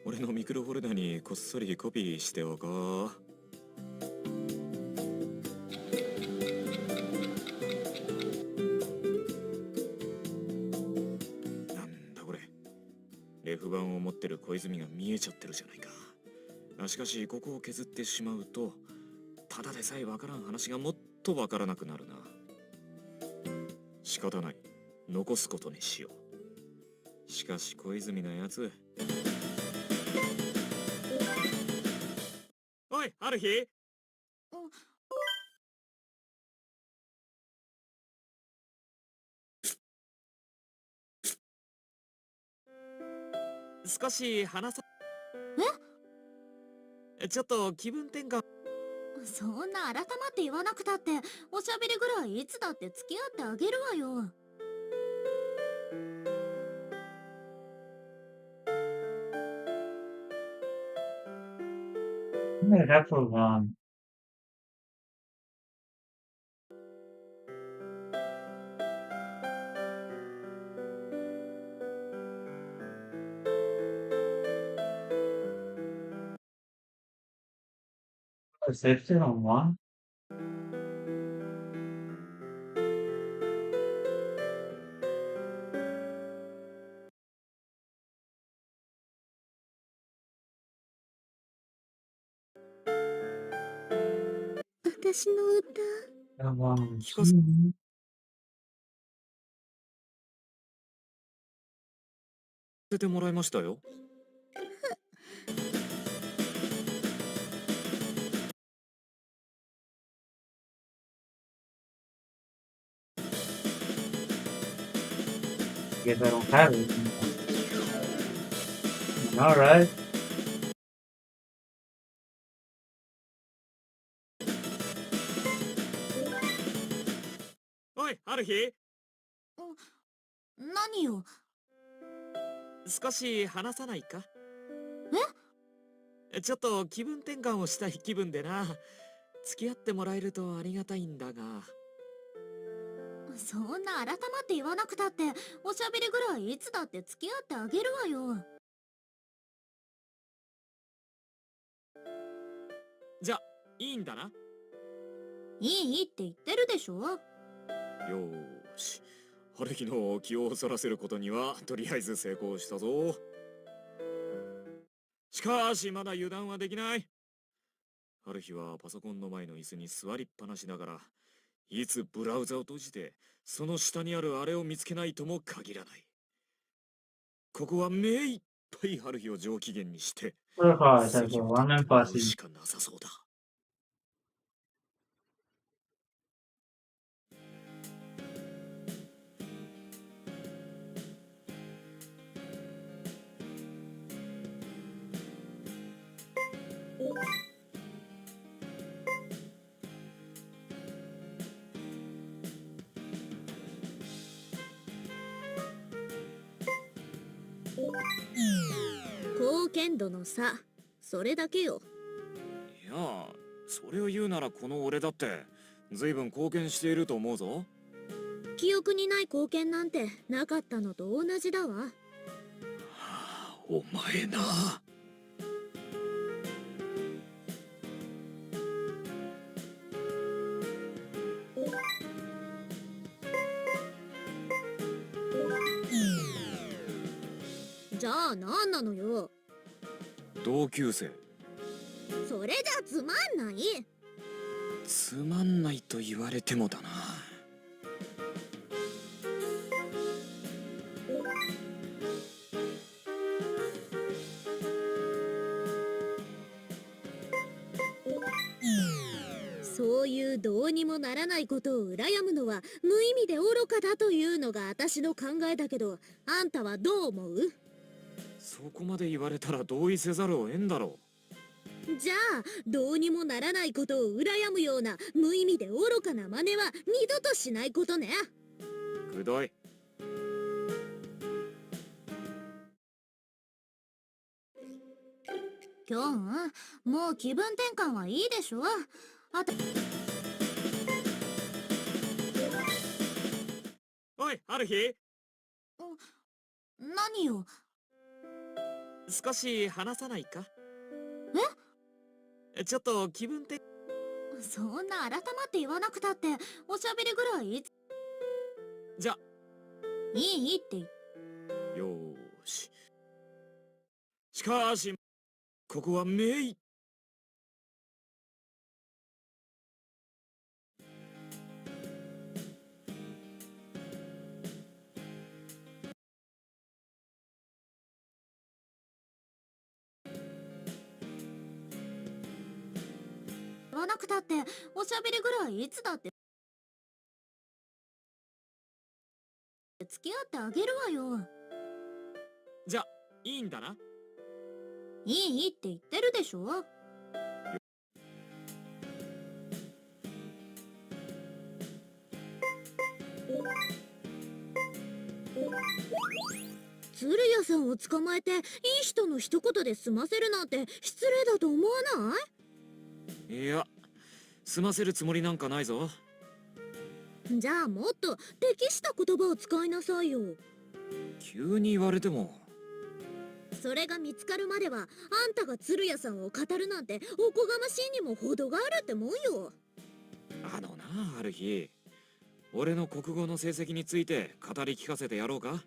Speaker 7: 俺のミクロフォルダにこっそりコピーしておこう。なんだこれ、レフ板を持ってる小泉が見えちゃってるじゃないか。しかしここを削ってしまうとただでさえわからん話がもっとわからなくなるな。仕方ない、残すことにしよう。しかし小泉のやつ。おい、ある日。少し話さ。ちょっと気分転換。
Speaker 11: そんな改まって言わなくたって、おしゃべりぐらいいつだって付き合ってあげるわよ。
Speaker 1: Yeah, that's for one. Perception on one.
Speaker 11: 私の歌。
Speaker 1: That one.
Speaker 7: 聞かせてもらいましたよ。
Speaker 1: Guess I don't have it. Alright.
Speaker 7: おい、ある日。
Speaker 11: 何よ。
Speaker 7: 少し話さないか。ちょっと気分転換をしたい気分でな。付き合ってもらえるとありがたいんだが。
Speaker 11: そんな改まって言わなくたって、おしゃべりぐらいいつだって付き合ってあげるわよ。
Speaker 7: じゃ、いいんだな。
Speaker 11: いいって言ってるでしょ。
Speaker 7: よーし。春日の気をそらせることにはとりあえず成功したぞ。しかしまだ油断はできない。春日はパソコンの前の椅子に座りっぱなしながら、いつブラウザを閉じてその下にあるあれを見つけないとも限らない。ここは目いっぱい春日を上機嫌にして
Speaker 1: 席を立ってもらう
Speaker 7: しかなさそうだ。
Speaker 11: 貢献度の差、それだけよ。
Speaker 7: いや、それを言うならこの俺だって随分貢献していると思うぞ。
Speaker 11: 記憶にない貢献なんてなかったのと同じだわ。
Speaker 7: お前な。
Speaker 11: じゃあ何なのよ。
Speaker 7: 同級生。
Speaker 11: それじゃつまんない。
Speaker 7: つまんないと言われてもだな。
Speaker 11: そういうどうにもならないことを羨むのは無意味で愚かだというのが私の考えだけど、あんたはどう思う？
Speaker 7: そこまで言われたら同意せざるを得んだろ
Speaker 11: じゃあどうにもならないことを羨むような無意味で愚かな真似は二度としないことね。
Speaker 7: う。くどい。
Speaker 11: キョン、もう気分転換はいいでしょ。
Speaker 7: おい、ハルヒ。
Speaker 11: 何よ。
Speaker 7: 少し話さないか？ちょっと気分転。
Speaker 11: そんな改まって言わなくたっておしゃべりぐらい。
Speaker 7: じゃ。
Speaker 11: いいって。
Speaker 7: よーし。しかしここは名医。
Speaker 11: 言わなくたっておしゃべりぐらいいつだって付き合ってあげるわよ。
Speaker 7: じゃ、いいんだな。
Speaker 11: いいって言ってるでしょ。鶴屋さんを捕まえていい人の一言で済ませるなんて失礼だと思わない？
Speaker 7: いや、済ませるつもりなんかないぞ。
Speaker 11: じゃあもっと適した言葉を使いなさいよ。
Speaker 7: 急に言われても。
Speaker 11: それが見つかるまではあんたが鶴屋さんを語るなんておこがましいにも程があるってもんよ。
Speaker 7: あのな、ある日俺の国語の成績について語り聞かせてやろうか。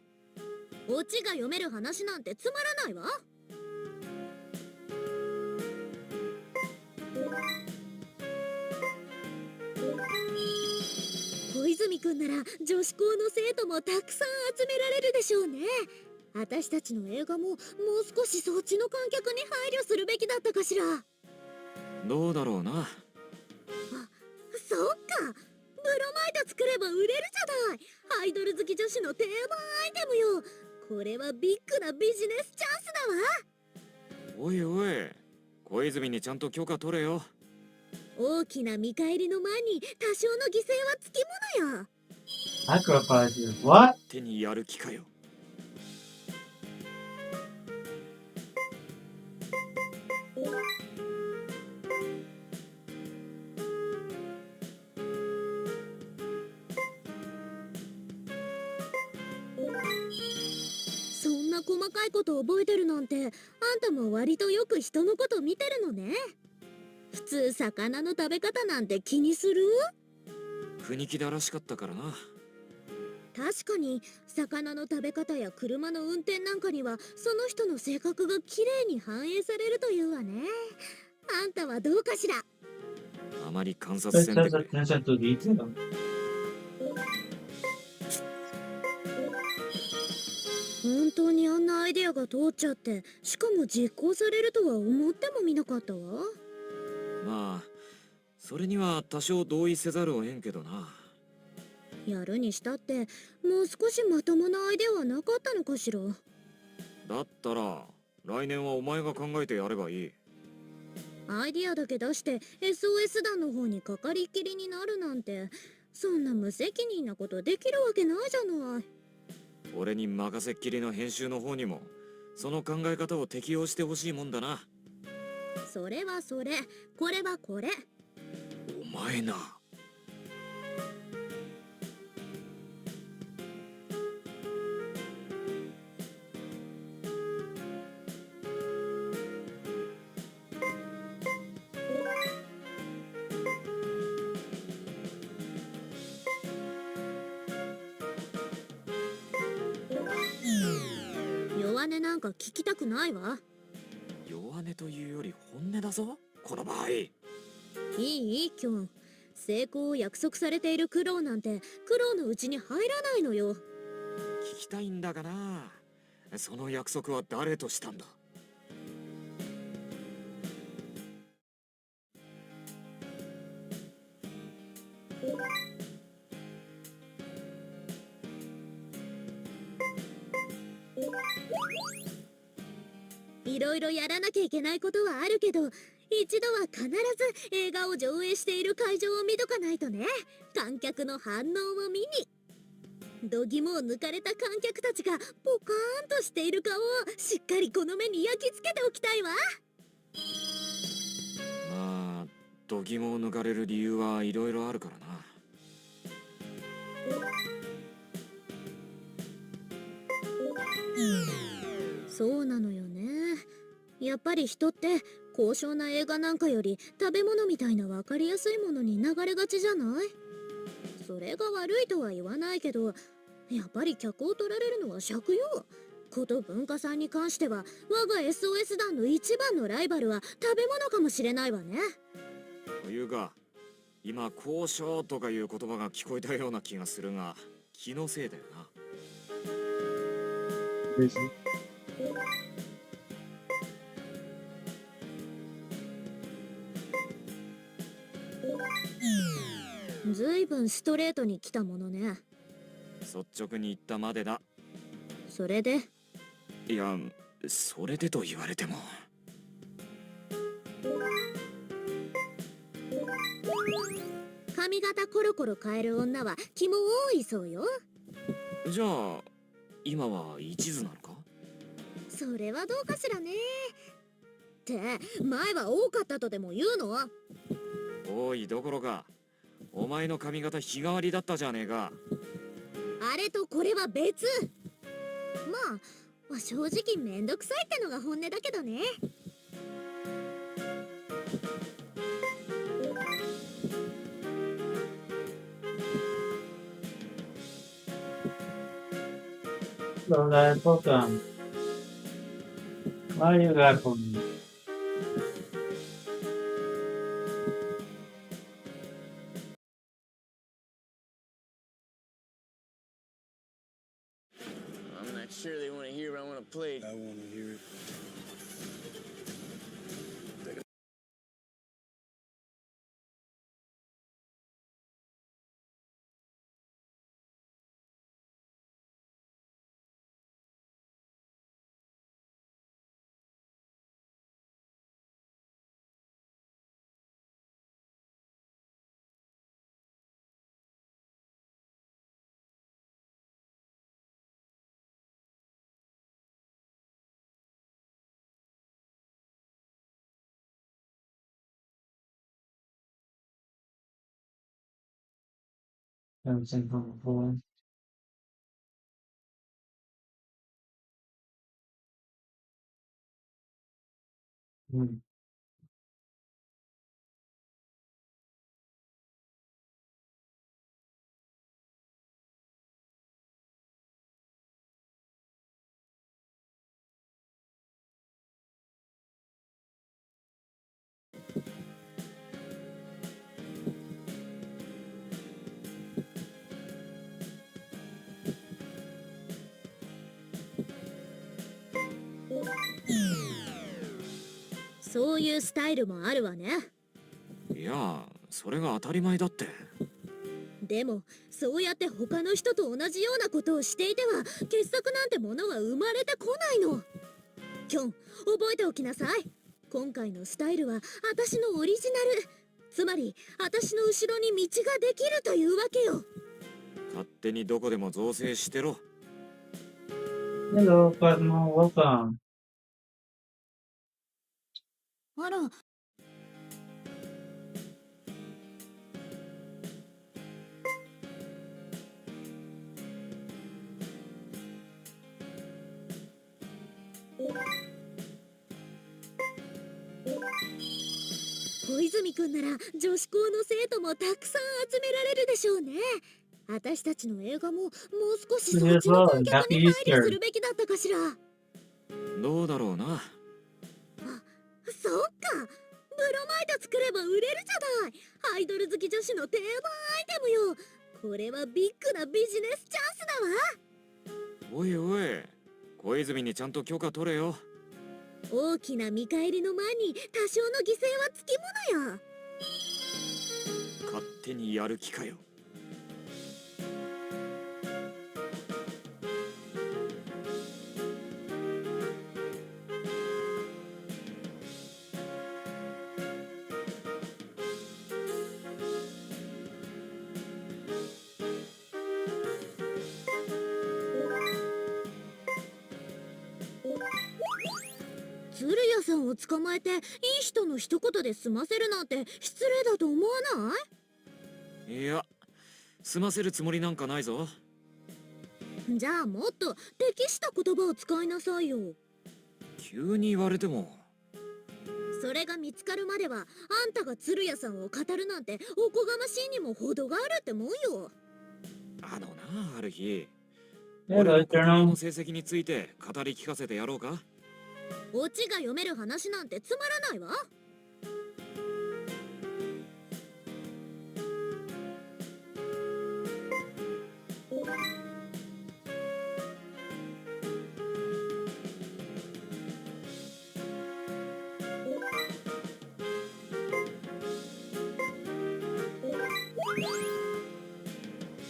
Speaker 11: オチが読める話なんてつまらないわ。小泉くんなら女子校の生徒もたくさん集められるでしょうね。私たちの映画ももう少しそっちの観客に配慮するべきだったかしら。
Speaker 7: どうだろうな。
Speaker 11: そっか、ブロマイド作れば売れるじゃない。アイドル好き女子の定番アイテムよ。これはビッグなビジネスチャンスだわ。
Speaker 7: おいおい、小泉にちゃんと許可取れよ。
Speaker 11: 大きな見返りの前に多少の犠牲はつきものよ。
Speaker 1: Sacrifices what?
Speaker 7: 手にやる気かよ。
Speaker 11: そんな細かいこと覚えてるなんて、あんたも割とよく人のこと見てるのね。普通魚の食べ方なんて気にする？
Speaker 7: 国木だらしかったからな。
Speaker 11: 確かに魚の食べ方や車の運転なんかにはその人の性格がきれいに反映されるというわね。あんたはどうかしら。
Speaker 7: あまり観察せんで
Speaker 1: Such
Speaker 7: くれ。
Speaker 1: attention to detail.
Speaker 11: 本当にあんなアイデアが通っちゃって、しかも実行されるとは思ってもみなかったわ。
Speaker 7: まあそれには多少同意せざるを得んけどな。
Speaker 11: やるにしたってもう少しまともなアイデアはなかったのかしら。
Speaker 7: だったら来年はお前が考えてやればいい。
Speaker 11: アイデアだけ出して SOS 団の方にかかりっきりになるなんて、そんな無責任なことできるわけないじゃない。
Speaker 7: 俺に任せっきりの編集の方にもその考え方を適用してほしいもんだな。
Speaker 11: それはそれ、これはこれ。
Speaker 7: お前な。
Speaker 11: 弱音なんか聞きたくないわ。
Speaker 7: 弱音というより本音だぞ、この場合。
Speaker 11: いいキョン。成功を約束されている苦労なんて苦労のうちに入らないのよ。
Speaker 7: 聞きたいんだがな。その約束は誰としたんだ？
Speaker 11: いろいろやらなきゃいけないことはあるけど、一度は必ず映画を上映している会場を見とかないとね。観客の反応を見に。度肝を抜かれた観客たちがポカーンとしている顔をしっかりこの目に焼き付けておきたいわ。
Speaker 7: まあ、度肝を抜かれる理由はいろいろあるからな。
Speaker 11: そうなのよね。やっぱり人って高尚な映画なんかより食べ物みたいな分かりやすいものに流れがちじゃない？それが悪いとは言わないけど、やっぱり客を取られるのは尺よ。こと文化さんに関しては我が SOS 団の一番のライバルは食べ物かもしれないわね。
Speaker 7: というか、今交渉とかいう言葉が聞こえたような気がするが、気のせいだよな。
Speaker 11: ずいぶんストレートに来たものね。
Speaker 7: 率直に言ったまでだ。
Speaker 11: それで？
Speaker 7: いや、それでと言われても。
Speaker 11: 髪型コロコロ変える女は気も多いそうよ。
Speaker 7: じゃあ今は一途なのか？
Speaker 11: それはどうかしらね。って前は多かったとでも言うの？
Speaker 7: 多いどころか、お前の髪型日替わりだったじゃねえか。
Speaker 11: あれとこれは別。まあ正直めんどくさいってのが本音だけどね。
Speaker 1: Lo la época. Mario Gaku.
Speaker 2: I'm not sure they want to hear I want to play.
Speaker 3: I want to hear it.
Speaker 1: Everything from before. Mm.
Speaker 11: そういうスタイルもあるわね。
Speaker 7: いや、それが当たり前だって。
Speaker 11: でもそうやって他の人と同じようなことをしていては傑作なんてものは生まれてこないの。キョン、覚えておきなさい。今回のスタイルは私のオリジナル。つまり私の後ろに道ができるというわけよ。
Speaker 7: 勝手にどこでも造成してろ。
Speaker 1: Hello, partner. Welcome.
Speaker 11: あら、小泉くんなら女子校の生徒もたくさん集められるでしょうね。私たちの映画ももう少しそっちの観客に配慮するべきだったかしら。
Speaker 6: どうだろうな。
Speaker 11: あ、そっか。ブロマイド作れば売れるじゃない。アイドル好き女子の定番アイテムよ。これはビッグなビジネスチャンスだわ。
Speaker 6: おいおい、小泉にちゃんと許可取れよ。
Speaker 11: 大きな見返りの前に多少の犠牲はつきものよ。
Speaker 6: 勝手にやる気かよ。
Speaker 11: 鶴屋さんを捕まえていい人の一言で済ませるなんて失礼だと思わない？
Speaker 6: いや、済ませるつもりなんかないぞ。
Speaker 11: じゃあもっと適した言葉を使いなさいよ。
Speaker 6: 急に言われても。
Speaker 11: それが見つかるまではあんたが鶴屋さんを語るなんておこがましいにも程があるってもんよ。
Speaker 6: あのな、ある日、
Speaker 1: Yeah,
Speaker 6: 俺の
Speaker 1: but
Speaker 6: 国
Speaker 1: you know.
Speaker 6: の成績について語り聞かせてやろうか。
Speaker 11: オチが読める話なんてつまらないわ。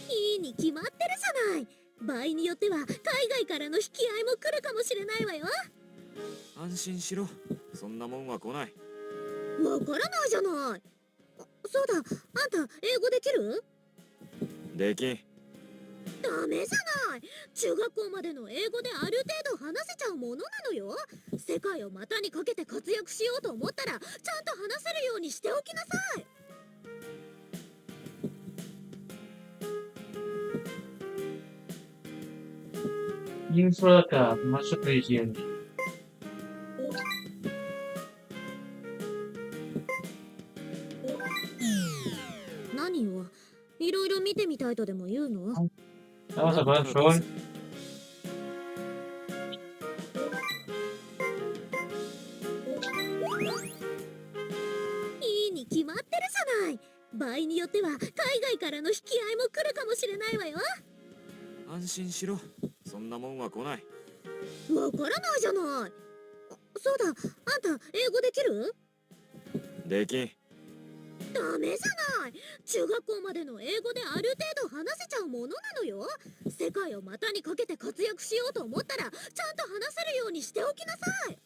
Speaker 11: いいに決まってるじゃない。場合によっては海外からの引き合いも来るかもしれないわよ。
Speaker 6: 安心しろ、そんなもんは来ない。
Speaker 11: わからないじゃない。そうだ、あんた英語できる？
Speaker 6: できん。
Speaker 11: ダメじゃない。中学校までの英語である程度話せちゃうものなのよ。世界を股にかけて活躍しようと思ったらちゃんと話せるようにしておきなさい。
Speaker 1: Thanks for the cup. Much appreciated.
Speaker 11: 何よ、いろいろ見てみたいとでも言うの？
Speaker 1: That was a bad choice.
Speaker 11: いいに決まってるじゃない。場合によっては海外からの引き合いも来るかもしれないわよ。
Speaker 6: 安心しろ、そんなもんは来ない。
Speaker 11: わからないじゃない。そうだ、あんた英語できる？
Speaker 6: できん。
Speaker 11: ダメじゃない。中学校までの英語である程度話せちゃうものなのよ。世界を股にかけて活躍しようと思ったらちゃんと話せるようにしておきなさい。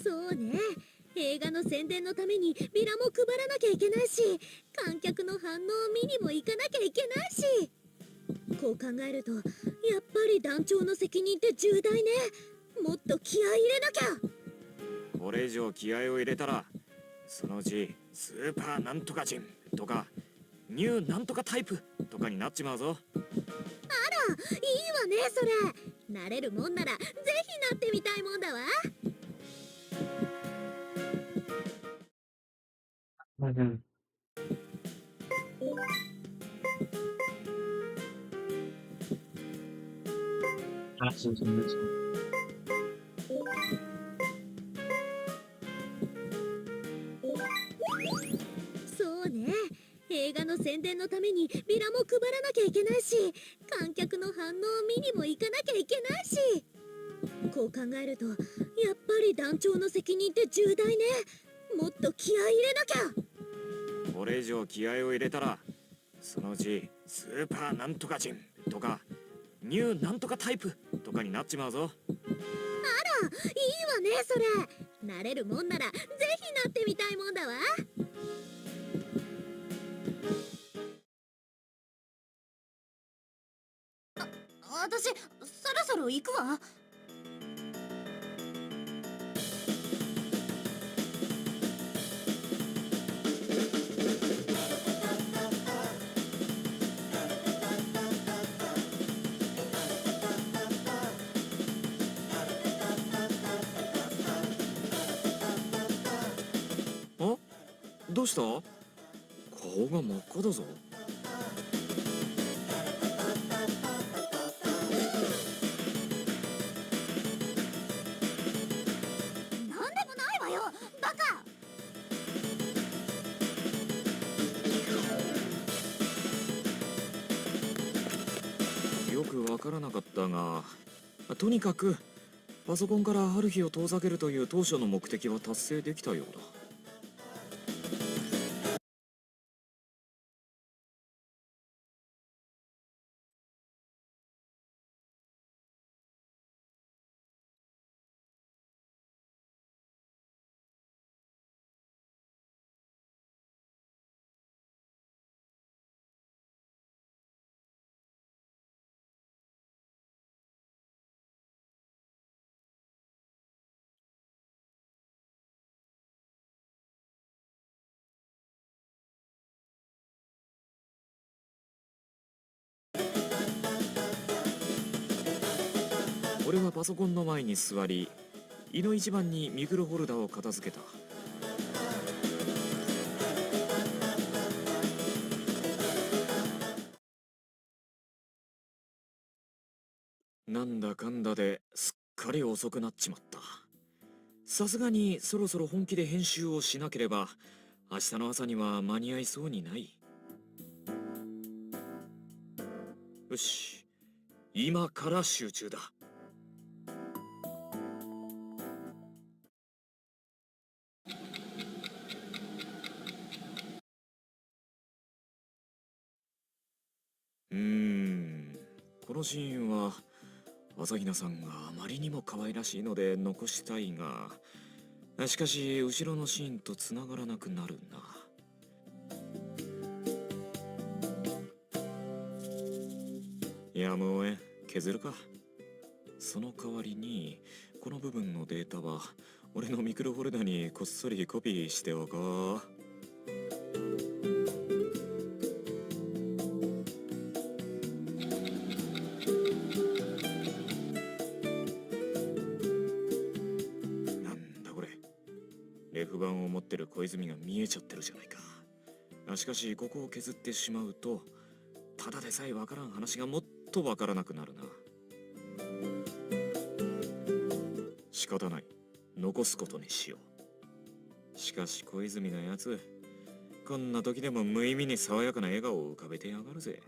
Speaker 11: そうね。映画の宣伝のためにビラも配らなきゃいけないし、観客の反応を見にも行かなきゃいけないし。こう考えるとやっぱり団長の責任って重大ね。もっと気合い入れなきゃ。
Speaker 6: これ以上気合を入れたら、そのうちスーパーなんとか人とかニューなんとかタイプとかになっちまうぞ。
Speaker 11: あら、いいわねそれ。なれるもんならぜひなってみたいもんだわ。
Speaker 1: Mhm. Absence in this one.
Speaker 11: そうね。映画の宣伝のためにビラも配らなきゃいけないし、観客の反応を見にも行かなきゃいけないし。こう考えるとやっぱり団長の責任って重大ね。もっと気合い入れなきゃ。
Speaker 6: これ以上気合を入れたら、そのうちスーパーなんとか人とかニューなんとかタイプとかになっちまうぞ。
Speaker 11: あら、いいわねそれ。なれるもんならぜひなってみたいもんだわ。私、そろそろ行くわ。
Speaker 7: あ、どうした？顔が真っ赤だぞ。
Speaker 11: なんでもないわよ、バカ。
Speaker 7: よくわからなかったが、とにかくパソコンからハルヒを遠ざけるという当初の目的は達成できたようだ。俺はパソコンの前に座り、胃の一番にミクロホルダーを片付けた。なんだかんだですっかり遅くなっちまった。さすがにそろそろ本気で編集をしなければ明日の朝には間に合いそうにない。よし、今から集中だ。このシーンは朝比奈さんがあまりにも可愛らしいので残したいが、しかし後ろのシーンとつながらなくなるな。やむをえん、削るか。その代わりにこの部分のデータは俺のミクロフォルダにこっそりコピーしておこう。レフ板を持ってる小泉が見えちゃってるじゃないか。しかしここを削ってしまうとただでさえわからん話がもっとわからなくなるな。仕方ない、残すことにしよう。しかし小泉のやつ、こんな時でも無意味に爽やかな笑顔を浮かべてやがるぜ。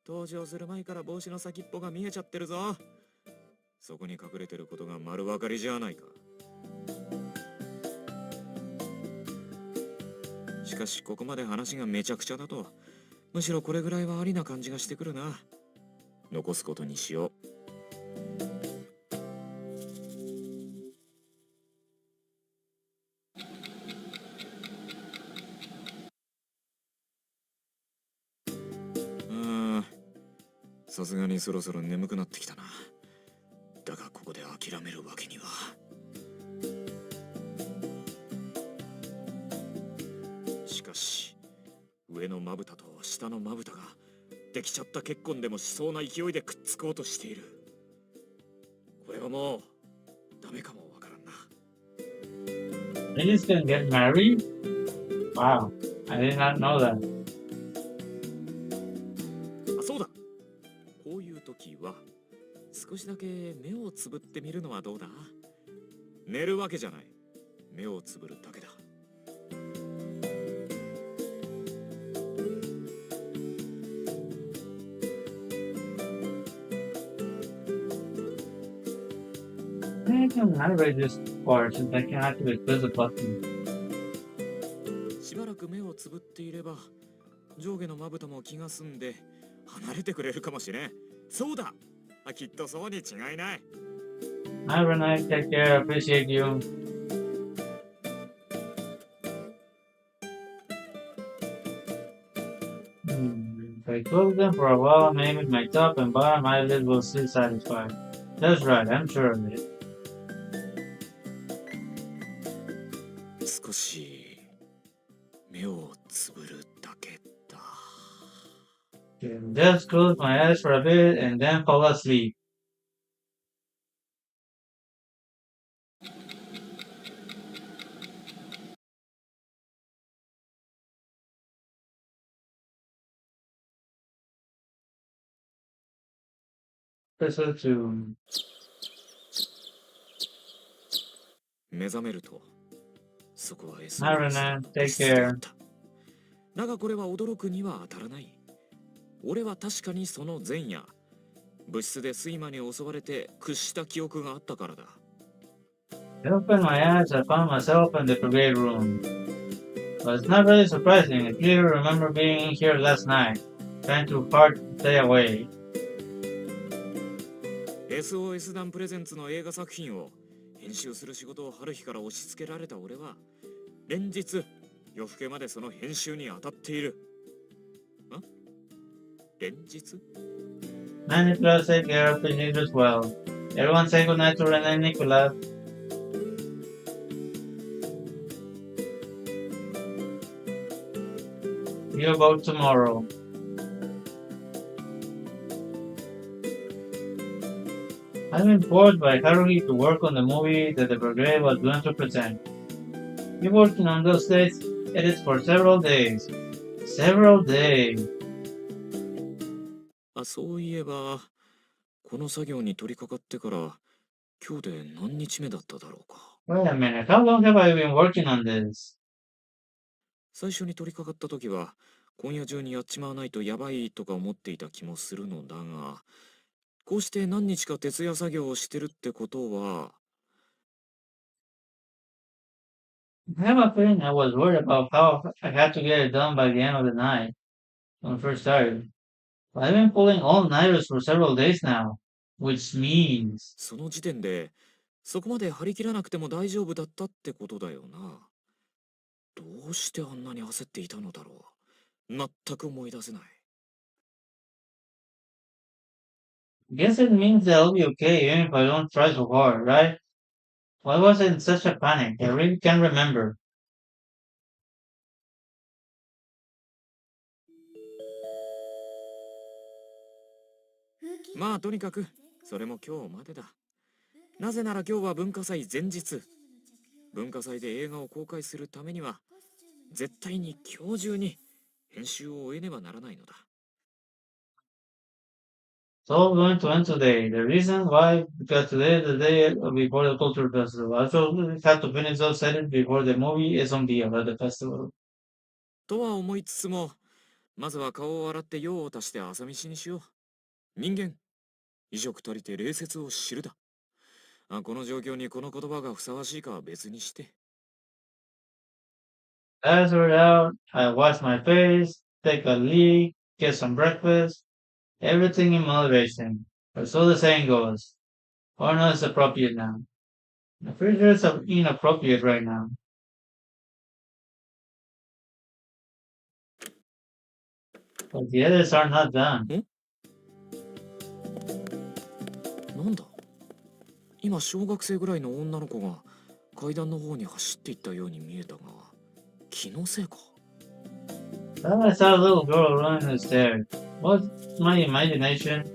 Speaker 7: 登場する前から帽子の先っぽが見えちゃってるぞ。そこに隠れてることが丸分かりじゃないか。しかしここまで話がめちゃくちゃだと、むしろこれぐらいはありな感じがしてくるな。残すことにしよう。さすがにそろそろ眠くなってきたな。だがここで諦めるわけには。しかし上のまぶたと下のまぶたができちゃった結婚でもしそうな勢いでくっつこうとしている。これはもうダメかもわからんな。
Speaker 1: They just gonna get married? Wow, I did not know that.
Speaker 7: そうだ、こういう時は少しだけ目をつぶってみるのはどうだ？寝るわけじゃない。目をつぶるだけだ。
Speaker 1: I can activate this part since I can activate this button.
Speaker 7: しばらく目をつぶっていれば上下のまぶたも気が済んで離れてくれるかもしれん。そうだ。きっとそうに違いない。
Speaker 1: Have a nice, take care, appreciate you. If I close them for a while, maybe my top and bottom eyelid will still satisfy. That's right, I'm sure of it.
Speaker 7: 少し目をつぶるだけだ。
Speaker 1: Just close my eyes for a bit and then fall asleep. Episode 2.
Speaker 7: 目覚めると、そこは SOS
Speaker 1: Have a
Speaker 7: の
Speaker 1: nice,
Speaker 7: 物
Speaker 1: take
Speaker 7: 質であっ
Speaker 1: care.
Speaker 7: た。だがこれは驚くには当たらない。俺は確かにその前夜、物質で睡魔に襲われて屈した記憶があったからだ。
Speaker 1: I opened my eyes, I found myself in the brigade room. But it's not really surprising. I clearly remember being in here last night, trying too hard to stay away.
Speaker 7: SOS 団プレゼンツの映画作品を編集する仕事を春日から押し付けられた俺は、連日夜更けまでその編集に当たっている。連日
Speaker 1: Many plus take care of the needs as well. Everyone say goodnight to Rene and Nicolas. You vote tomorrow. I've been forced by Haruhi to work on the movie that the brigade was going to present. You're working on those days, edits for several days. Several days.
Speaker 7: そういえば、この作業に取り掛かってから今日で何日目だっただろうか。
Speaker 1: Wait a minute, how long have I been working on this?
Speaker 7: 最初に取り掛かった時は、今夜中にやっちまわないとやばいとか思っていた気もするのだが、こうして何日か徹夜作業をしてるってことは、
Speaker 1: I have a feeling I was worried about how I had to get it done by the end of the night when I first started. But I've been pulling all-nighters for several days now, which means
Speaker 7: その時点でそこまで張り切らなくても大丈夫だったってことだよな。どうしてあんなに焦っていたのだろう。全く思い出せない。
Speaker 1: guess it means that I'll be okay even if I don't try so hard, right? Why was I in such a panic? I really can't remember.
Speaker 7: まあとにかくそれも今日までだ。なぜなら今日は文化祭前日。文化祭で映画を公開するためには絶対に今日中に編集を終えねばならないのだ。
Speaker 1: It's all going to end today. The reason why, because today is the day before the culture festival. I also have to finish those edits before the movie is on the about the festival.
Speaker 7: とは思いつつも、まずは顔を洗って用を足して朝飯にしよう。人間、衣食足りて礼節を知るだ。この状況にこの言葉がふさわしいかは別にして。
Speaker 1: As we're out, I wash my face, take a leak, get some breakfast. Everything in moderation. Or so the saying goes. Or no, it's appropriate now. I'm pretty sure it's inappropriate right now. But the others are not done.
Speaker 7: なんだ、今小学生ぐらいの女の子が階段の方に走っていったように見えたが、気のせいか。
Speaker 1: Thought I saw a little girl running the stairs. Was my imagination?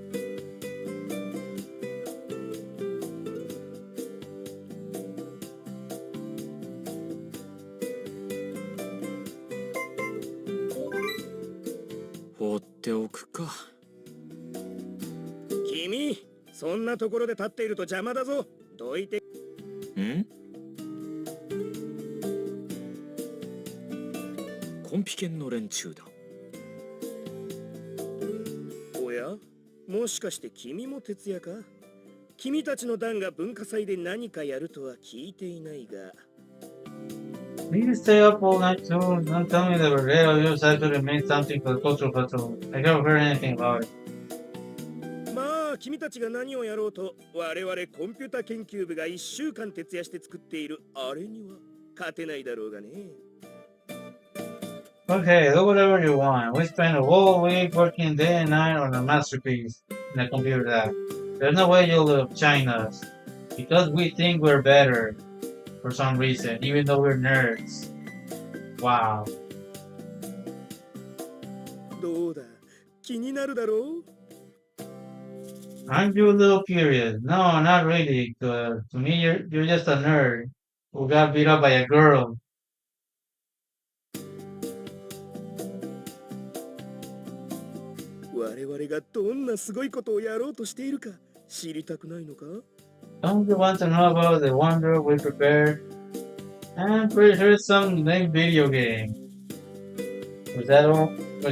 Speaker 7: 放っておくか。
Speaker 3: 君、そんなところで立っていると邪魔だぞ。どいて。
Speaker 7: ん？コンピケンの連中だ。
Speaker 3: おや、もしかして君も徹夜か？君たちの団が文化祭で何かやるとは聞いていないが。
Speaker 1: You stay up all night too. Don't tell me the radio use actually means something for the cultural festival. I never heard anything about it.
Speaker 3: まあ君たちが何をやろうと我々コンピュータ研究部が1週間徹夜して作っているあれには勝てないだろうがね。
Speaker 1: Okay, do whatever you want. We spend a whole week working day and night on a masterpiece in a computer lab. There's no way you'll outshine us. Because we think we're better for some reason, even though we're nerds. Wow.
Speaker 3: どうだ気になるだろう。
Speaker 1: Aren't you a little curious? No, not really, because to me you're just a nerd who got beat up by a girl.
Speaker 3: 我々がどんなすごいことをやろうとしているか知りたくないのか？
Speaker 1: Don't you want to know about the wonder we prepared? I'm pretty sure it's some big video game. Which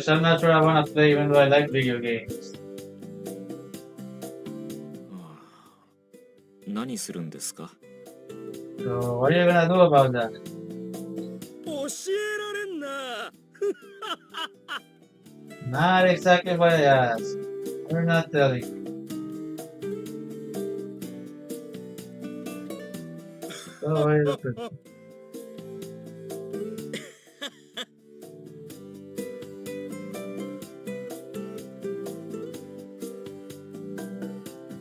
Speaker 1: I'm not sure I want to play even though I like video games.
Speaker 7: 何するんですか？
Speaker 1: So what are you gonna do about that?
Speaker 3: 教えられんな。
Speaker 1: Not exactly what I asked. We're not telling you. So wait a minute.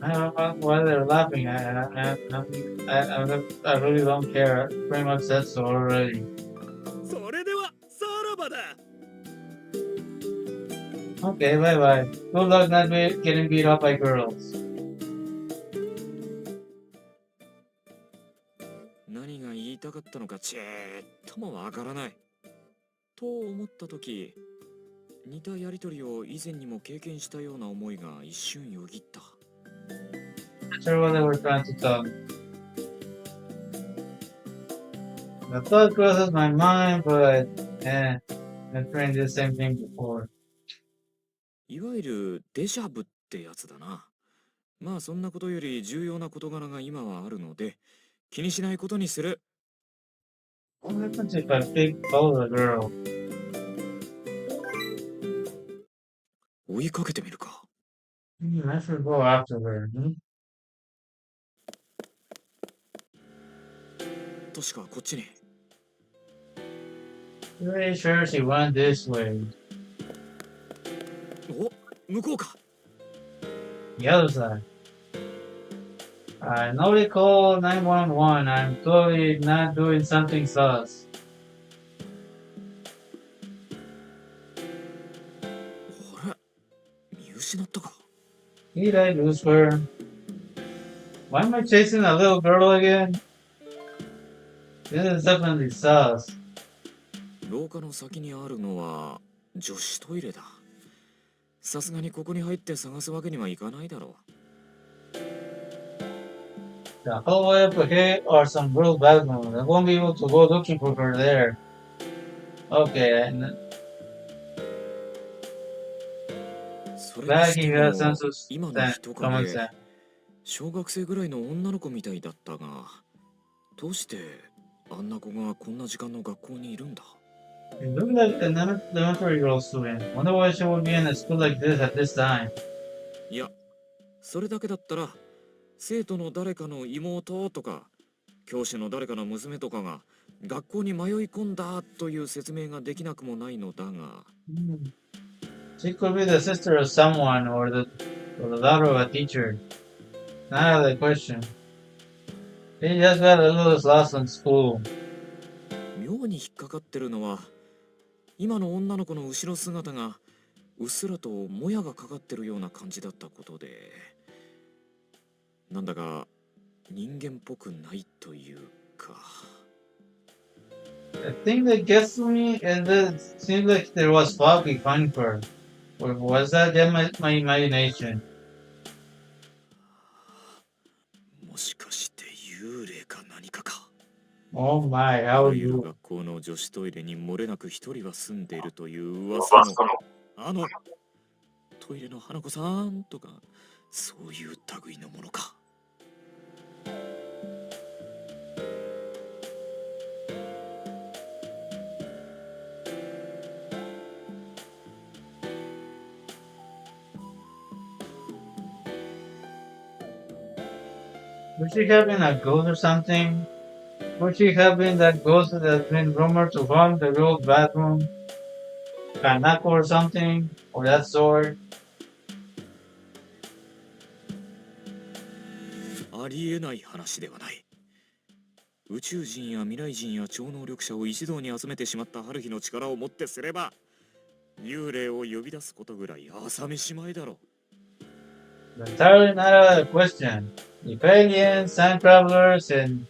Speaker 1: I don't know why they're laughing. I really don't care. I pretty much said so already.
Speaker 3: それではさらばだ。
Speaker 1: Okay, bye bye. Good luck not getting beat up by girls.
Speaker 7: 何が言いたかったのかちっともわからない。と思った時、似たやりとりを以前にも経験したような思いが一瞬よぎった。
Speaker 1: Not sure what they were trying to tell me. The thought crosses my mind, but I've trained the same thing before.
Speaker 7: いわゆるデジャブってやつだな。まあそんなことより重要な事柄が今はあるので気にしないことにする。
Speaker 1: What happens if I follow the girl?
Speaker 7: 追いかけてみるか。
Speaker 1: I should go after her.
Speaker 7: 確かこっちに。
Speaker 1: Pretty sure she went this way.
Speaker 7: お、向こうか。
Speaker 1: The other side. I know they call 911. I'm totally not doing something sus.
Speaker 7: あれ、見失ったか。
Speaker 1: Did I lose her? Why am I chasing a little girl again? This is definitely sus.
Speaker 7: 廊下の先にあるのは女子トイレだ。さすがにここに入って探すわけにはいかないだろう。
Speaker 1: The hallway up ahead are some girls' bathrooms. I won't be able to go looking for her there. Okay.
Speaker 7: それにして
Speaker 1: Baggy
Speaker 7: も
Speaker 1: has sense of
Speaker 7: 今の人
Speaker 1: common
Speaker 7: 影
Speaker 1: sense.
Speaker 7: 小学生ぐらいの女の子みたいだったが、どうしてあんな子がこんな時間の学校にいるんだ？
Speaker 1: It looks like an elementary girl student. Wonder why she would be in a school like this at this time.
Speaker 7: いや、それだけだったら生徒の誰かの妹とか教師の誰かの娘とかが学校に迷い込んだという説明ができなくもないのだが。
Speaker 1: She could be the sister of someone or the daughter of a teacher. Not out of the question. She just got a little lost in school.
Speaker 7: 妙に引っかかってるのは今の女の子の後ろ姿がうっすらともやがかかってるような感じだったことで、なんだか人間っぽくないというか。
Speaker 1: The thing that gets to me is that it seems like there was fog behind her. Or was that just my imagination?
Speaker 7: もしかして幽霊か何かか。
Speaker 1: Oh my, how
Speaker 7: い
Speaker 1: you?
Speaker 7: 学校の女子トイレに漏れなく一人は住んでいるという噂のトイレの花子さんとかそういう類のものか。
Speaker 1: Was she having a ghost or something? Was she having that ghost that's been rumored to haunt the old bathroom? Kanako or something? Or that sort?
Speaker 7: ありえない話ではない。宇宙人や未来人や超能力者を一堂に集めてしまった春日の力をもってすれば、幽霊を呼び出すことぐらい朝飯前だろ。
Speaker 1: Entirely not out of the question. If aliens, time travelers, and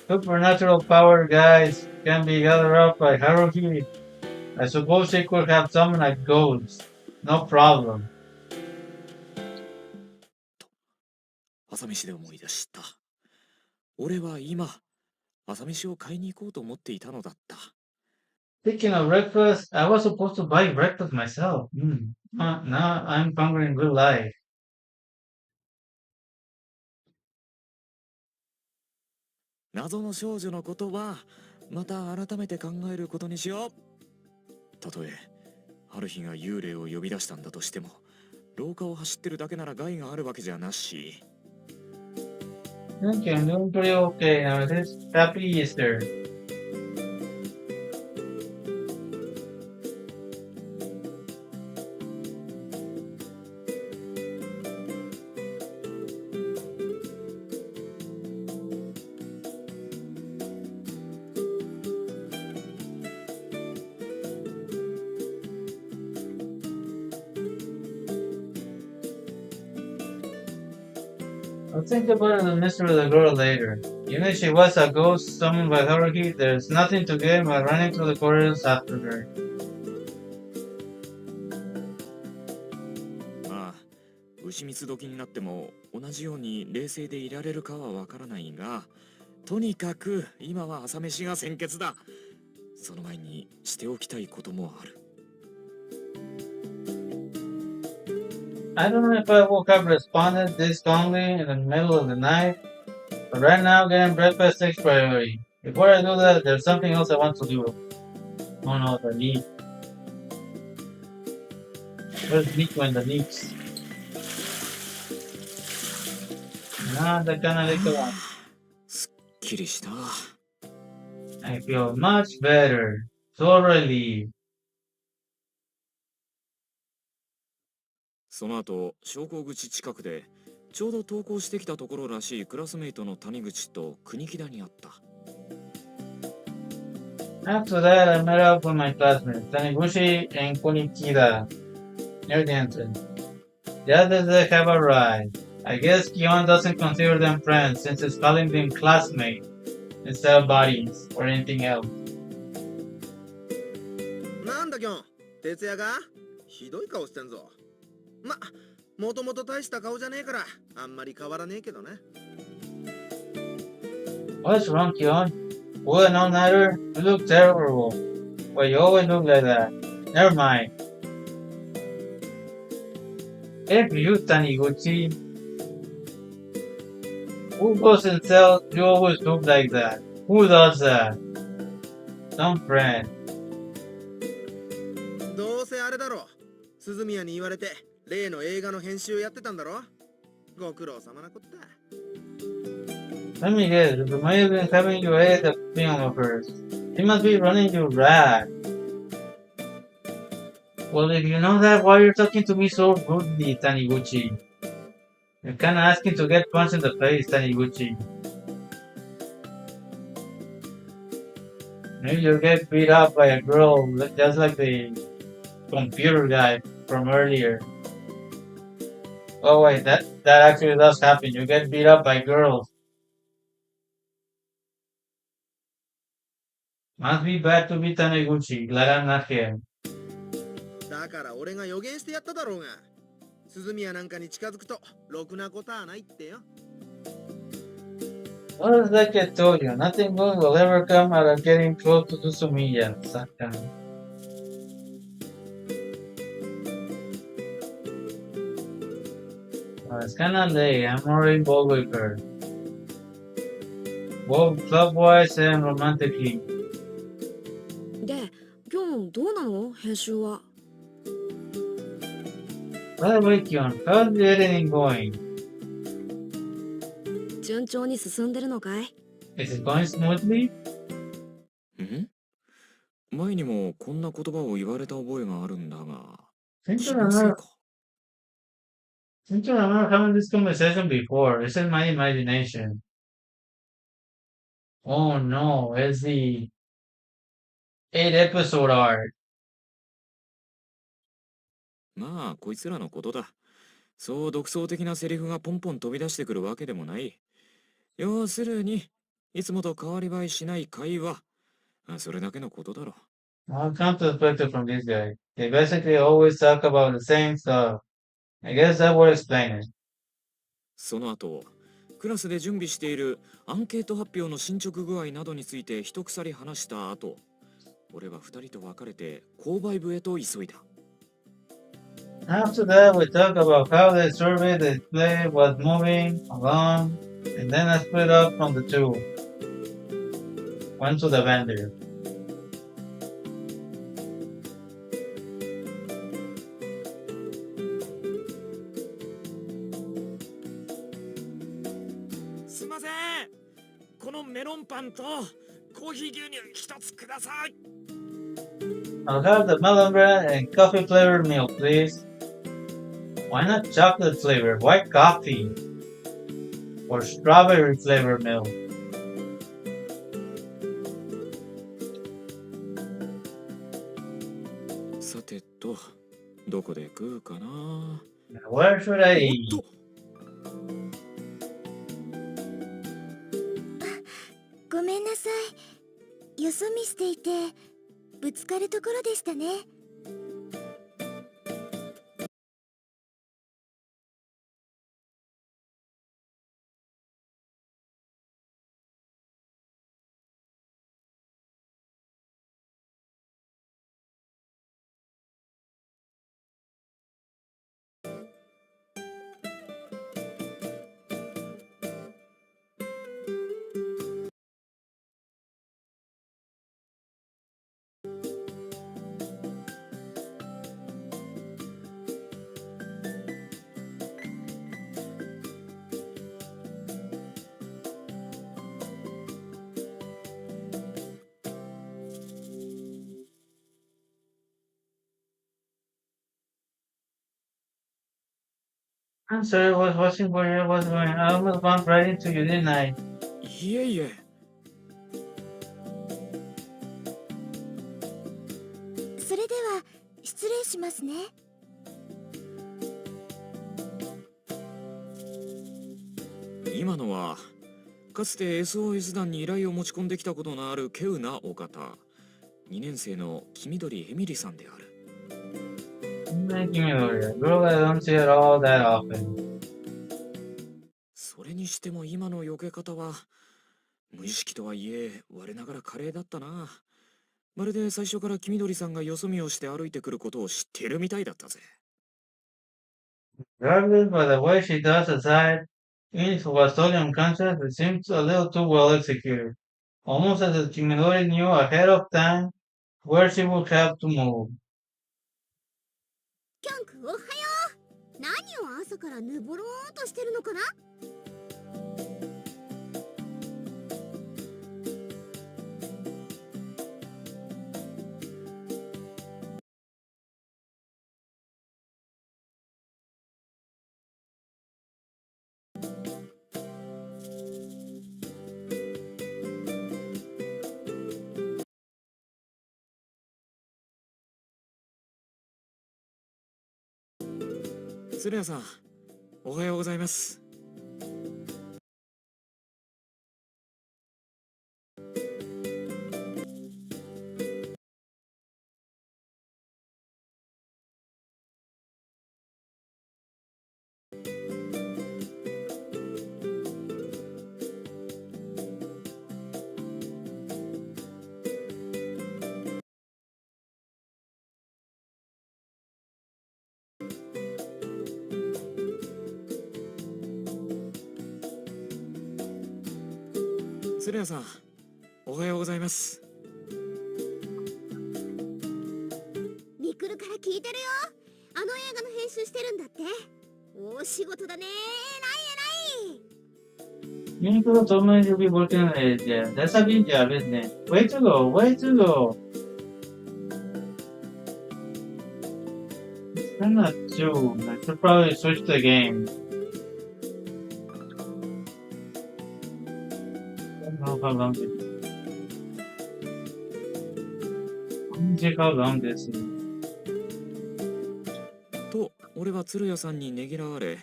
Speaker 1: supernatural power guys can be gathered up by Haruhi, I suppose she could have summoned a ghost. No problem.
Speaker 7: 朝飯で思い出した。俺は今、朝飯を買いに行こうと思っていたのだった。
Speaker 1: Speaking of breakfast, I was supposed to buy breakfast myself. Now I'm hungry in real life.
Speaker 7: 謎の少女のことはまた改めて考えることにしよう。たとえ春日が幽霊を呼び出したんだとしても、廊下を走ってるだけなら害があるわけじゃなし。
Speaker 1: Thank you, I'm doing pretty okay now. This Happy Easter. I'll think about the mystery of the girl later. Even if she was a ghost summoned by Haruhi, there's nothing to gain by running through the corridors after her.
Speaker 7: まあ、牛蜜時になっても同じように冷静でいられるかはわからないが、とにかく今は朝飯が先決だ。その前にしておきたいこともある。
Speaker 1: I don't know if I would have responded this calmly in the middle of the night, but right now getting breakfast takes priority. Before I do that, there's something else I want to do. Oh no, the leak. Where's Nico and the leaks? Nah, that kinda leak one.
Speaker 7: すっきりした。
Speaker 1: I feel much better. So relieved.
Speaker 7: その後、昇降口近くでちょうど登校してきたところらしいクラスメイトの谷口と国木田に会った。
Speaker 1: After that, I met up with my classmates, Taniguchi and Kunikida, near the entrance. The others they have arrived. I guess Kion doesn't consider them friends since he's calling them classmates instead of buddies or anything else.
Speaker 3: なんだキョン、徹夜がひどい顔してんぞ。ま、もともと大した顔じゃねえからあんまり変わらねえけどね。
Speaker 1: What's wrong, Kion? Well, no matter. You look terrible. Well, you always look like that. Never mind. If you, Taniguchi. Who goes and tells you always look like that? Who does that? Some friend.
Speaker 3: どうせあれだろ。鈴宮に言われて例の映画の編集やってたんだろ。ご苦労様なこった。
Speaker 1: Let me guess, if you might have been having you edit the film of hers. He must be running you rad. Well, if you know that, why you're talking to me so rudely, Taniguchi? You're kinda asking to get punched in the face, Taniguchi. Maybe you'll get beat up by a girl just like the computer guy from earlier. Oh wait, that actually does happen. You get beat up by girls. Must be bad to be Taniguchi. Glad I'm not him.
Speaker 3: だから俺が予言してやっただろうが。鈴宮なんかに近づくとろくなことはないってよ。
Speaker 1: What does that kid told you? Nothing good will ever come out of getting close to Susumiya. Satan. It's kinda late. I'm already involved with her. Both club-wise and romantically.
Speaker 12: で、今日どうなの編集は。
Speaker 1: By the way, Kion, how's the editing going?
Speaker 12: 順調に進んでるのかい？
Speaker 1: Is it going smoothly?
Speaker 7: ん？前にもこんな言葉を言われた覚えがあるんだが、
Speaker 1: Seem
Speaker 7: 気
Speaker 1: to
Speaker 7: のせい
Speaker 1: remember,
Speaker 7: か。
Speaker 1: seem to remember having this conversation before. Is it my imagination? Oh no, it's the 8 episode arc.
Speaker 7: まあ、こいつらのことだ。そう独創的なセリフがポンポン飛び出してくるわけでもない。要するに、いつもと変わり映えしない会話。それだけのことだろ。
Speaker 1: I've come to expect it from these guys. They basically always talk about the same stuff. I guess that would explain it.
Speaker 7: その後、クラスで準備しているアンケート発表の進捗具合などについて一鎖話した後、俺は二人と別れて購買部へと急いだ。
Speaker 1: After that, we talk about how the survey display was moving along, and then I split up from the two. Went to the vendor.
Speaker 7: すいません。このメロンパンとコーヒー牛乳一つください。
Speaker 1: I'll have the melon bread and coffee flavored milk, please. Why not chocolate flavored? Why coffee? Or strawberry flavored milk?
Speaker 7: さてと、どこで食うかな。
Speaker 1: Where should I
Speaker 7: おっ
Speaker 1: eat?
Speaker 7: と、
Speaker 11: ごめんなさい。よそ見していてぶつかるところでしたね。
Speaker 1: I'm sorry, I was watching where I was going. I almost bumped right into you, didn't I?
Speaker 7: いえいえ。
Speaker 11: それでは失礼しますね。
Speaker 7: 今のはかつて SOS 団に依頼を持ち込んできたことのある稀有なお方、2年生の黄緑エミリさんである。
Speaker 1: Thank you, Minoria. Girl, I don't see it all that often.
Speaker 7: それにしても今の避け方は無意識とはいえ我ながら華麗だったな。まるで最初から黄緑さんがよそ見をして歩いてくることを知っているみたいだったぜ。
Speaker 1: Regardless by the way she does aside, even if it was totally unconscious, it seems a little too well executed. Almost as if Kiminori knew ahead of time where she would have to move.
Speaker 11: キャンクおはよう。何を朝からぬぼろーんとしてるのかな。
Speaker 7: 鶴屋さん、おはようございます。鶴屋さん、おはようございます。
Speaker 11: ミクルから聞いてるよ。あの映画の編集してるんだって。大仕事だね。偉い偉い。
Speaker 1: Uniqlo told me you'll be working on it. Yeah, that's a big job, isn't it? Way to go, way to go. I'm not too. I should probably switch the game. I don't know how long it is. Let me check how long this is.
Speaker 7: と俺は鶴屋さんにねぎらわれ、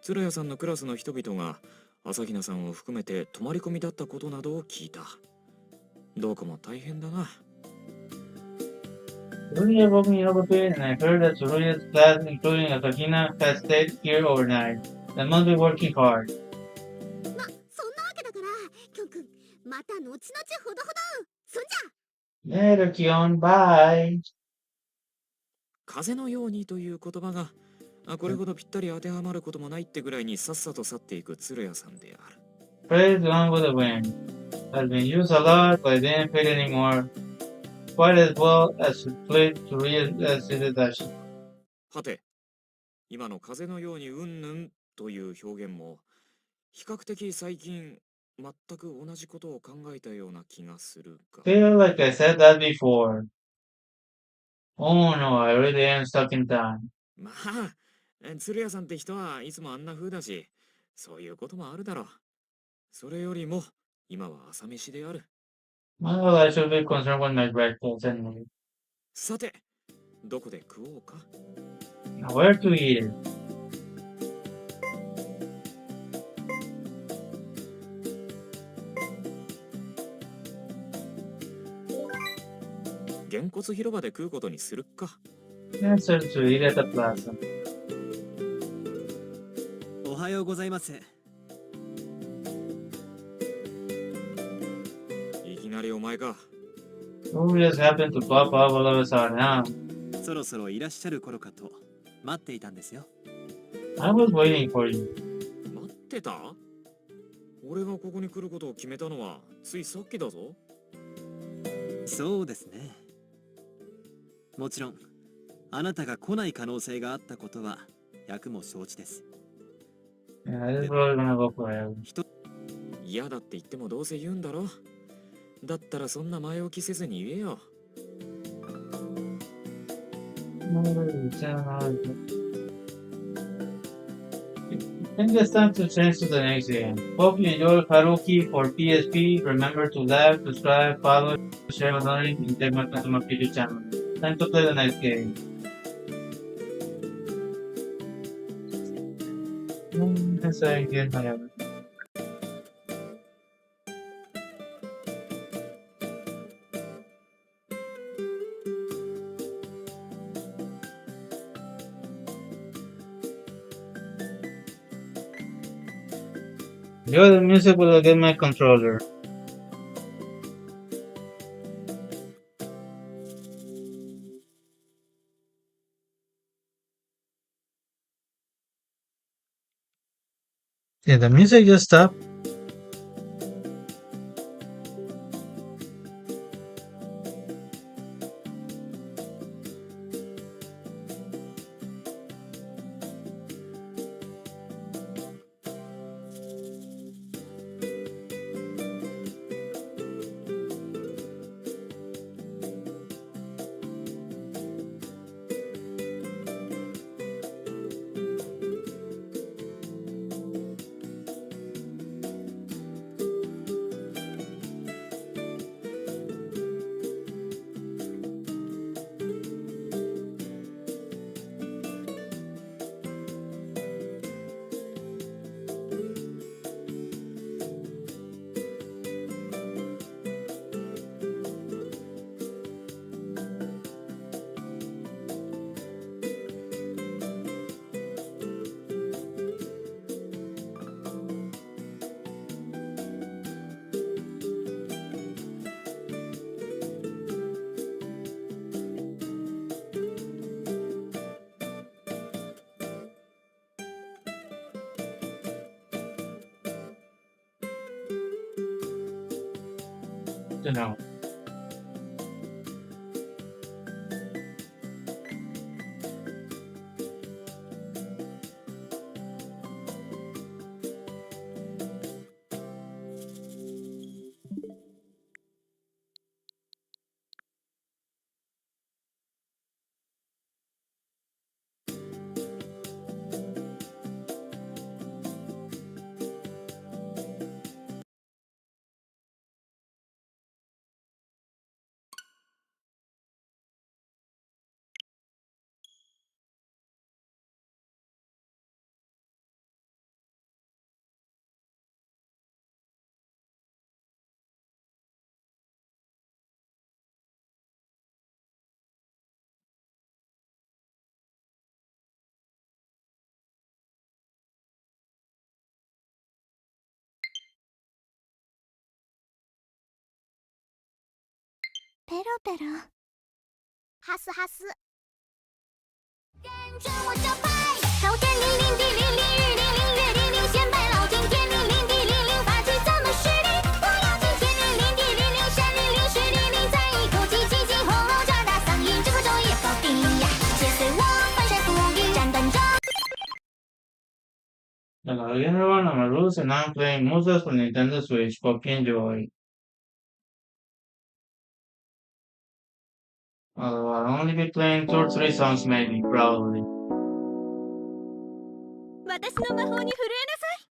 Speaker 7: 鶴屋さんのクラスの人々が朝比奈さんを含めて泊まり込みだったことなどを聞いた。どこも大変だな。
Speaker 1: Julia woke me up a bit, and I heard that Julia's class, including Asakina, has stayed here overnight. They must be working hard.
Speaker 11: そんなわけだからキョン君また後々ほどほどそんじゃ
Speaker 1: Later, Kion. Bye.
Speaker 7: 風のようにという言葉がこれほどぴったり当てはまることもないってぐらいにさっさと去っていく鶴屋さんである。
Speaker 1: Praise on with the wind. Has been used a lot, but it didn't fit anymore. Quite as well as it played to read as it is actually.
Speaker 7: はて、今の風のようにうんぬんという表現も比較的最近全く同じことを考えたような気がするが。
Speaker 1: Feel like I said that before. Oh no, I really am stuck in time.
Speaker 7: まあ、鶴屋さんって人はいつもあんな風だし、そういうこともあるだろう。それよりも今は朝飯である。
Speaker 1: Well, I should be concerned with my breakfast anyway.
Speaker 7: さて、どこで食おうか。
Speaker 1: Now, where to eat it?
Speaker 7: げんこつ広場で食うことにするか。
Speaker 1: Answer to eat at the plaza.
Speaker 2: おはようございます。
Speaker 7: いきなりお前か。
Speaker 1: Who just happened to pop up all of a sudden, huh?
Speaker 2: そろそろいらっしゃる頃かと待っていたんですよ。
Speaker 1: I was waiting for you.
Speaker 7: 待ってた？俺がここに来ることを決めたのはついさっきだぞ。
Speaker 2: そうですね。もちろんあなたが来ない可能性があったことは役も承知です。
Speaker 1: Yeah, this is probably gonna go forever.
Speaker 7: 嫌だって言ってもどうせ言うんだろ。だったらそんな前置きせずに言えよ。
Speaker 1: I think it's time to change to the next game. Hope you enjoy Haruhi for PSP. Remember to like, subscribe, follow, share, and take my customer video channel. Time to play the next game. That's how I get my everything. Enjoy the music while I get my controller. Yeah, the music just stopped. You know.
Speaker 11: ペロペロ。ハスハス。跟着我就拍，朝天零零地零零日零零月零零显摆老天天零零地零零发起咱们实力，我要今天零零地零零山零零水零零在一口气挤进喉咙这儿大嗓音，这个昼夜搞定呀！且随我翻山覆雨，斩断这。
Speaker 1: Again, everyone, I'm Arus and I'm playing Muse for Nintendo Switch. Hope you enjoy. Although I'll only be playing 2 or 3 songs maybe, probably.
Speaker 11: 私の魔法に震えなさい。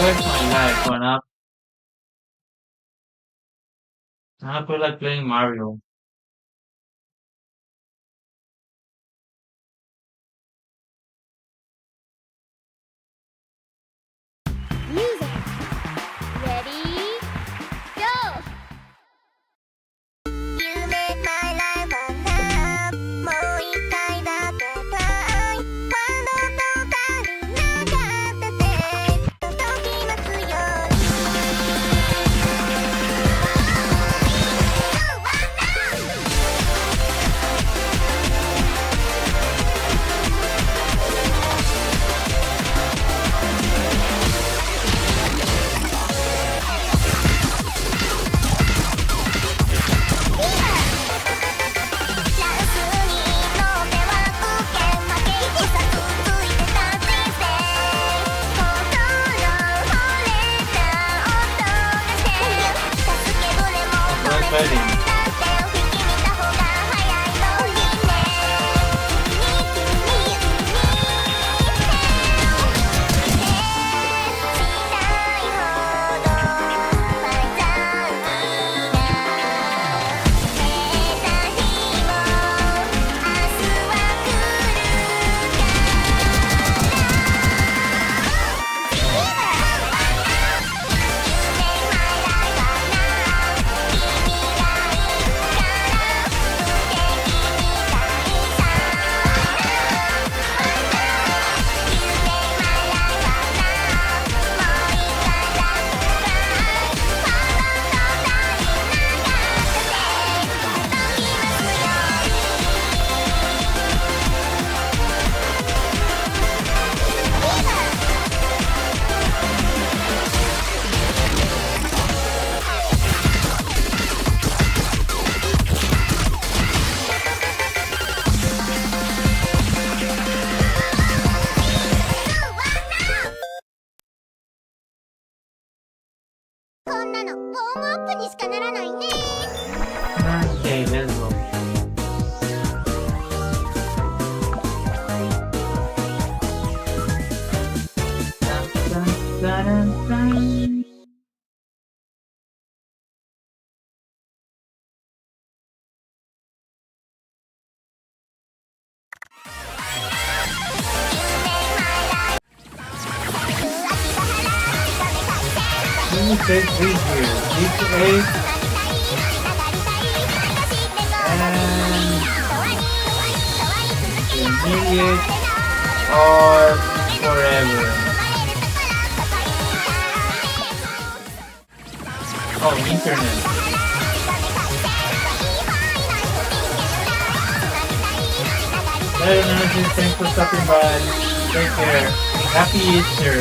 Speaker 1: Where's my life going up? I feel like playing Mario.
Speaker 11: Music. Ready? Go! You make my life on top. もう一回だけたい。何度と足りなかったってときますように。
Speaker 1: Exciting. Okay, let's go. Dun, dun, dun, dun. Let me take these here. These 8. Intermediate or forever. Oh, internet. Hey, thanks for stopping by. Take care. Happy Easter.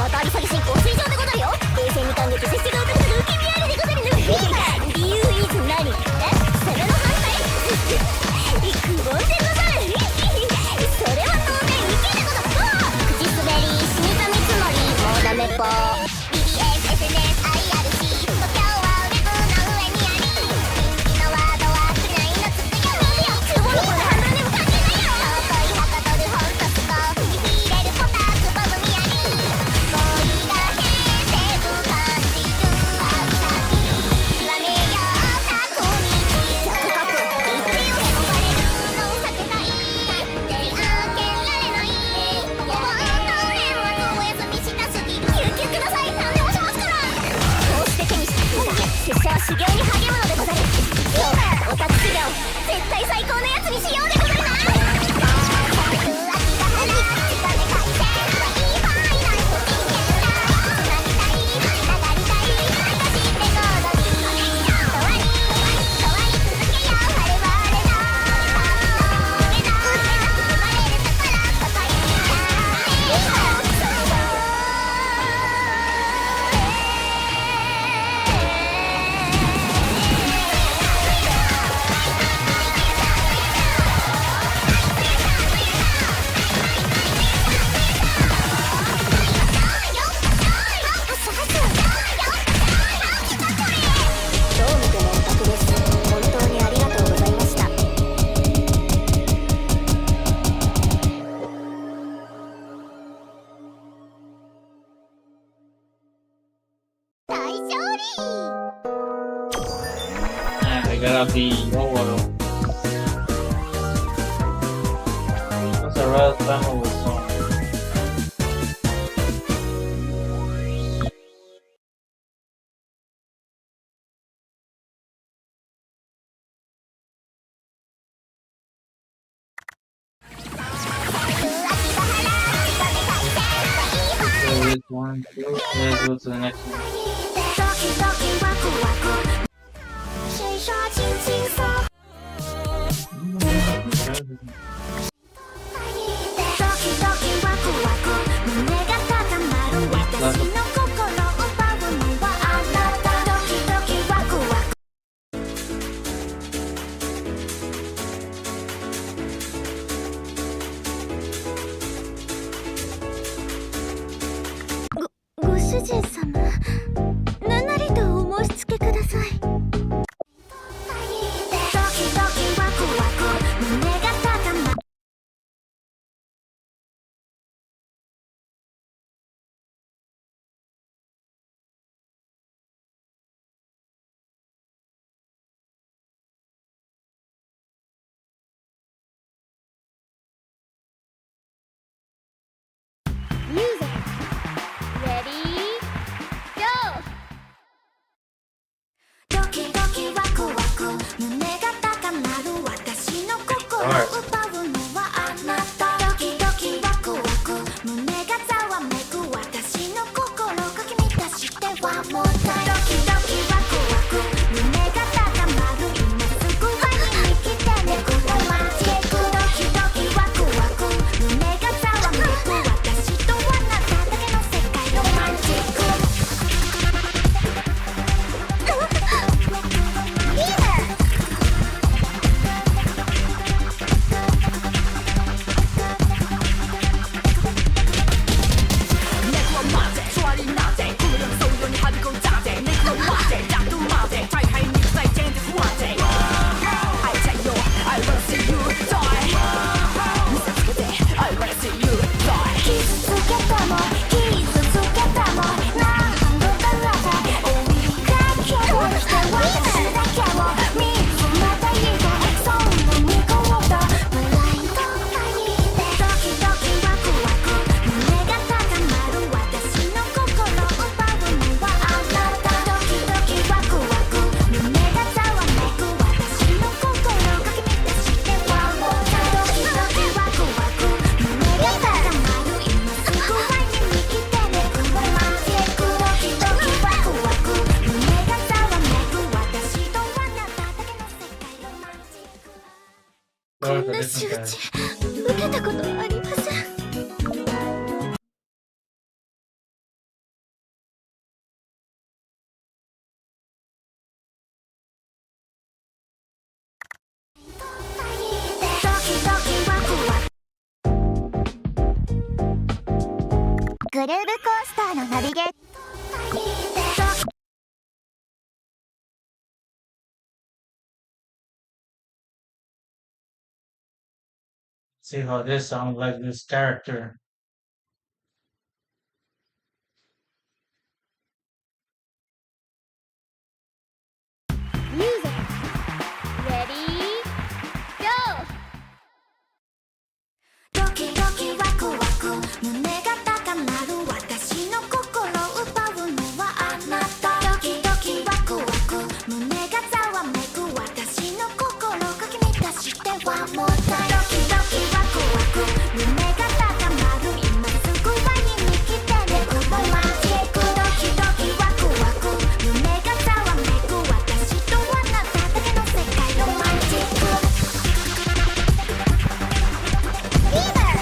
Speaker 11: またありさぎ進行水上でござるよ。平成に感激拙者が歌った受け身ありでござるの。理由イズ何？それの反対？くぼんでござる。それは当然池でござる。口滑り死にた見積もりもうダメっぽ。BBS SNS IRC 今日はウェブの上にあり好きなワードは機内のつくよみよ。つぼのこで判断でも関係ないよ。尊いはかどる本卒後入れるポタークボムにあり恋が平成部感じるあうさぎ極めようたこみち100カップ一定をでもバレるのを避けたい出会けられない本当年末お休みしたすぎる救急ください何でもしますからこうして手にした拙者は修行に励むのでござる。そうオタク修行絶対最高のやつにしようでござるな。
Speaker 1: I gotta be Oworo. What's a red family song? So this one, let's go to the next one.
Speaker 11: 谁说轻轻松？ドキドキワクワク胸が高まる私の心奪うのはあなたドキドキワクワクご主人様何なりとお申し付けください。Music Ready Go ドキドキワクワク胸が高まる私の心を奪うのはあなたドキドキワクワク胸がざわめく私の心かき乱してはもうドキドキワクワク胸が高まる今すぐ会いに来てねロマンチックドキドキワクワク胸がざわめく私とあなただけの世界ロマンチックいいね。こんな仕打ち受けたことありません。グルーヴコースターのナビゲー
Speaker 1: See how this sounds like this character.
Speaker 11: Music Ready Go ドキドキワクワク胸が高まる私の心を奪うのはあなたドキドキワクワク胸がざわめく私の心かき乱してはもうドキドキワクワク胸が高まる今すぐはに来てねロマンチックドキドキワクワク胸がざわめく私とあなただけの世界ロマンチックビーバー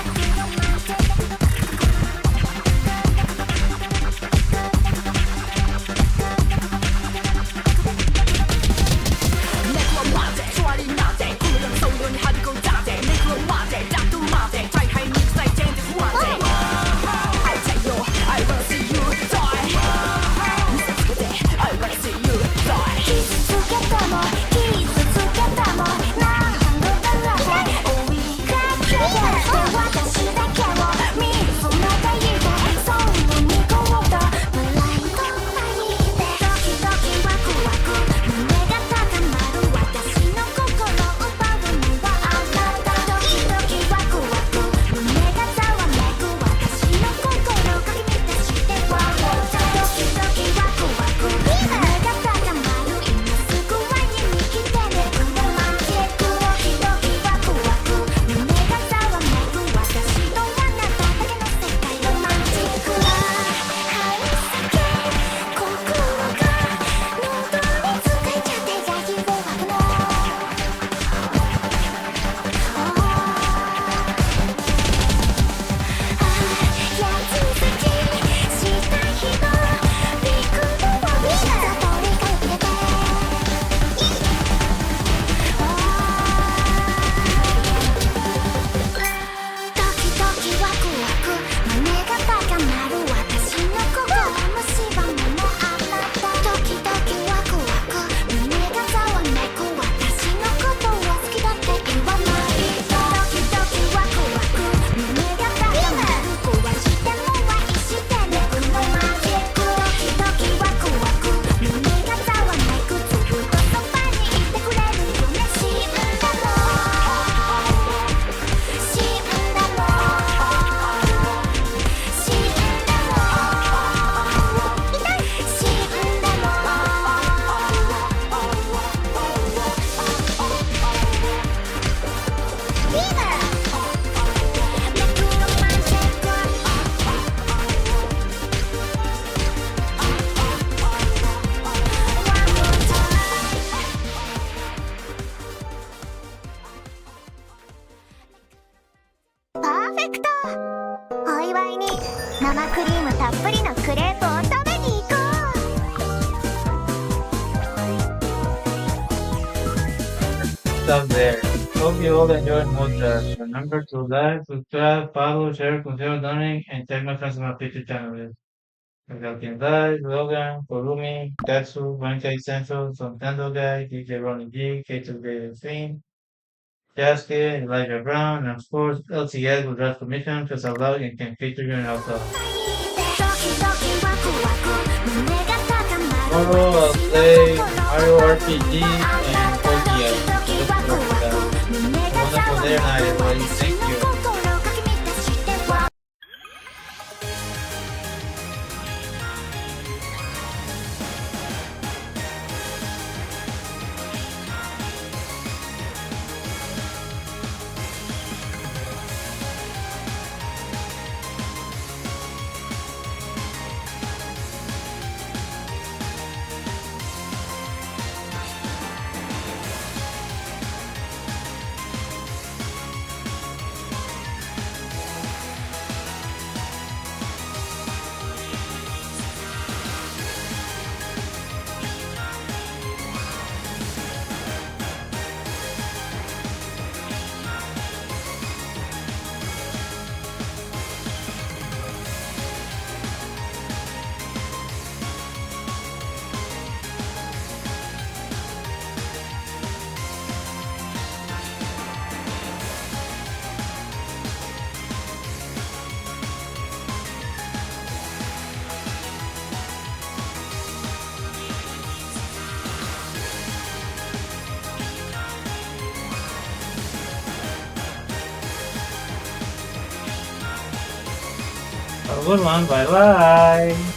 Speaker 11: パーフェクトお祝いに生クリームたっぷりのクレープを食べに行こう
Speaker 1: Stop there. Hope you all enjoyed Mozart. Remember to like, subscribe, follow, share, consider donating, and tag my friends on my future channel. Again, Logan, Kurumi, Katsu, Bankai Central, Nintendo Guy, DJ Ronnie G, K2J Theme, Jasuke, Elijah Brown, and of course, LTS will draft permission to allow and can feature you in our club. Tomorrow I'll play Mario RPG and Hakuoki. Wonderful day night, everybody. Thank you. Have a good one. Bye bye.